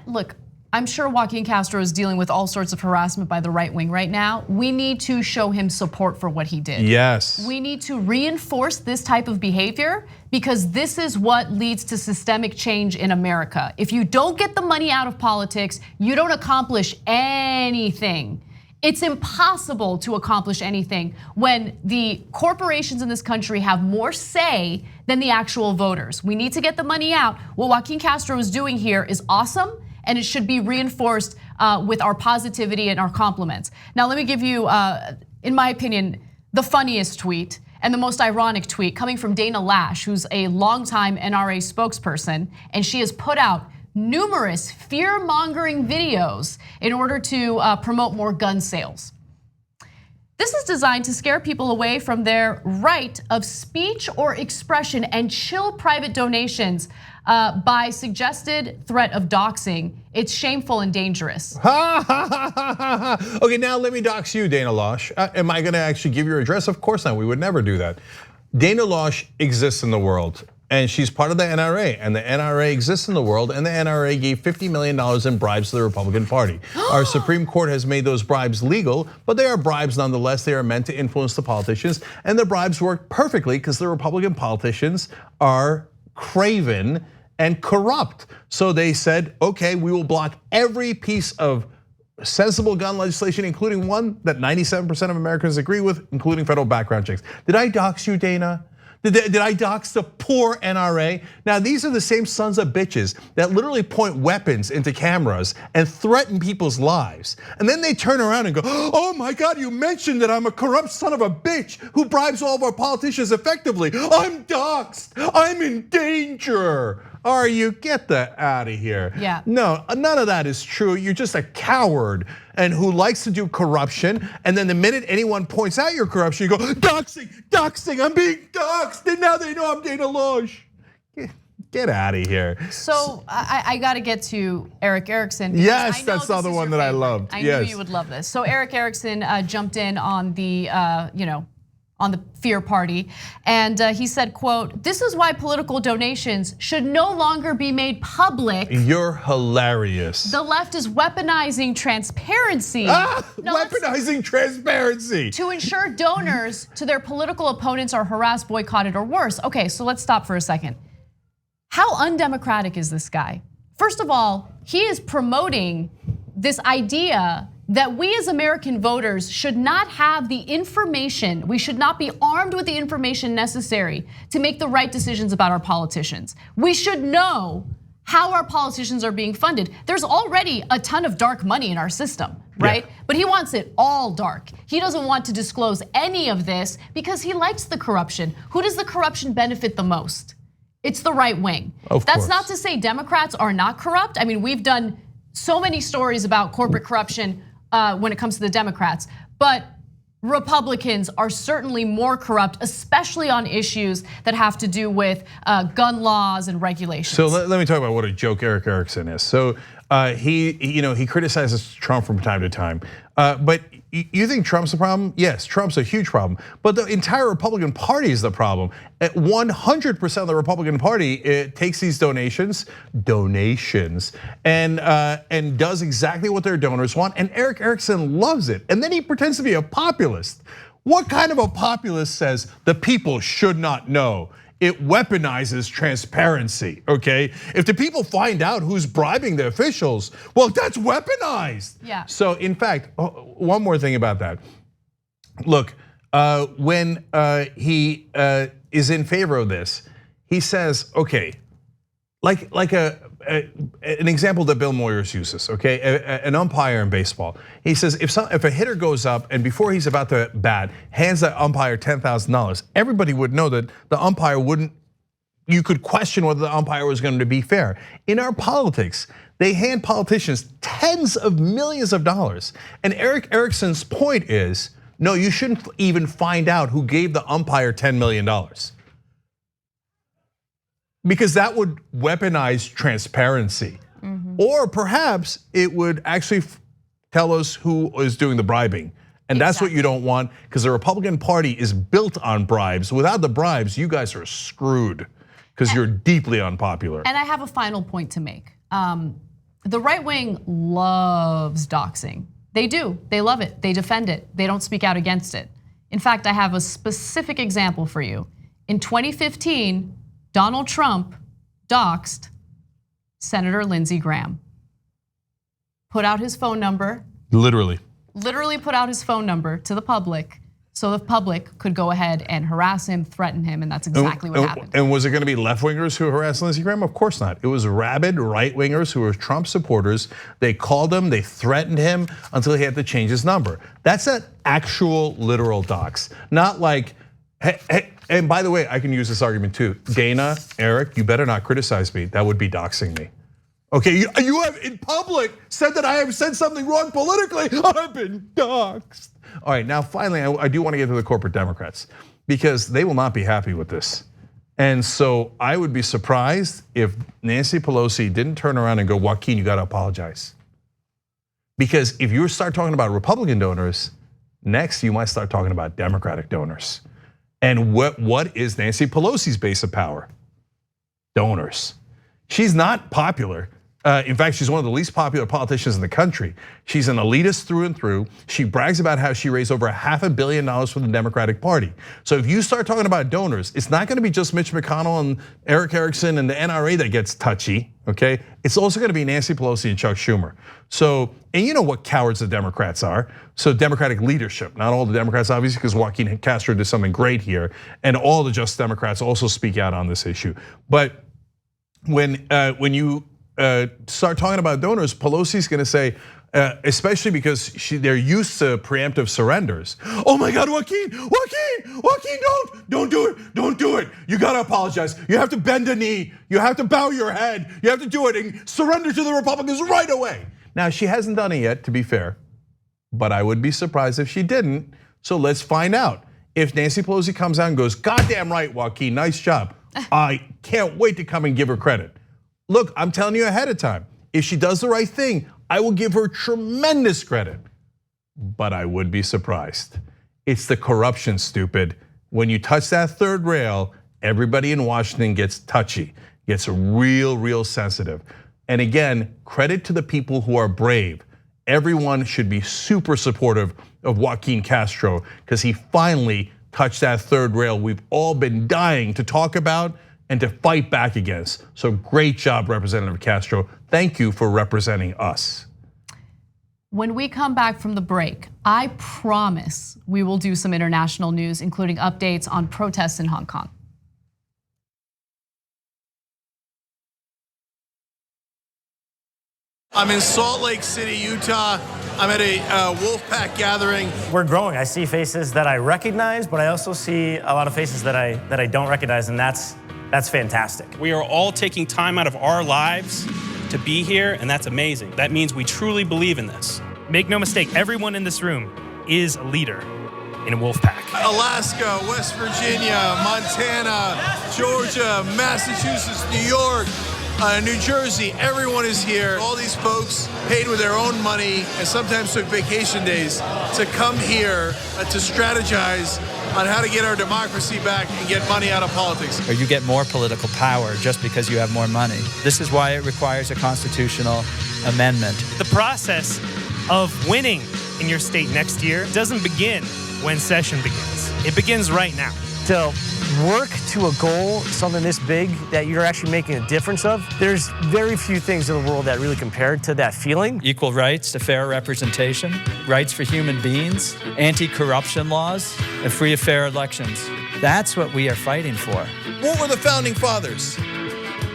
Look, I'm sure Joaquin Castro is dealing with all sorts of harassment by the right wing right now. We need to show him support for what he did. Yes. We need to reinforce this type of behavior because this is what leads to systemic change in America. If you don't get the money out of politics, you don't accomplish anything. It's impossible to accomplish anything when the corporations in this country have more say than the actual voters. We need to get the money out. What Joaquin Castro is doing here is awesome, and it should be reinforced with our positivity and our compliments. Now, let me give you, in my opinion, the funniest tweet and the most ironic tweet coming from Dana Lash, who's a longtime NRA spokesperson, and she has put out numerous fear-mongering videos in order to promote more gun sales. This is designed to scare people away from their right of speech or expression and chill private donations by suggested threat of doxing. It's shameful and dangerous. Okay, now let me dox you, Dana Loesch. Am I gonna actually give your address? Of course not, we would never do that. Dana Loesch exists in the world. And she's part of the NRA, and the NRA exists in the world, and the NRA gave $50 million in bribes to the Republican Party. Our Supreme Court has made those bribes legal, but they are bribes nonetheless. They are meant to influence the politicians, and the bribes work perfectly because the Republican politicians are craven and corrupt. So they said, okay, we will block every piece of sensible gun legislation, including one that 97% of Americans agree with, including federal background checks. Did I dox you, Dana? Did I dox the poor NRA? Now, these are the same sons of bitches that literally point weapons into cameras and threaten people's lives. And then they turn around and go, oh my God, you mentioned that I'm a corrupt son of a bitch who bribes all of our politicians effectively. I'm doxed, I'm in danger. Are you? Get that out of here. Yeah. No, none of that is true. You're just a coward and who likes to do corruption. And then the minute anyone points out your corruption, you go, doxing, I'm being doxed. And now they know I'm Dana Loesch. Get out of here. So I got to get to Eric Erickson. Yes, that's the other one that I loved. I knew you would love this. So Eric Erickson jumped in on the on the Fear Party. And he said, quote, "This is why political donations should no longer be made public. You're hilarious. The left is weaponizing transparency." Weaponizing transparency. "To ensure donors to their political opponents are harassed, boycotted, or worse." Okay, so let's stop for a second. How undemocratic is this guy? First of all, he is promoting this idea that we as American voters should not have the information, we should not be armed with the information necessary to make the right decisions about our politicians. We should know how our politicians are being funded. There's already a ton of dark money in our system, right? Yeah. But he wants it all dark. He doesn't want to disclose any of this because he likes the corruption. Who does the corruption benefit the most? It's the right wing. That's not to say Democrats are not corrupt. I mean, we've done so many stories about corporate corruption when it comes to the Democrats, but Republicans are certainly more corrupt, especially on issues that have to do with gun laws and regulations. So let me talk about what a joke Eric Erickson is. So he criticizes Trump from time to time, but you think Trump's the problem? Yes, Trump's a huge problem, but the entire Republican Party is the problem. 100% of the Republican Party takes these donations, and does exactly what their donors want. And Eric Erickson loves it, and then he pretends to be a populist. What kind of a populist says the people should not know? It weaponizes transparency, okay? If the people find out who's bribing the officials, well, that's weaponized. Yeah. So in fact, one more thing about that. Look, when he is in favor of this, he says, okay, like an example that Bill Moyers uses, okay? An umpire in baseball. He says if a hitter goes up and before he's about to bat, hands that umpire $10,000, everybody would know that the umpire wouldn't, you could question whether the umpire was going to be fair. In our politics, they hand politicians tens of millions of dollars. And Eric Erickson's point is, no, you shouldn't even find out who gave the umpire $10 million. Because that would weaponize transparency. Or perhaps it would actually tell us who is doing the bribing. And that's what you don't want, because the Republican Party is built on bribes. Without the bribes, you guys are screwed, because you're deeply unpopular. And I have a final point to make. The right wing loves doxing. They do, they love it, they defend it, they don't speak out against it. In fact, I have a specific example for you. In 2015, Donald Trump doxed Senator Lindsey Graham. Put out his phone number. Literally put out his phone number to the public so the public could go ahead and harass him, threaten him, and that's exactly what happened. And was it gonna be left-wingers who harassed Lindsey Graham? Of course not. It was rabid right-wingers who were Trump supporters. They called him, they threatened him until he had to change his number. That's an actual literal dox, not like, hey, and by the way, I can use this argument too. Dana, Eric, you better not criticize me. That would be doxing me. Okay, you have in public said that I have said something wrong politically. I've been doxed. All right, now finally, I do want to get to the corporate Democrats because they will not be happy with this. And so I would be surprised if Nancy Pelosi didn't turn around and go, Joaquin, you got to apologize. Because if you start talking about Republican donors, next you might start talking about Democratic donors. And what is Nancy Pelosi's base of power? Donors. She's not popular. In fact, she's one of the least popular politicians in the country. She's an elitist through and through. She brags about how she raised over $500 million for the Democratic Party. So if you start talking about donors, it's not gonna be just Mitch McConnell and Eric Erickson and the NRA that gets touchy, okay? It's also gonna be Nancy Pelosi and Chuck Schumer. So, and you know what cowards the Democrats are. So Democratic leadership, not all the Democrats obviously, because Joaquin Castro did something great here. And all the Just Democrats also speak out on this issue. But when you start talking about donors, Pelosi's gonna say, especially because they're used to preemptive surrenders. Oh my God, Joaquin, don't do it. You gotta apologize. You have to bend a knee. You have to bow your head. You have to do it and surrender to the Republicans right away. Now, she hasn't done it yet, to be fair, but I would be surprised if she didn't. So let's find out. If Nancy Pelosi comes out and goes, goddamn right, Joaquin, nice job. I can't wait to come and give her credit. Look, I'm telling you ahead of time, if she does the right thing, I will give her tremendous credit, but I would be surprised. It's the corruption, stupid. When you touch that third rail, everybody in Washington gets touchy, gets real sensitive. And again, credit to the people who are brave. Everyone should be super supportive of Joaquin Castro because he finally touched that third rail we've all been dying to talk about and to fight back against. So great job, Representative Castro. Thank you for representing us. When we come back from the break, I promise we will do some international news, including updates on protests in Hong Kong. I'm in Salt Lake City, Utah. I'm at a Wolfpack gathering. We're growing. I see faces that I recognize, but I also see a lot of faces that I don't recognize, and that's fantastic. We are all taking time out of our lives to be here, and that's amazing. That means we truly believe in this. Make no mistake, everyone in this room is a leader in Wolfpack. Alaska, West Virginia, Montana, Georgia, Massachusetts, New York, New Jersey, everyone is here. All these folks paid with their own money and sometimes took vacation days to come here to strategize on how to get our democracy back and get money out of politics. Or you get more political power just because you have more money. This is why it requires a constitutional amendment. The process of winning in your state next year doesn't begin when session begins. It begins right now. To work to a goal, something this big that you're actually making a difference of, there's very few things in the world that really compare to that feeling. Equal rights, a fair representation, rights for human beings, anti-corruption laws, and free and fair elections. That's what we are fighting for. What were the founding fathers?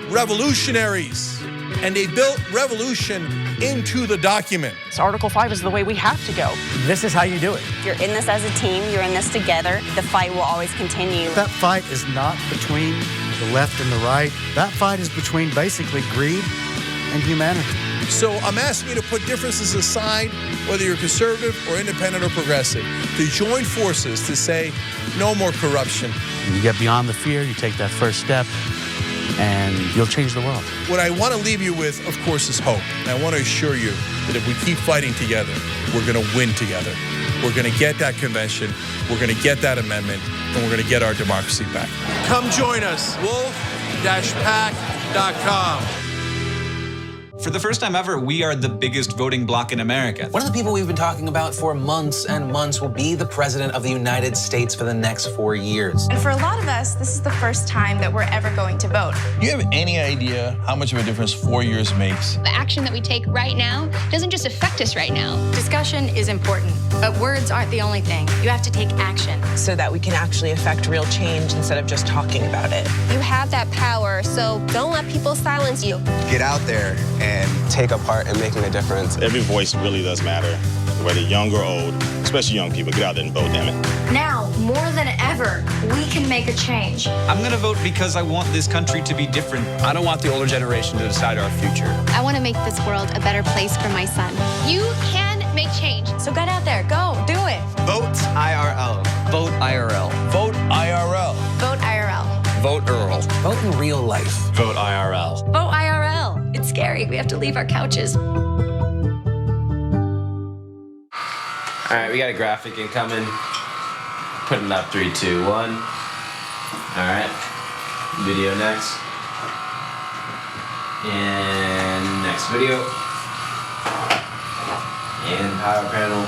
Revolutionaries. And they built revolution into the document. So Article 5 is the way we have to go. This is how you do it. You're in this as a team, you're in this together. The fight will always continue. That fight is not between the left and the right. That fight is between basically greed and humanity. So I'm asking you to put differences aside, whether you're conservative or independent or progressive, to join forces to say no more corruption. You get beyond the fear, you take that first step, and you'll change the world. What I want to leave you with, of course, is hope. And I want to assure you that if we keep fighting together, we're going to win together. We're going to get that convention, we're going to get that amendment, and we're going to get our democracy back. Come join us, wolf-pack.com. For the first time ever, we are the biggest voting bloc in America. One of the people we've been talking about for months and months will be the president of the United States for the next 4 years. And for a lot of us, this is the first time that we're ever going to vote. Do you have any idea how much of a difference 4 years makes? The action that we take right now doesn't just affect us right now. Discussion is important, but words aren't the only thing. You have to take action. So that we can actually affect real change instead of just talking about it. You have that power, so don't let people silence you. Get out there and take a part in making a difference. Every voice really does matter, whether young or old, especially young people. Get out there and vote, damn it. Now, more than ever, we can make a change. I'm gonna vote because I want this country to be different. I don't want the older generation to decide our future. I want to make this world a better place for my son. You can make change. So get out there, go, do it. Vote IRL. Vote IRL. Vote IRL. Vote IRL. Vote Earl. Vote in real life. Vote IRL. Vote IRL. It's scary. We have to leave our couches. All right, we got a graphic incoming. Putting up 3, 2, 1. All right, video next. And next video. And power panel.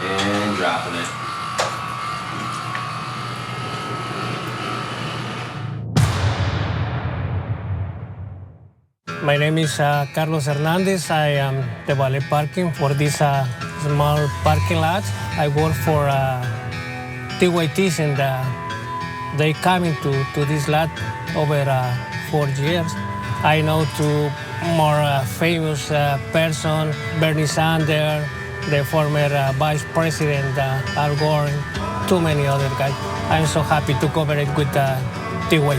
And dropping it. My name is Carlos Hernandez. I am the valet parking for this small parking lot. I work for TYTs and they coming to this lot over 4 years. I know two more famous person, Bernie Sanders, the former Vice President Al Gore, and too many other guys. I'm so happy to cooperate with TYT.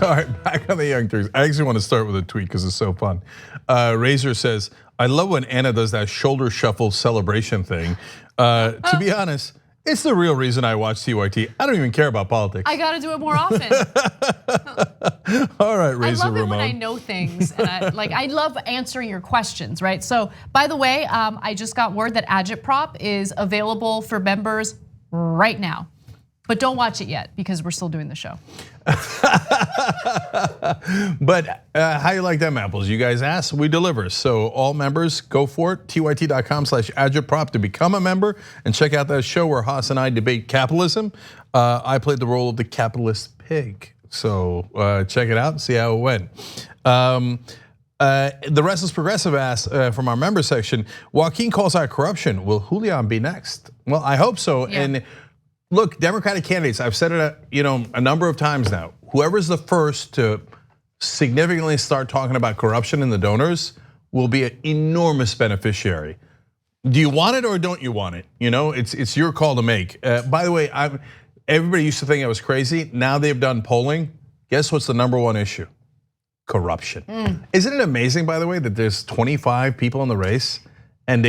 All right, back on the Young Turks. I actually want to start with a tweet because it's so fun. Razor says, I love when Anna does that shoulder shuffle celebration thing. To be honest, it's the real reason I watch TYT. I don't even care about politics. I gotta do it more often. All right, Razor I love it Ramon. when I know things, and I love answering your questions, right? So, by the way, I just got word that Agitprop is available for members right now. But don't watch it yet because we're still doing the show. But how you like them apples? You guys asked, we deliver. So all members, go for it. TYT.com/agitprop to become a member and check out that show where Haas and I debate capitalism. I played the role of the capitalist pig. So check it out and see how it went. The Restless Progressive asked from our member section, Joaquin calls out corruption. Will Julian be next? Well, I hope so. Yeah. And look, Democratic candidates, I've said it a number of times now. Whoever's the first to significantly start talking about corruption in the donors will be an enormous beneficiary. Do you want it or don't you want it? It's your call to make. By the way, everybody used to think I was crazy. Now they've done polling. Guess what's the #1 issue? Corruption. Isn't it amazing, by the way, that there's 25 people in the race and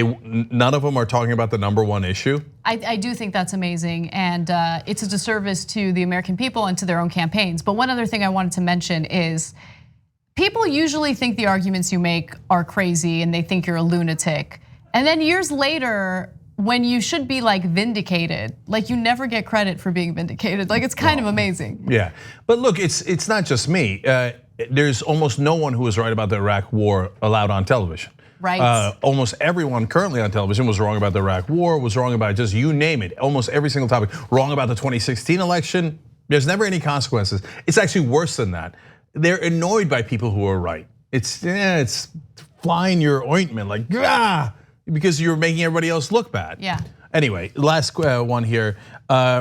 none of them are talking about the #1 issue? I do think that's amazing, and it's a disservice to the American people and to their own campaigns. But one other thing I wanted to mention is people usually think the arguments you make are crazy and they think you're a lunatic. And then years later, when you should be vindicated, you never get credit for being vindicated. It's kind of amazing. Yeah, but look, it's not just me. There's almost no one who was right about the Iraq war allowed on television. Right. Almost everyone currently on television was wrong about the Iraq war, was wrong about just you name it, almost every single topic. Wrong about the 2016 election. There's never any consequences. It's actually worse than that. They're annoyed by people who are right. It's flying your ointment because you're making everybody else look bad. Yeah. Anyway, last one here.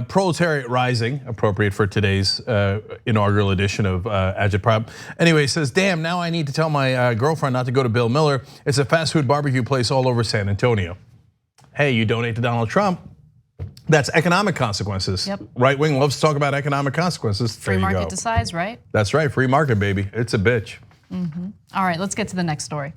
Proletariat Rising, appropriate for today's inaugural edition of Agitprop. Anyway, says, damn, now I need to tell my girlfriend not to go to Bill Miller. It's a fast food barbecue place all over San Antonio. Hey, you donate to Donald Trump. That's economic consequences. Yep. Right wing loves to talk about economic consequences. Free market decides, right? That's right, free market, baby. It's a bitch. All right, let's get to the next story.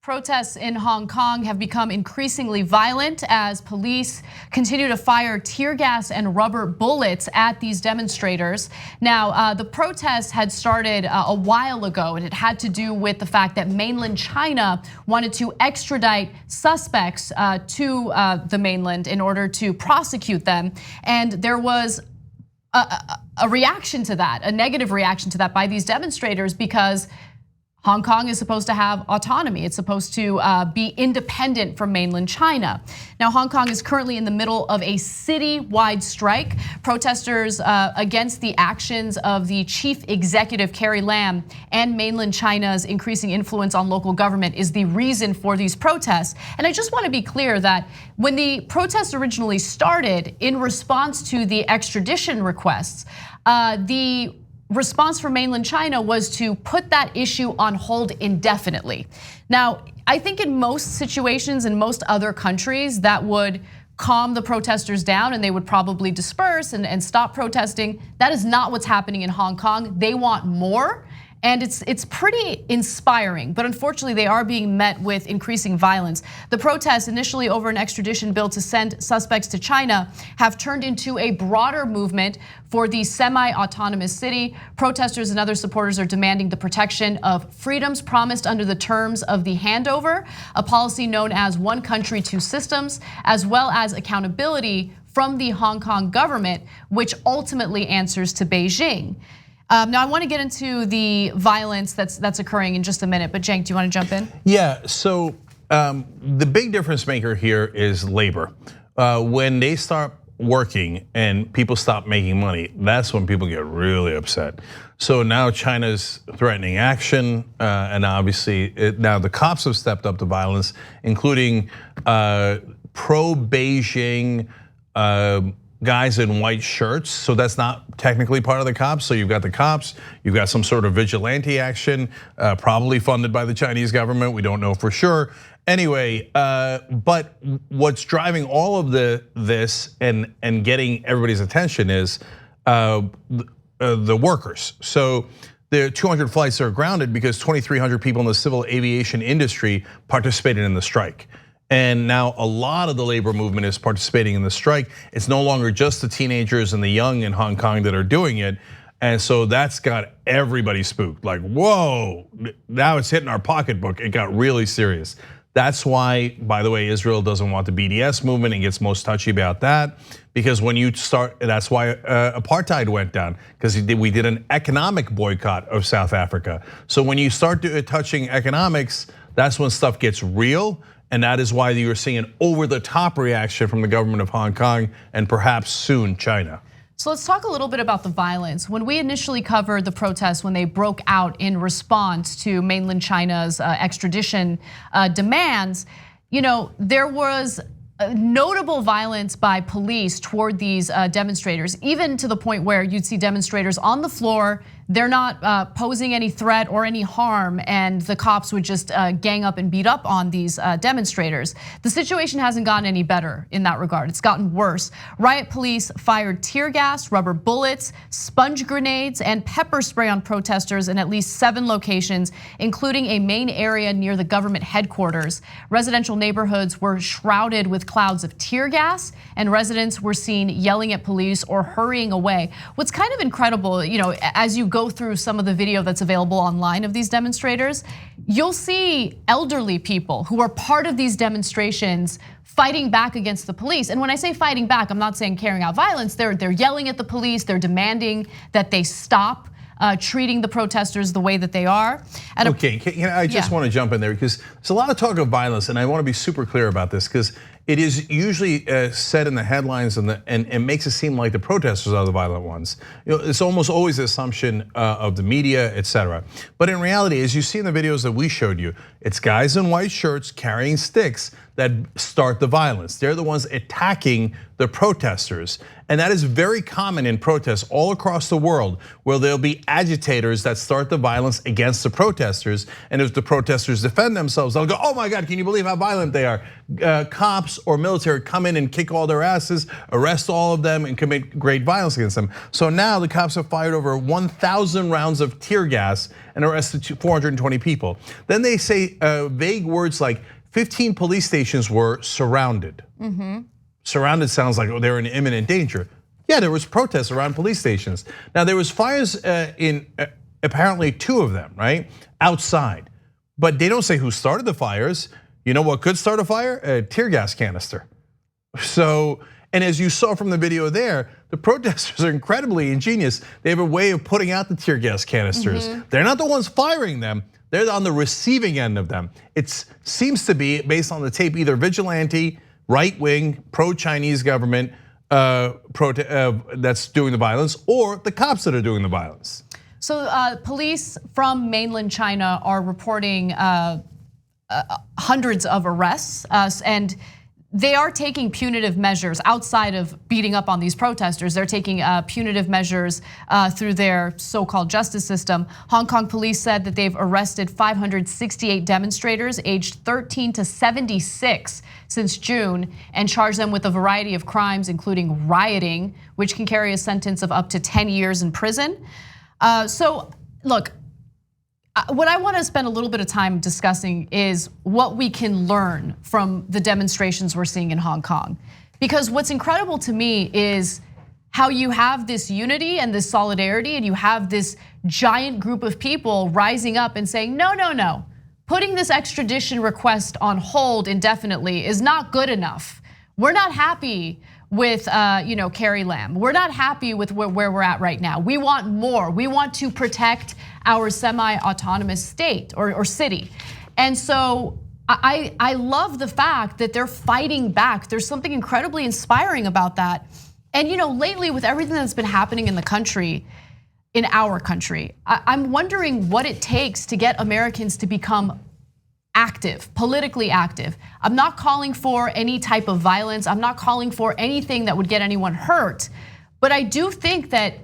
Protests in Hong Kong have become increasingly violent as police continue to fire tear gas and rubber bullets at these demonstrators. Now, the protests had started a while ago, and it had to do with the fact that mainland China wanted to extradite suspects to the mainland in order to prosecute them. And there was a reaction to that, a negative reaction to that by these demonstrators, because Hong Kong is supposed to have autonomy. It's supposed to be independent from mainland China. Now, Hong Kong is currently in the middle of a city-wide strike. Protesters against the actions of the chief executive, Carrie Lam, and mainland China's increasing influence on local government is the reason for these protests. And I just want to be clear that when the protests originally started in response to the extradition requests, the response from mainland China was to put that issue on hold indefinitely. Now, I think in most situations in most other countries that would calm the protesters down and they would probably disperse and stop protesting. That is not what's happening in Hong Kong. They want more. And it's pretty inspiring, but unfortunately they are being met with increasing violence. The protests, initially over an extradition bill to send suspects to China, have turned into a broader movement for the semi-autonomous city. Protesters and other supporters are demanding the protection of freedoms promised under the terms of the handover, a policy known as one country, two systems, as well as accountability from the Hong Kong government, which ultimately answers to Beijing. Now I want to get into the violence that's occurring in just a minute, but Cenk, do you want to jump in? Yeah, so the big difference maker here is labor. When they start working and people stop making money, that's when people get really upset. So now China's threatening action, and obviously now the cops have stepped up to violence, including pro-Beijing guys in white shirts, so that's not technically part of the cops. So you've got the cops, you've got some sort of vigilante action, probably funded by the Chinese government. We don't know for sure. Anyway, but what's driving all of this and getting everybody's attention is the workers. So the 200 flights are grounded because 2,300 people in the civil aviation industry participated in the strike. And now a lot of the labor movement is participating in the strike. It's no longer just the teenagers and the young in Hong Kong that are doing it. And so that's got everybody spooked. Like, whoa, now it's hitting our pocketbook. It got really serious. That's why, by the way, Israel doesn't want the BDS movement and gets most touchy about that. Because when you start, that's why apartheid went down, because we did an economic boycott of South Africa. So when you start touching economics, that's when stuff gets real. And that is why you're seeing an over-the-top reaction from the government of Hong Kong and perhaps soon China. So let's talk a little bit about the violence. When we initially covered the protests, when they broke out in response to mainland China's extradition demands, there was notable violence by police toward these demonstrators, even to the point where you'd see demonstrators on the floor. They're not posing any threat or any harm, and the cops would just gang up and beat up on these demonstrators. The situation hasn't gotten any better in that regard. It's gotten worse. Riot police fired tear gas, rubber bullets, sponge grenades, and pepper spray on protesters in at least 7 locations, including a main area near the government headquarters. Residential neighborhoods were shrouded with clouds of tear gas, and residents were seen yelling at police or hurrying away. What's kind of incredible, as you go through some of the video that's available online of these demonstrators, you'll see elderly people who are part of these demonstrations fighting back against the police. And when I say fighting back, I'm not saying carrying out violence. They're yelling at the police. They're demanding that they stop treating the protesters the way that they are. Okay, I just want to jump in there because there's a lot of talk of violence, and I want to be super clear about this because it is usually said in the headlines and it makes it seem like the protesters are the violent ones. It's almost always the assumption of the media, etc. But in reality, as you see in the videos that we showed you, it's guys in white shirts carrying sticks that start the violence. They're the ones attacking the protesters. And that is very common in protests all across the world, where there'll be agitators that start the violence against the protesters. And if the protesters defend themselves, they'll go, oh my God, can you believe how violent they are? Cops or military come in and kick all their asses, arrest all of them, and commit great violence against them. So now the cops have fired over 1,000 rounds of tear gas and arrested 420 people. Then they say vague words like 15 police stations were surrounded. Surrounded sounds like they're in imminent danger. Yeah, there was protests around police stations. Now there was fires in apparently 2 of them, right? Outside. But they don't say who started the fires. You know what could start a fire? A tear gas canister. So, and as you saw from the video there, the protesters are incredibly ingenious. They have a way of putting out the tear gas canisters. They're not the ones firing them. They're on the receiving end of them. It seems to be, based on the tape, either vigilante, right-wing, pro-Chinese government that's doing the violence, or the cops that are doing the violence. So police from mainland China are reporting hundreds of arrests, and they are taking punitive measures outside of beating up on these protesters. They're taking punitive measures through their so-called justice system. Hong Kong police said that they've arrested 568 demonstrators aged 13 to 76 since June and charged them with a variety of crimes, including rioting, which can carry a sentence of up to 10 years in prison. So look, what I want to spend a little bit of time discussing is what we can learn from the demonstrations we're seeing in Hong Kong. Because what's incredible to me is how you have this unity and this solidarity, and you have this giant group of people rising up and saying, no, no, no. Putting this extradition request on hold indefinitely is not good enough. We're not happy with Carrie Lam. We're not happy with where we're at right now. We want more. We want to protect our semi-autonomous state or city. And so I love the fact that they're fighting back. There's something incredibly inspiring about that. And lately with everything that's been happening in the country, in our country, I'm wondering what it takes to get Americans to become active, politically active. I'm not calling for any type of violence. I'm not calling for anything that would get anyone hurt. But I do think that,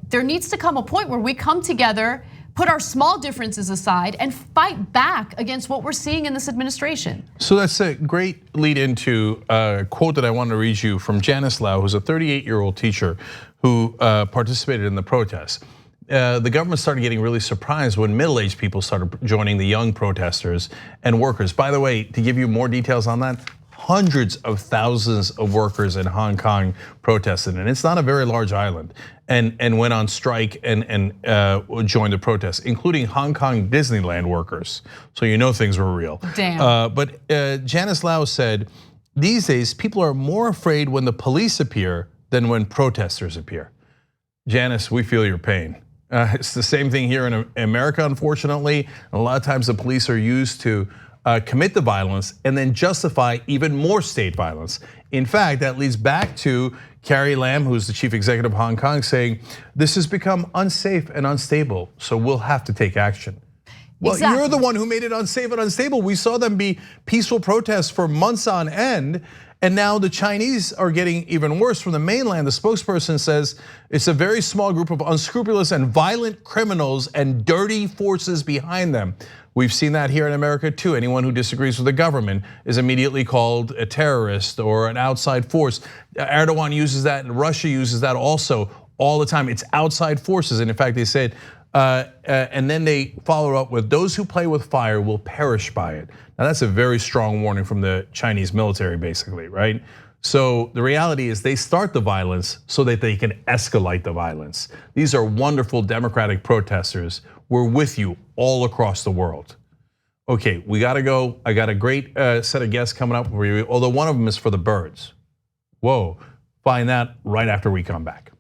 there needs to come a point where we come together, put our small differences aside, and fight back against what we're seeing in this administration. So that's a great lead into a quote that I want to read you from Janice Lau, who's a 38-year-old teacher who participated in the protests. The government started getting really surprised when middle-aged people started joining the young protesters and workers. By the way, to give you more details on that, hundreds of thousands of workers in Hong Kong protested, and it's not a very large island, and went on strike and joined the protests, including Hong Kong Disneyland workers. So things were real. Damn. But Janice Lau said, these days people are more afraid when the police appear than when protesters appear. Janice, we feel your pain. It's the same thing here in America, unfortunately. A lot of times the police are used to commit the violence and then justify even more state violence. In fact, that leads back to Carrie Lam, who's the chief executive of Hong Kong, saying this has become unsafe and unstable, so we'll have to take action. Well, exactly. You're the one who made it unsafe and unstable. We saw them be peaceful protests for months on end, and now the Chinese are getting even worse. From the mainland, the spokesperson says it's a very small group of unscrupulous and violent criminals and dirty forces behind them. We've seen that here in America too. Anyone who disagrees with the government is immediately called a terrorist or an outside force. Erdogan uses that, and Russia uses that also all the time. It's outside forces, and in fact, they said, and then they follow up with, those who play with fire will perish by it. Now that's a very strong warning from the Chinese military, basically, right? So the reality is they start the violence so that they can escalate the violence. These are wonderful democratic protesters. We're with you all across the world. Okay, we gotta go. I got a great set of guests coming up for you, although one of them is for the birds. Whoa, find that right after we come back.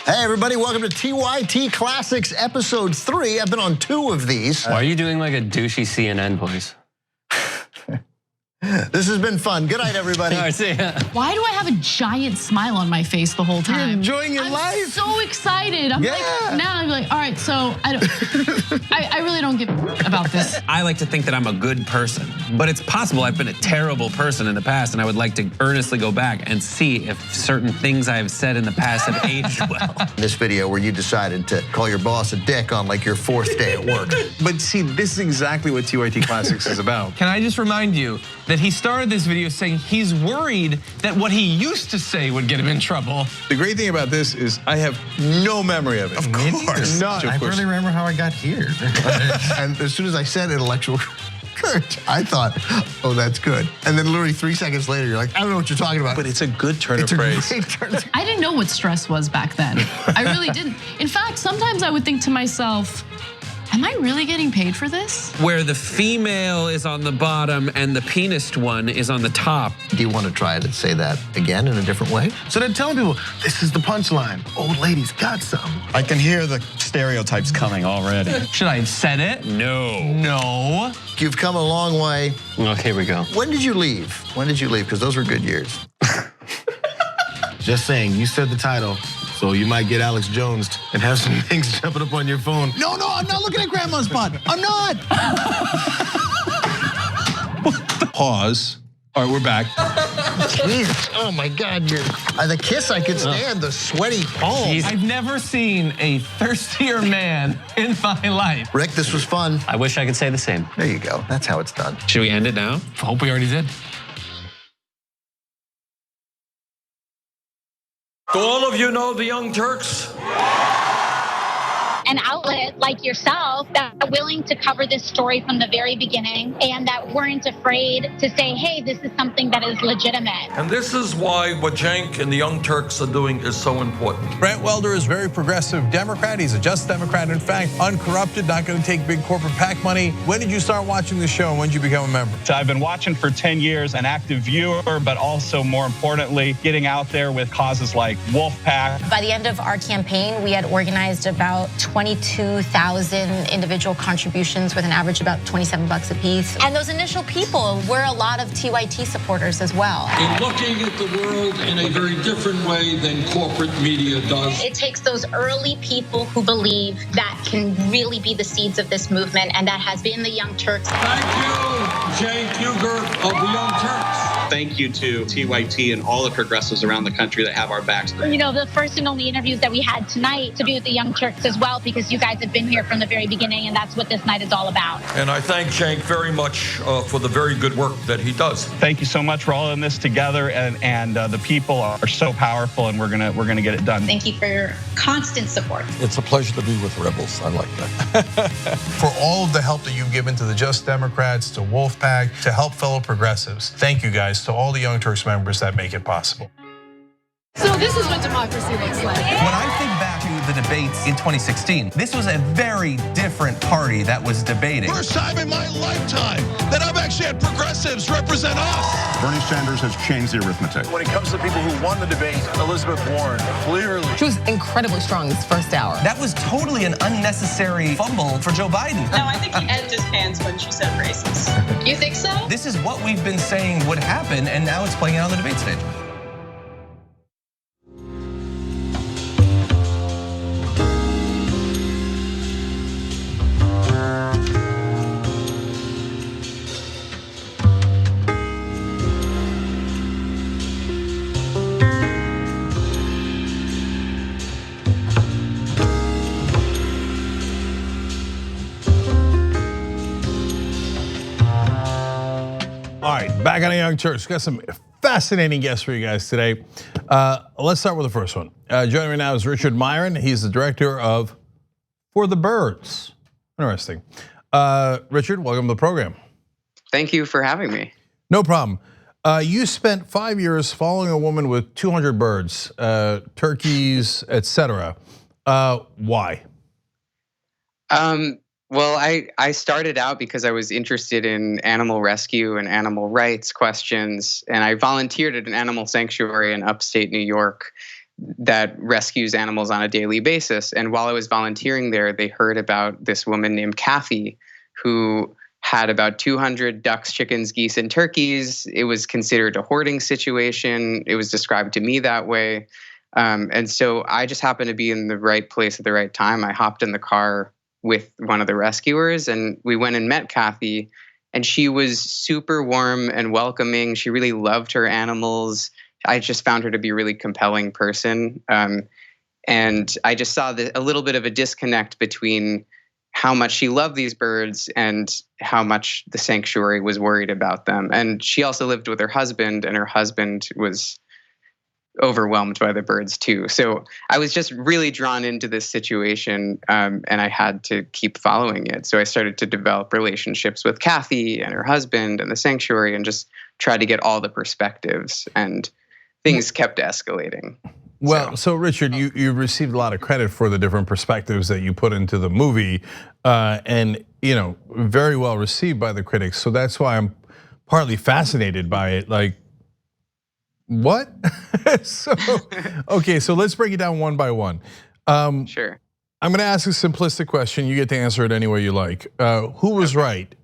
Hey everybody, welcome to TYT Classics Episode 3. I've been on 2 of these. Why are you doing like a douchey CNN voice? This has been fun. Good night, everybody. All right, see ya. Why do I have a giant smile on my face the whole time? You're enjoying your I'm life. So excited. I'm like, all right, so I really don't give about this. I like to think that I'm a good person, but it's possible I've been a terrible person in the past, and I would like to earnestly go back and see if certain things I have said in the past have aged well. This video where you decided to call your boss a dick on like your 4th day at work. But see, this is exactly what TYT Classics is about. Can I just remind you that he started this video saying he's worried that what he used to say would get him in trouble. The great thing about this is I have no memory of it. Of course. None. I barely remember how I got here. And as soon as I said intellectual courage, I thought, oh, that's good. And then literally 3 seconds later, you're like, I don't know what you're talking about. But it's a good turn of phrase. I didn't know what stress was back then. I really didn't. In fact, sometimes I would think to myself, am I really getting paid for this? Where the female is on the bottom and the penis one is on the top. Do you want to try to say that again in a different way? So they're telling people, this is the punchline. Old lady's got some. I can hear the stereotypes coming already. Should I have said it? No. No. You've come a long way. Oh, here we go. When did you leave? When did you leave? Because those were good years. Just saying, you said the title, so you might get Alex Jones and have some things jumping up on your phone. No, I'm not looking at Grandma's butt. I'm not. Pause. All right, we're back. Jesus, oh my God, the kiss I could stand, the sweaty palms. I've never seen a thirstier man in my life. Rick, this was fun. I wish I could say the same. There you go, that's how it's done. Should we end it now? I hope we already did. Do all of you know the Young Turks? An outlet like yourself that are willing to cover this story from the very beginning and that weren't afraid to say, hey, this is something that is legitimate. And this is why what Cenk and the Young Turks are doing is so important. Brent Welder is a very progressive Democrat. He's a just Democrat, in fact, uncorrupted, not going to take big corporate PAC money. When did you start watching the show and when did you become a member? So I've been watching for 10 years, an active viewer, but also more importantly, getting out there with causes like Wolfpack. By the end of our campaign, we had organized about 22,000 individual contributions with an average about $27 a piece. And those initial people were a lot of TYT supporters as well. In looking at the world in a very different way than corporate media does. It takes those early people who believe that can really be the seeds of this movement, and that has been the Young Turks. Thank you, Cenk Uygur of the Young Turks. Thank you to TYT and all the progressives around the country that have our backs. You know, the first and only interviews that we had tonight to be with the Young Turks as well, because you guys have been here from the very beginning, and that's what this night is all about. And I thank Cenk very much for the very good work that he does. Thank you so much for all in this together, and the people are so powerful, and we're gonna get it done. Thank you for your constant support. It's a pleasure to be with rebels. I like that. For all of the help that you've given to the Just Democrats, to Wolfpack, to help fellow progressives, thank you guys, to all the Young Turks members that make it possible. So this is what democracy looks like. When I think back to the debates in 2016, this was a very different party that was debating. First time in my lifetime that I've actually had progressives represent us. Bernie Sanders has changed the arithmetic. When it comes to people who won the debate, Elizabeth Warren, clearly. She was incredibly strong this first hour. That was totally an unnecessary fumble for Joe Biden. No, I think he edged his pants when she said racist. You think so? This is what we've been saying would happen, and now it's playing out on the debate stage. All right, back on the Young Turks. Got some fascinating guests for you guys today. Let's start with the first one. Joining me now is Richard Myron. He's the director of For the Birds. Interesting. Richard, welcome to the program. Thank you for having me. No problem. You spent 5 years following a woman with 200 birds, turkeys, etc. Why? Well, I started out because I was interested in animal rescue and animal rights questions, and I volunteered at an animal sanctuary in upstate New York that rescues animals on a daily basis. And while I was volunteering there, they heard about this woman named Kathy who had about 200 ducks, chickens, geese, and turkeys. It was considered a hoarding situation. It was described to me that way. And so I just happened to be in the right place at the right time. I hopped in the car with one of the rescuers, and we went and met Kathy, and she was super warm and welcoming. She really loved her animals. I just found her to be a really compelling person. And I just saw a little bit of a disconnect between how much she loved these birds and how much the sanctuary was worried about them. And she also lived with her husband, and her husband was overwhelmed by the birds too. So I was just really drawn into this situation, and I had to keep following it. So I started to develop relationships with Kathy and her husband and the sanctuary, and just try to get all the perspectives, and things kept escalating. Well, so Richard, you received a lot of credit for the different perspectives that you put into the movie, and very well received by the critics. So that's why I'm partly fascinated by it. Like, what? Okay, so let's break it down one by one. Sure. I'm going to ask a simplistic question. You get to answer it any way you like. Who was right?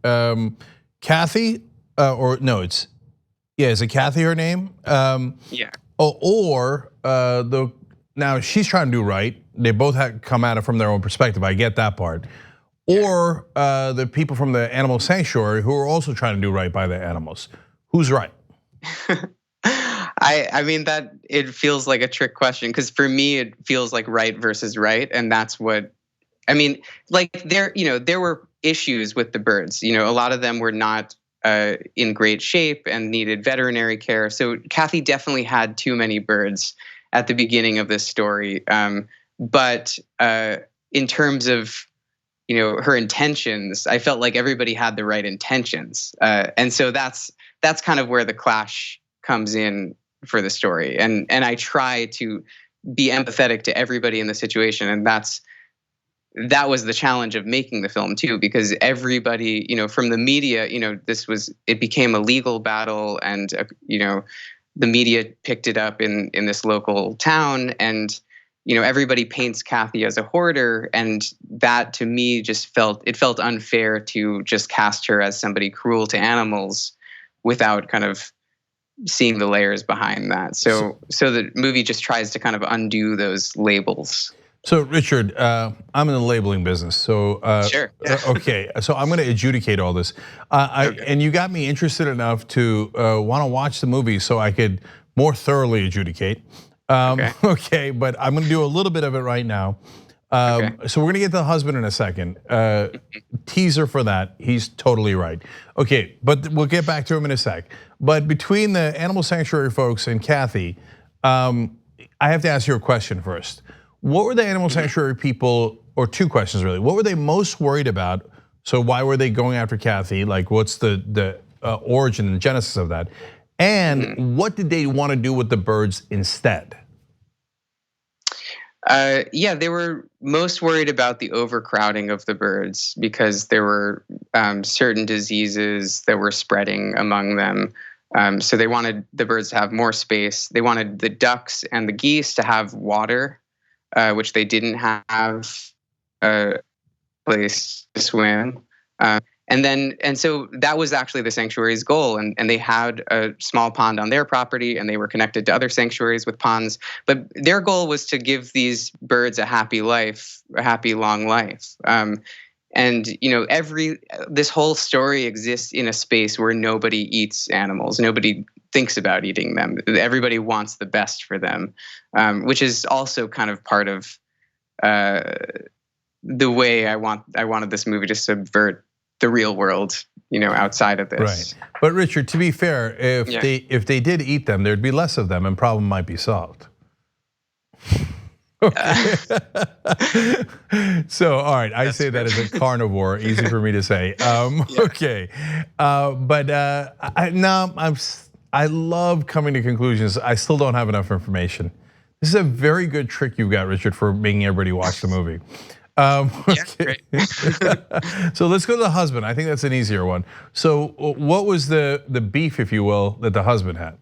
Kathy, or no? Is it Kathy her name? Yeah. Or now she's trying to do right. They both come at it from their own perspective. I get that part. Or the people from the animal sanctuary who are also trying to do right by the animals. Who's right? I mean that it feels like a trick question because for me it feels like right versus right, and that's what I mean. Like there were issues with the birds. A lot of them were not in great shape and needed veterinary care. So Kathy definitely had too many birds at the beginning of this story. But in terms of her intentions, I felt like everybody had the right intentions, and so that's kind of where the clash comes in for the story. And I try to be empathetic to everybody in the situation, and that was the challenge of making the film too, because everybody, from the media, it became a legal battle, and the media picked it up in this local town, and everybody paints Kathy as a hoarder, and that to me just felt unfair to just cast her as somebody cruel to animals without kind of seeing the layers behind that. So the movie just tries to kind of undo those labels. So Richard, I'm in the labeling business. So sure. Okay, so I'm going to adjudicate all this. And you got me interested enough to want to watch the movie so I could more thoroughly adjudicate. Okay, but I'm going to do a little bit of it right now. So we're going to get to the husband in a second. Teaser for that. He's totally right. Okay, but we'll get back to him in a sec. But between the animal sanctuary folks and Kathy, I have to ask you a question first. What were the animal sanctuary people, or two questions really, what were they most worried about? So why were they going after Kathy? Like what's the origin and genesis of that? And what did they want to do with the birds instead? Yeah, they were most worried about the overcrowding of the birds because there were certain diseases that were spreading among them. So they wanted the birds to have more space. They wanted the ducks and the geese to have water, which they didn't have a place to swim. And so that was actually the sanctuary's goal. And they had a small pond on their property, and they were connected to other sanctuaries with ponds. But their goal was to give these birds a happy life, a happy long life. And this whole story exists in a space where nobody eats animals. Nobody thinks about eating them. Everybody wants the best for them, which is also kind of part of the way I wanted this movie to subvert the real world, outside of this. Right. But Richard, to be fair, if they did eat them, there'd be less of them, and problem might be solved. Okay. So, all right, I say that as a carnivore, easy for me to say. Okay, but I love coming to conclusions. I still don't have enough information. This is a very good trick you got, Richard, for making everybody watch the movie. Okay. So let's go to the husband. I think that's an easier one. So what was the beef, if you will, that the husband had?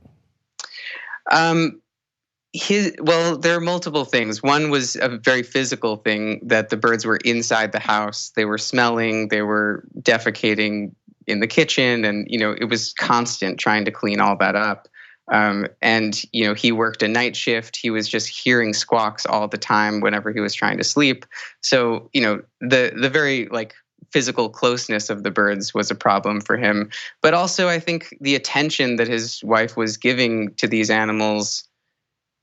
Well, there are multiple things. One was a very physical thing, that the birds were inside the house. They were smelling, they were defecating in the kitchen, and it was constant trying to clean all that up. And he worked a night shift. He was just hearing squawks all the time whenever he was trying to sleep. So the very physical closeness of the birds was a problem for him. But also, I think the attention that his wife was giving to these animals,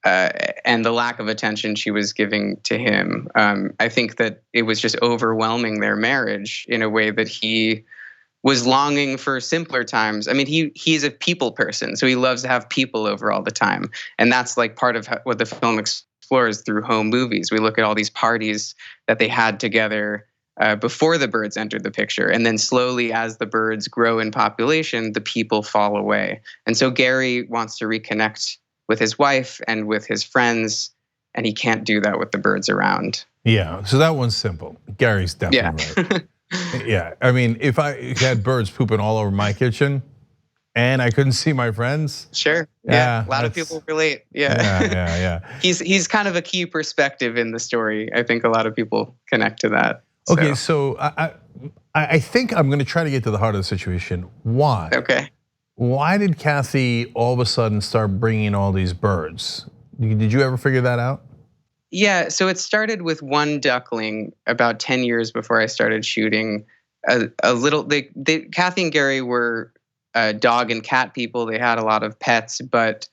and the lack of attention she was giving to him, I think that it was just overwhelming their marriage in a way that he was longing for simpler times. I mean, he's a people person, so he loves to have people over all the time. And that's part of what the film explores through home movies. We look at all these parties that they had together before the birds entered the picture. And then slowly, as the birds grow in population, the people fall away. And so Gary wants to reconnect with his wife and with his friends, and he can't do that with the birds around. Yeah, so that one's simple. Gary's definitely right. Yeah, I mean, if I had birds pooping all over my kitchen and I couldn't see my friends. Sure, yeah, a lot of people relate, Yeah. He's kind of a key perspective in the story. I think a lot of people connect to that. Okay, so I think I'm gonna try to get to the heart of the situation. Why? Okay. why did Kathy all of a sudden start bringing all these birds? Did you ever figure that out? Yeah, so it started with one duckling about 10 years before I started shooting. Kathy and Gary were dog and cat people. They had a lot of pets, but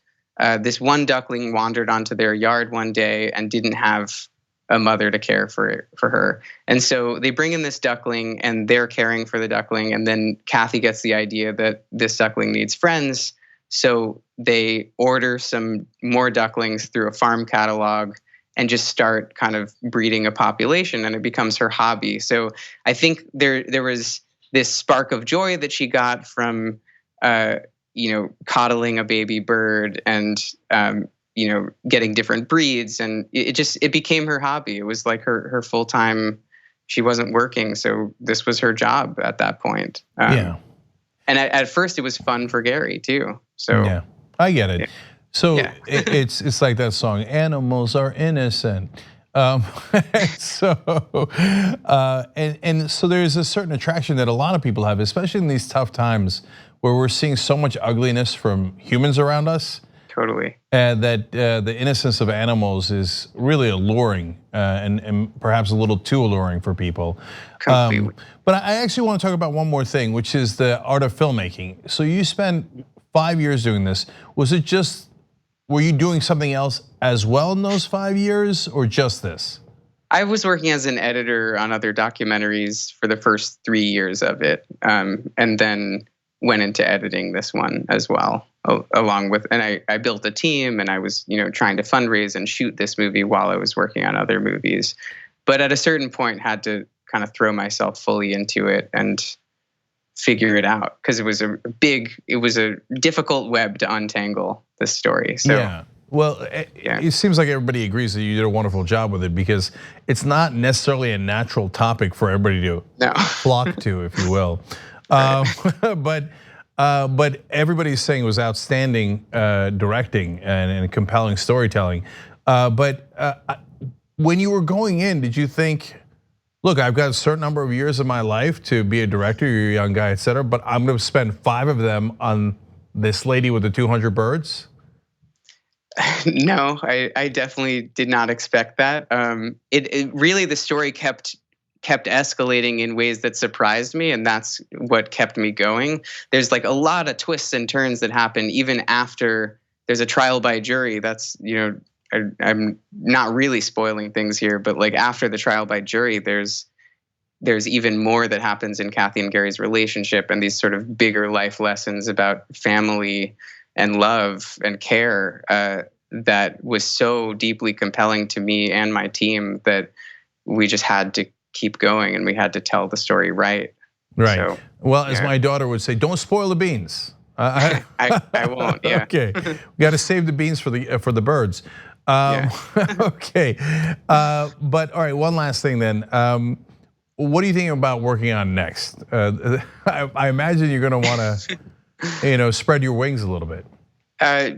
this one duckling wandered onto their yard one day and didn't have a mother to care for her. And so they bring in this duckling and they're caring for the duckling. And then Kathy gets the idea that this duckling needs friends. So they order some more ducklings through a farm catalog and just start kind of breeding a population, and it becomes her hobby. So I think there was this spark of joy that she got from coddling a baby bird and getting different breeds, and it became her hobby. It was like her full-time. She wasn't working, so this was her job at that point. Yeah. And at first it was fun for Gary too. So yeah, I get it. Yeah. So Yeah. it's like that song, "Animals are innocent." So there's a certain attraction that a lot of people have, especially in these tough times where we're seeing so much ugliness from humans around us. Totally. That the innocence of animals is really alluring and perhaps a little too alluring for people. Completely. But I actually want to talk about one more thing, which is the art of filmmaking. So you spent 5 years doing this. Were you doing something else as well in those 5 years, or just this? I was working as an editor on other documentaries for the first 3 years of it, and then went into editing this one as well, along with, and I built a team, and I was trying to fundraise and shoot this movie while I was working on other movies. But at a certain point, had to kind of throw myself fully into it and figure it out, because it was a difficult web to untangle, this story. So yeah. Well, it seems like everybody agrees that you did a wonderful job with it, because it's not necessarily a natural topic for everybody to flock to, if you will. But everybody's saying it was outstanding directing and compelling storytelling. But when you were going in, did you think, look, I've got a certain number of years of my life to be a director, you're a young guy, et cetera, but I'm gonna spend 5 of them on this lady with the 200 birds? No, I definitely did not expect that. It really, the story kept escalating in ways that surprised me, and that's what kept me going. There's like a lot of twists and turns that happen even after there's a trial by jury. That's, I'm not really spoiling things here, but like after the trial by jury, there's even more that happens in Kathy and Gary's relationship, and these sort of bigger life lessons about family and love and care that was so deeply compelling to me and my team that we just had to keep going, and we had to tell the story right. Right. So, well, as my daughter would say, don't spoil the beans. I won't. Yeah. Okay. We got to save the beans for the birds. Okay. But all right, one last thing then. What do you think about working on next? I imagine you're going to want to, spread your wings a little bit.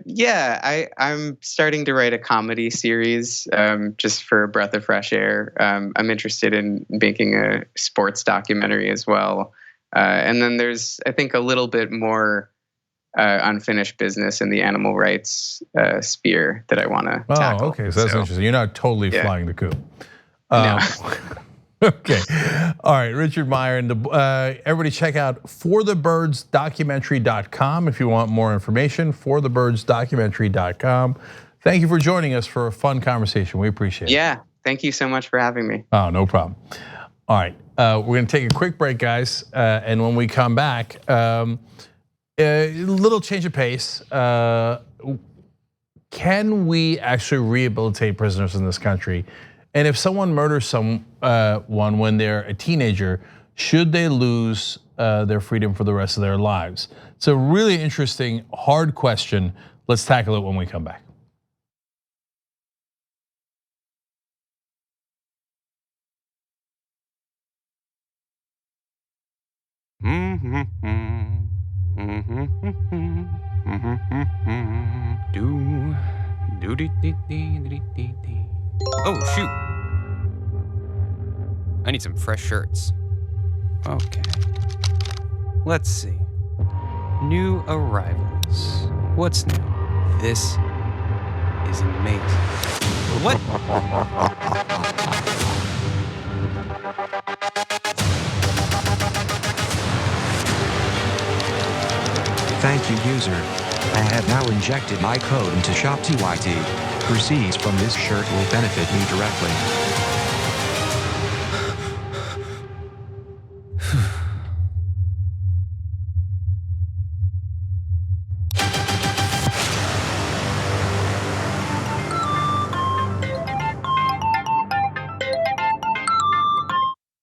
Yeah, I'm starting to write a comedy series just for a breath of fresh air. I'm interested in making a sports documentary as well. And then there's, I think, a little bit more unfinished business in the animal rights sphere that I want to tackle. Okay, so that's interesting. You're not totally flying the coop. No. Okay, all right, Richard Meyer, and everybody check out forthebirdsdocumentary.com if you want more information, forthebirdsdocumentary.com. Thank you for joining us for a fun conversation. We appreciate it. Yeah, thank you so much for having me. Oh, no problem. All right, we're gonna take a quick break, guys, and when we come back, a little change of pace. Can we actually rehabilitate prisoners in this country? And if someone murders someone when they're a teenager, should they lose their freedom for the rest of their lives? It's a really interesting, hard question. Let's tackle it when we come back. Oh, shoot. I need some fresh shirts. Okay. Let's see. New arrivals. What's new? This is amazing. What? Thank you, user. I have now injected my code into Shop TYT. Proceeds from this shirt will benefit me directly.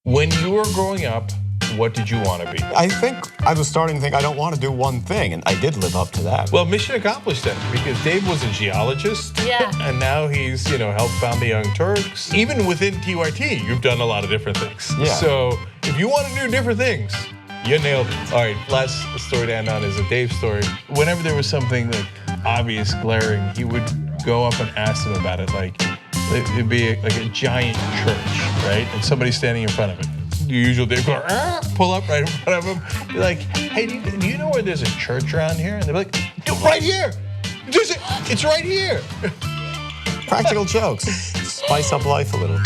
When you were growing up, what did you want to be? I think I was starting to think I don't want to do one thing, and I did live up to that. Well, mission accomplished then, because Dave was a geologist. Yeah. And now he's, helped found the Young Turks. Even within TYT, you've done a lot of different things. Yeah. So if you want to do different things, you nailed it. All right, last story to end on is a Dave story. Whenever there was something like obvious, glaring, he would go up and ask them about it. Like, it'd be like a giant church, right? And somebody's standing in front of it. The usual Dave go, pull up right in front of him. Be like, hey, do you know where there's a church around here? And they're like, right here. It's right here. Practical jokes. Spice up life a little.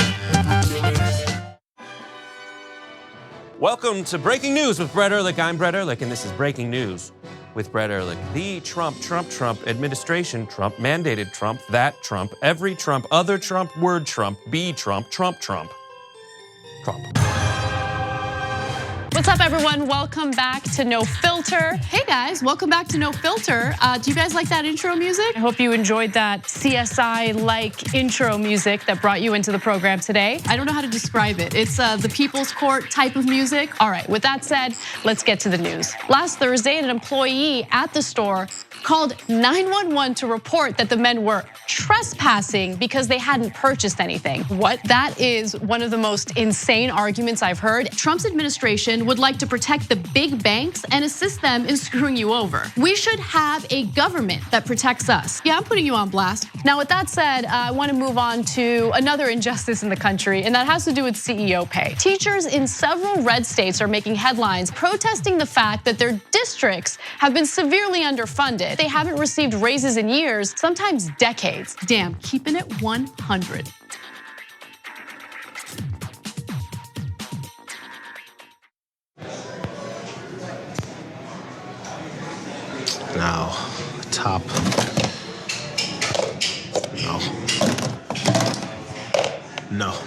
Welcome to Breaking News with Brett Ehrlich. I'm Brett Ehrlich, and this is Breaking News with Brett Ehrlich. The Trump administration, Trump mandated Trump, that Trump, every Trump, other Trump, word Trump, be Trump, Trump. What's up, everyone? Welcome back to No Filter. Hey guys, welcome back to No Filter. Do you guys like that intro music? I hope you enjoyed that CSI-like intro music that brought you into the program today. I don't know how to describe it. It's the People's Court type of music. All right, with that said, let's get to the news. Last Thursday, an employee at the store called 911 to report that the men were trespassing because they hadn't purchased anything. What? That is one of the most insane arguments I've heard. Trump's administration would like to protect the big banks and assist them in screwing you over. We should have a government that protects us. Yeah, I'm putting you on blast. Now, with that said, I want to move on to another injustice in the country, and that has to do with CEO pay. Teachers in several red states are making headlines protesting the fact that their districts have been severely underfunded. They haven't received raises in years, sometimes decades. Damn, keeping it 100. Now, top. No.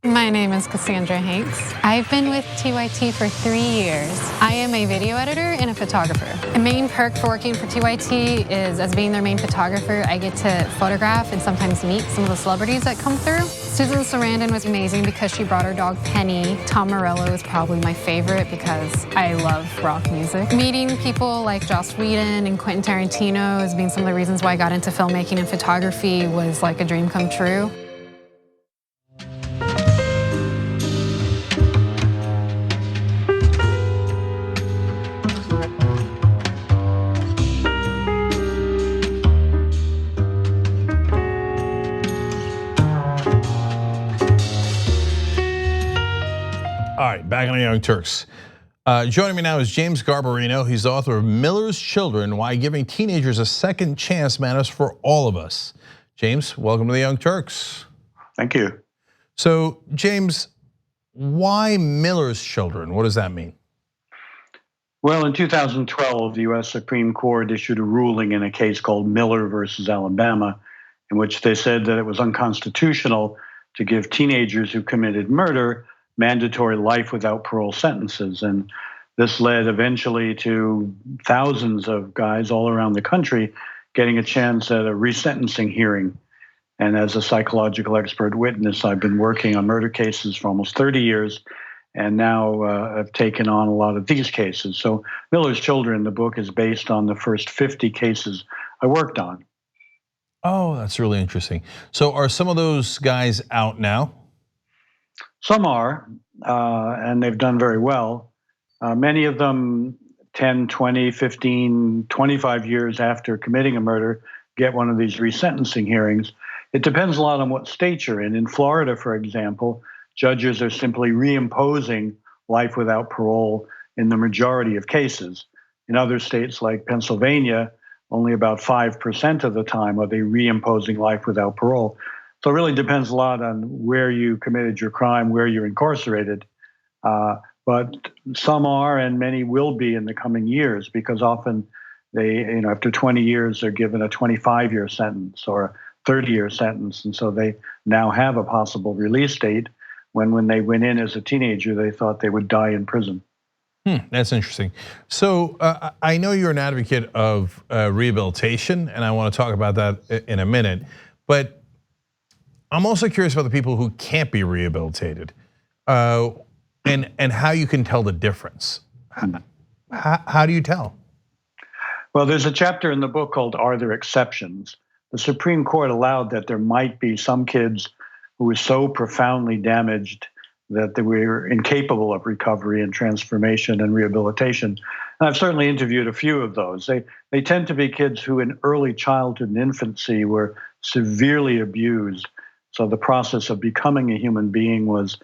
My name is Cassandra Hanks. I've been with TYT for 3 years. I am a video editor and a photographer. A main perk for working for TYT is, as being their main photographer, I get to photograph and sometimes meet some of the celebrities that come through. Susan Sarandon was amazing because she brought her dog Penny. Tom Morello is probably my favorite because I love rock music. Meeting people like Joss Whedon and Quentin Tarantino as being some of the reasons why I got into filmmaking and photography was like a dream come true. All right, back on the Young Turks. Joining me now is James Garbarino. He's the author of Miller's Children, Why Giving Teenagers a Second Chance Matters for All of Us. James, welcome to the Young Turks. Thank you. So, James, why Miller's Children? What does that mean? Well, in 2012, the US Supreme Court issued a ruling in a case called Miller versus Alabama, in which they said that it was unconstitutional to give teenagers who committed murder mandatory life without parole sentences. And this led eventually to thousands of guys all around the country getting a chance at a resentencing hearing. And as a psychological expert witness, I've been working on murder cases for almost 30 years, and now I've taken on a lot of these cases. So Miller's Children, the book, is based on the first 50 cases I worked on. Oh, that's really interesting. So are some of those guys out now? Some are, and they've done very well. Many of them 10, 20, 15, 25 years after committing a murder get one of these resentencing hearings. It depends a lot on what state you're in. In Florida, for example, judges are simply reimposing life without parole in the majority of cases. In other states like Pennsylvania, only about 5% of the time are they reimposing life without parole. So it really depends a lot on where you committed your crime, where you're incarcerated. But some are, and many will be in the coming years, because often they, after 20 years, they're given a 25-year sentence or a 30-year sentence, and so they now have a possible release date. When they went in as a teenager, they thought they would die in prison. That's interesting. So I know you're an advocate of rehabilitation, and I want to talk about that in a minute. But I'm also curious about the people who can't be rehabilitated, and how you can tell the difference. How do you tell? Well, there's a chapter in the book called "Are There Exceptions?" The Supreme Court allowed that there might be some kids who were so profoundly damaged that they were incapable of recovery and transformation and rehabilitation. And I've certainly interviewed a few of those. They tend to be kids who in early childhood and infancy were severely abused. So the process of becoming a human being was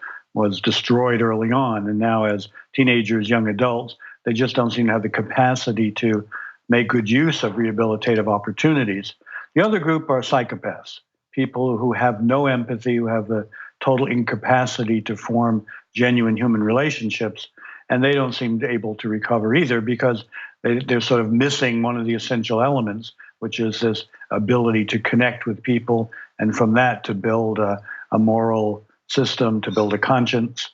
destroyed early on. And now as teenagers, young adults, they just don't seem to have the capacity to make good use of rehabilitative opportunities. The other group are psychopaths, people who have no empathy, who have the total incapacity to form genuine human relationships, and they don't seem able to recover either because they're sort of missing one of the essential elements, which is this ability to connect with people, and from that to build a moral system, to build a conscience.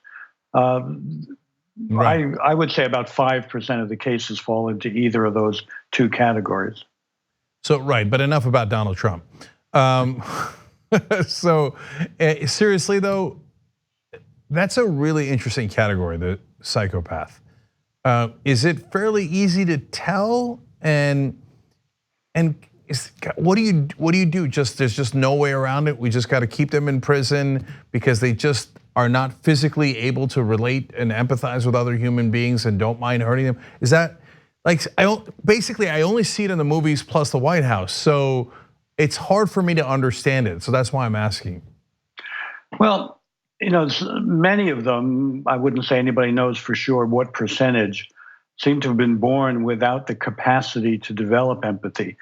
Right. I would say about 5% of the cases fall into either of those two categories. So right, but enough about Donald Trump. So seriously though, that's a really interesting category, the psychopath. Is it fairly easy to tell? And what do you do? There's just no way around it. We just got to keep them in prison because they just are not physically able to relate and empathize with other human beings and don't mind hurting them. Is that like, I only see it in the movies plus the White House. So it's hard for me to understand it. So that's why I'm asking. Well, many of them, I wouldn't say anybody knows for sure what percentage, seem to have been born without the capacity to develop empathy.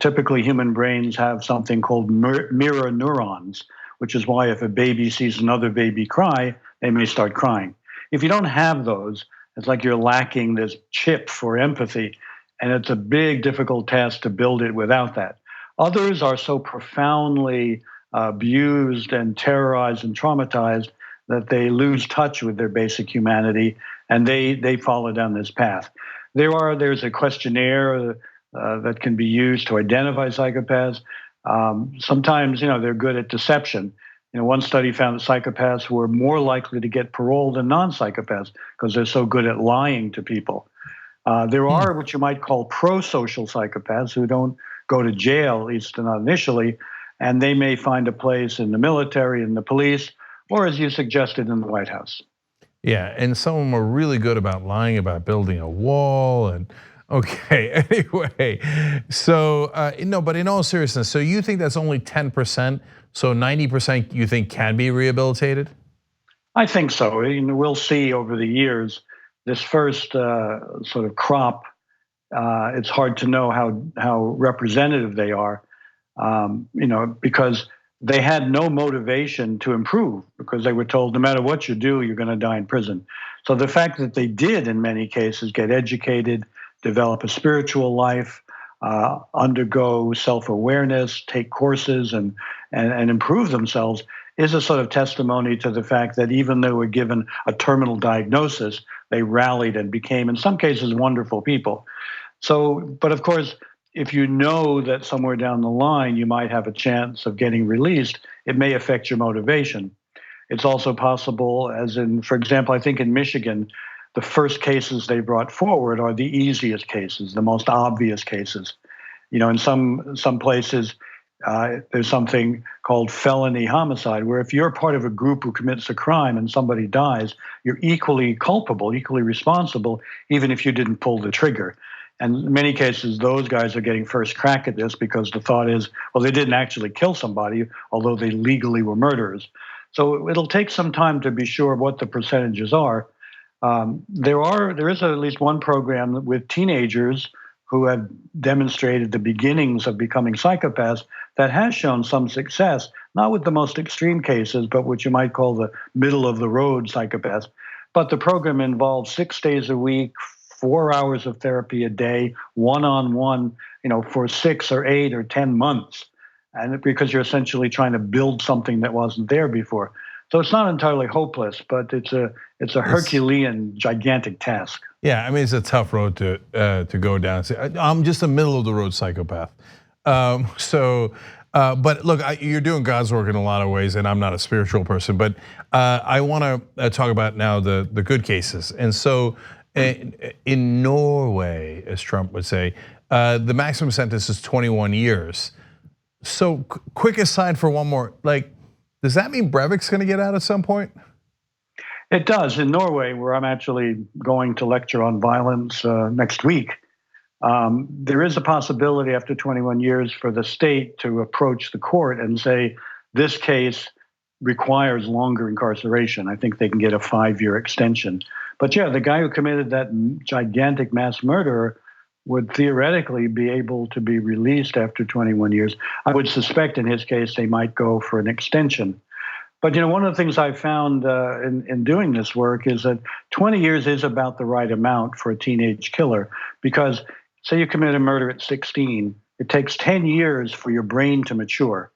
Typically human brains have something called mirror neurons, which is why if a baby sees another baby cry, they may start crying. If you don't have those, it's like you're lacking this chip for empathy, and it's a big, difficult task to build it without that. Others are so profoundly abused and terrorized and traumatized that they lose touch with their basic humanity, and they follow down this path. There's a questionnaire that can be used to identify psychopaths. Sometimes, they're good at deception. One study found that psychopaths were more likely to get parole than non-psychopaths because they're so good at lying to people. There are what you might call pro-social psychopaths who don't go to jail, at least not initially, and they may find a place in the military, in the police, or as you suggested, in the White House. Yeah, and some of them are really good about lying about building a wall and okay, anyway. So, no, but in all seriousness, so you think that's only 10%, so 90% you think can be rehabilitated? I think so. We'll see over the years. This first sort of crop, it's hard to know how representative they are, because they had no motivation to improve because they were told no matter what you do, you're going to die in prison. So the fact that they did in many cases get educated, develop a spiritual life, undergo self-awareness, take courses and improve themselves is a sort of testimony to the fact that even though they were given a terminal diagnosis, they rallied and became, in some cases, wonderful people. So, but of course, if you know that somewhere down the line you might have a chance of getting released, it may affect your motivation. It's also possible, as in, for example, I think in Michigan, the first cases they brought forward are the easiest cases, the most obvious cases. In some places, there's something called felony homicide, where if you're part of a group who commits a crime and somebody dies, you're equally culpable, equally responsible, even if you didn't pull the trigger. And in many cases, those guys are getting first crack at this because the thought is, well, they didn't actually kill somebody, although they legally were murderers. So it'll take some time to be sure what the percentages are. There is at least one program with teenagers who have demonstrated the beginnings of becoming psychopaths that has shown some success, not with the most extreme cases, but what you might call the middle of the road psychopaths. But the program involves 6 days a week, 4 hours of therapy a day, one-on-one, for 6 or 8 or 10 months. And because you're essentially trying to build something that wasn't there before. So it's not entirely hopeless, but it's a Herculean, gigantic task. Yeah, I mean, it's a tough road to go down. I'm just a middle of the road psychopath. But look, you're doing God's work in a lot of ways, and I'm not a spiritual person, but I want to talk about now the good cases. And so in Norway, as Trump would say, the maximum sentence is 21 years. So quick aside for one more, does that mean Breivik's going to get out at some point? It does. In Norway, where I'm actually going to lecture on violence next week, there is a possibility after 21 years for the state to approach the court and say, this case requires longer incarceration. I think they can get a 5-year extension. But yeah, the guy who committed that gigantic mass murder would theoretically be able to be released after 21 years. I would suspect in his case they might go for an extension. But one of the things I've found in doing this work is that 20 years is about the right amount for a teenage killer, because say you commit a murder at 16, it takes 10 years for your brain to mature.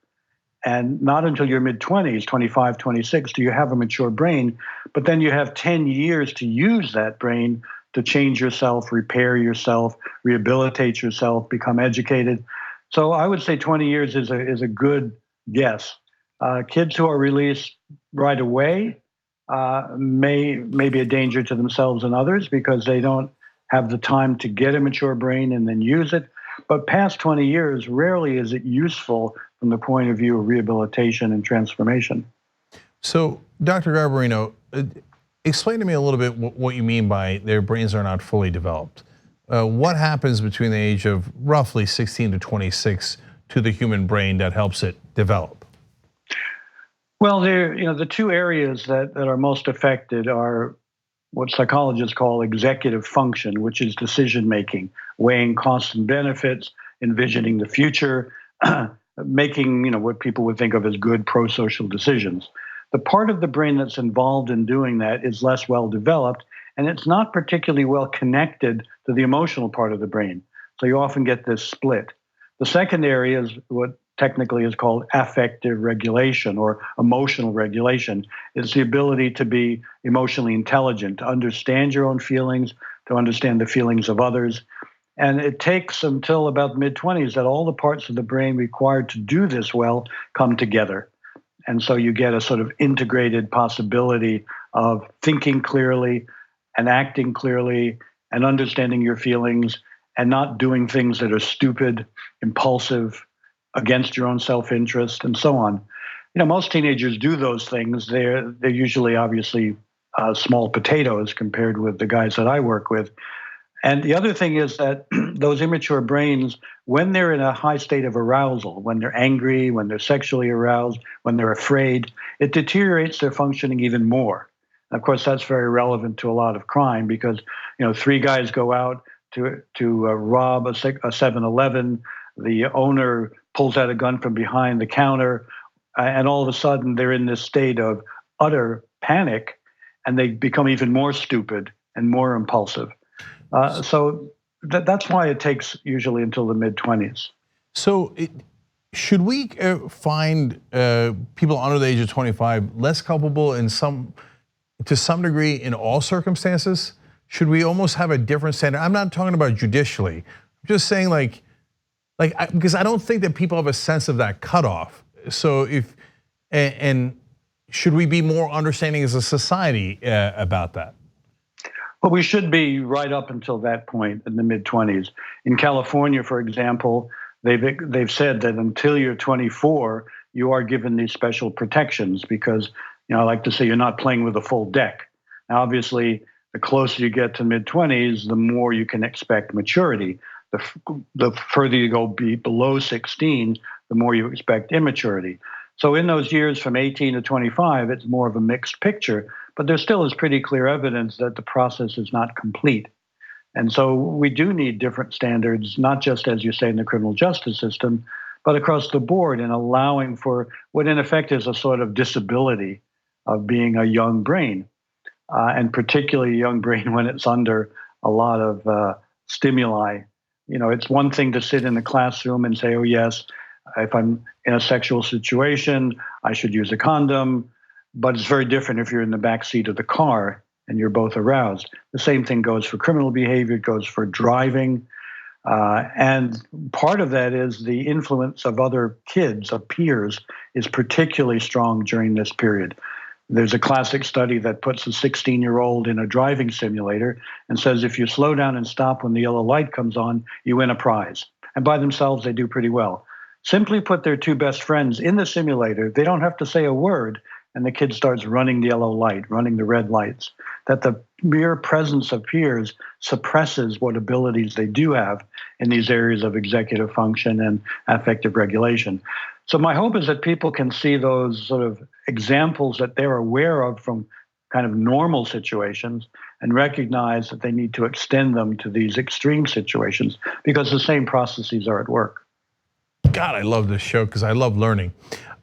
And not until your mid-20s, 25, 26, do you have a mature brain. But then you have 10 years to use that brain to change yourself, repair yourself, rehabilitate yourself, become educated. So I would say 20 years is a good guess. Kids who are released right away may be a danger to themselves and others because they don't have the time to get a mature brain and then use it. But past 20 years, rarely is it useful from the point of view of rehabilitation and transformation. So, Dr. Garbarino, explain to me a little bit what you mean by their brains are not fully developed. What happens between the age of roughly 16 to 26 to the human brain that helps it develop? Well, the two areas that are most affected are what psychologists call executive function, which is decision making, weighing costs and benefits, envisioning the future, making what people would think of as good pro-social decisions. The part of the brain that's involved in doing that is less well developed, and it's not particularly well connected to the emotional part of the brain. So you often get this split. The second area is what technically is called affective regulation or emotional regulation. It's the ability to be emotionally intelligent, to understand your own feelings, to understand the feelings of others. And it takes until about the mid-20s that all the parts of the brain required to do this well come together. And so you get a sort of integrated possibility of thinking clearly and acting clearly and understanding your feelings and not doing things that are stupid, impulsive, against your own self-interest, and so on. Most teenagers do those things. They're usually obviously small potatoes compared with the guys that I work with. And the other thing is that those immature brains, when they're in a high state of arousal, when they're angry, when they're sexually aroused, when they're afraid, it deteriorates their functioning even more. And of course, that's very relevant to a lot of crime because 3 guys go out to rob a 7-Eleven. The owner pulls out a gun from behind the counter, and all of a sudden they're in this state of utter panic, and they become even more stupid and more impulsive. So that's why it takes usually until the mid-20s. So should we find people under the age of 25 less culpable to some degree in all circumstances? Should we almost have a different standard? I'm not talking about judicially. I'm just saying because I don't think that people have a sense of that cutoff. So should we be more understanding as a society about that? Well, we should be right up until that point in the mid-20s. In California, for example, they've said that until you're 24, you are given these special protections because, I like to say you're not playing with a full deck. Now, obviously, the closer you get to mid-20s, the more you can expect maturity. The further you go below 16, the more you expect immaturity. So in those years from 18 to 25, it's more of a mixed picture, but there still is pretty clear evidence that the process is not complete. And so we do need different standards, not just, as you say, in the criminal justice system, but across the board in allowing for what in effect is a sort of disability of being a young brain, and particularly a young brain when it's under a lot of stimuli. It's one thing to sit in a classroom and say, oh, yes, if I'm in a sexual situation, I should use a condom. But it's very different if you're in the back seat of the car and you're both aroused. The same thing goes for criminal behavior, it goes for driving. And part of that is the influence of other kids, of peers, is particularly strong during this period. There's a classic study that puts a 16-year-old in a driving simulator and says if you slow down and stop when the yellow light comes on, you win a prize. And by themselves, they do pretty well. Simply put their two best friends in the simulator, they don't have to say a word, and the kid starts running the yellow light, running the red lights. That the mere presence of peers suppresses what abilities they do have in these areas of executive function and affective regulation. So my hope is that people can see those sort of examples that they're aware of from kind of normal situations and recognize that they need to extend them to these extreme situations because the same processes are at work. God, I love this show because I love learning.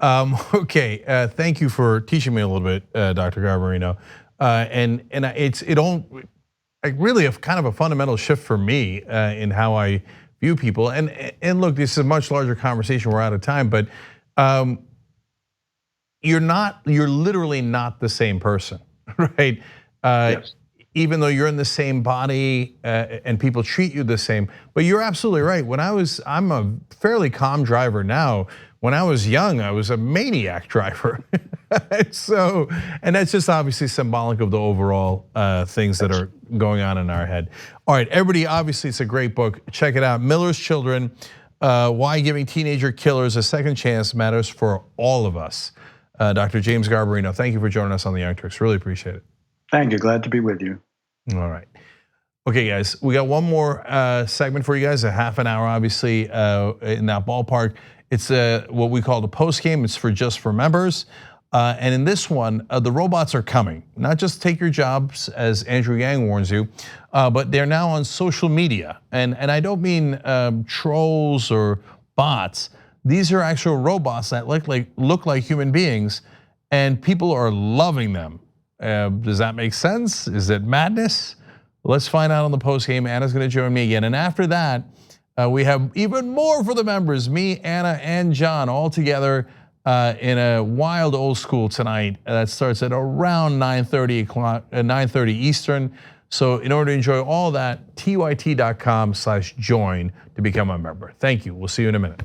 Okay, thank you for teaching me a little bit, Dr. Garbarino. And it really a kind of a fundamental shift for me in how I view people. And look, this is a much larger conversation. We're out of time, but you're literally not the same person, right? Yes. Even though you're in the same body and people treat you the same. But you're absolutely right. I'm a fairly calm driver now. When I was young, I was a maniac driver. And that's just obviously symbolic of the overall things that are going on in our head. All right, everybody, obviously it's a great book. Check it out, Miller's Children, Why Giving Teenager Killers a Second Chance Matters for All of Us. Dr. James Garbarino, thank you for joining us on the Young Turks. Really appreciate it. Thank you, glad to be with you. All right. Okay, guys, we got one more segment for you guys, a half an hour, obviously, in that ballpark. It's what we call the post game. It's just for members. And in this one, the robots are coming. Not just take your jobs, as Andrew Yang warns you, but they're now on social media. And I don't mean trolls or bots. These are actual robots that look like human beings, and people are loving them. Does that make sense? Is it madness? Let's find out on the post game. Anna's going to join me again. And after that, we have even more for the members. Me, Anna, and John all together in a wild old school tonight. That starts at around 9:30 Eastern. So in order to enjoy all that, tyt.com/join to become a member. Thank you. We'll see you in a minute.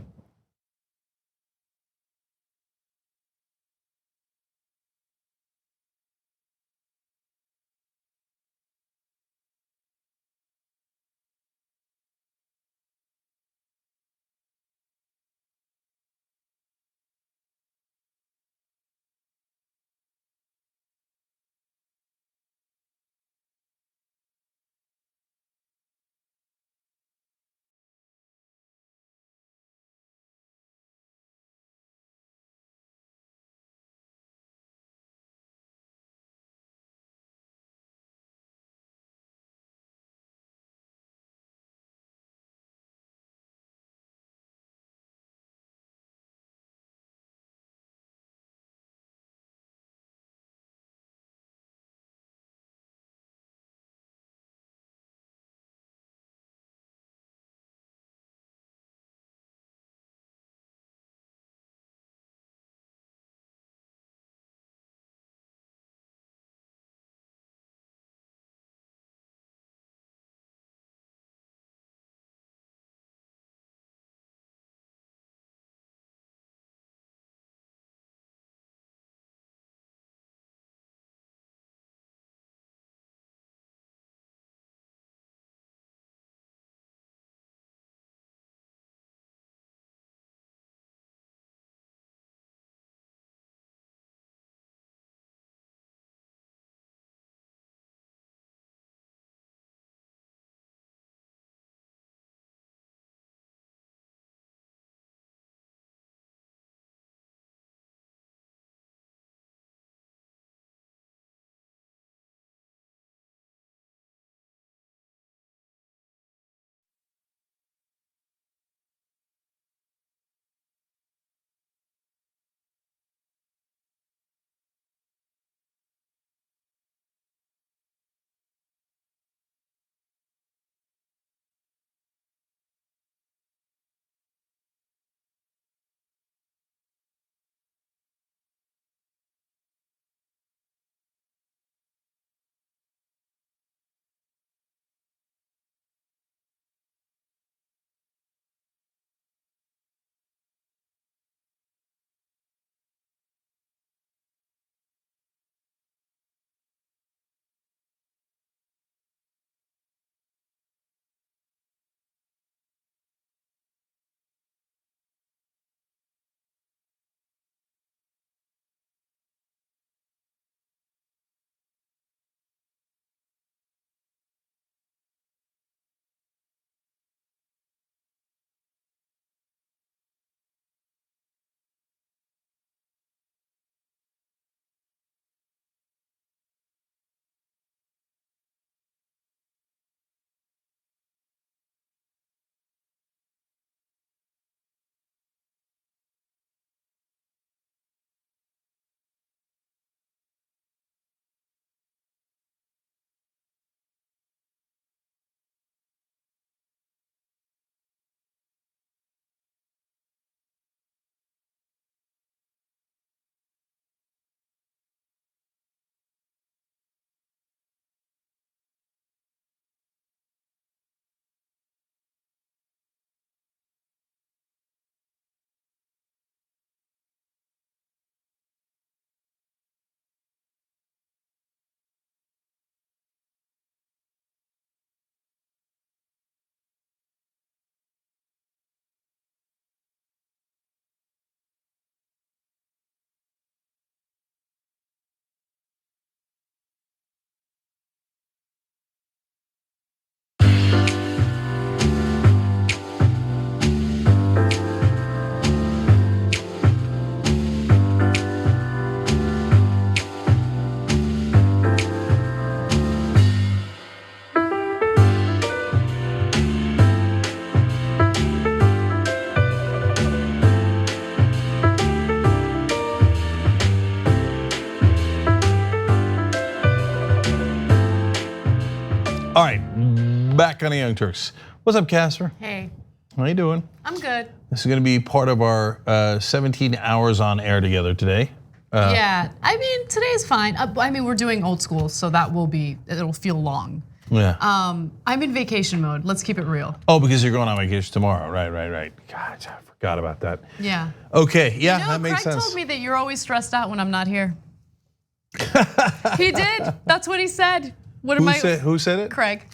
on the Young Turks. What's up, Casper? Hey. How you doing? I'm good. This is going to be part of our 17 hours on air together today. Yeah, I mean, today's fine. I mean, we're doing old school, so it'll feel long. Yeah. I'm in vacation mode. Let's keep it real. Oh, because you're going on vacation tomorrow. Right. God, I forgot about that. Yeah. Okay, yeah, that makes Craig sense. told me that you're always stressed out when I'm not here. He did. That's what he said. Who said it? Craig.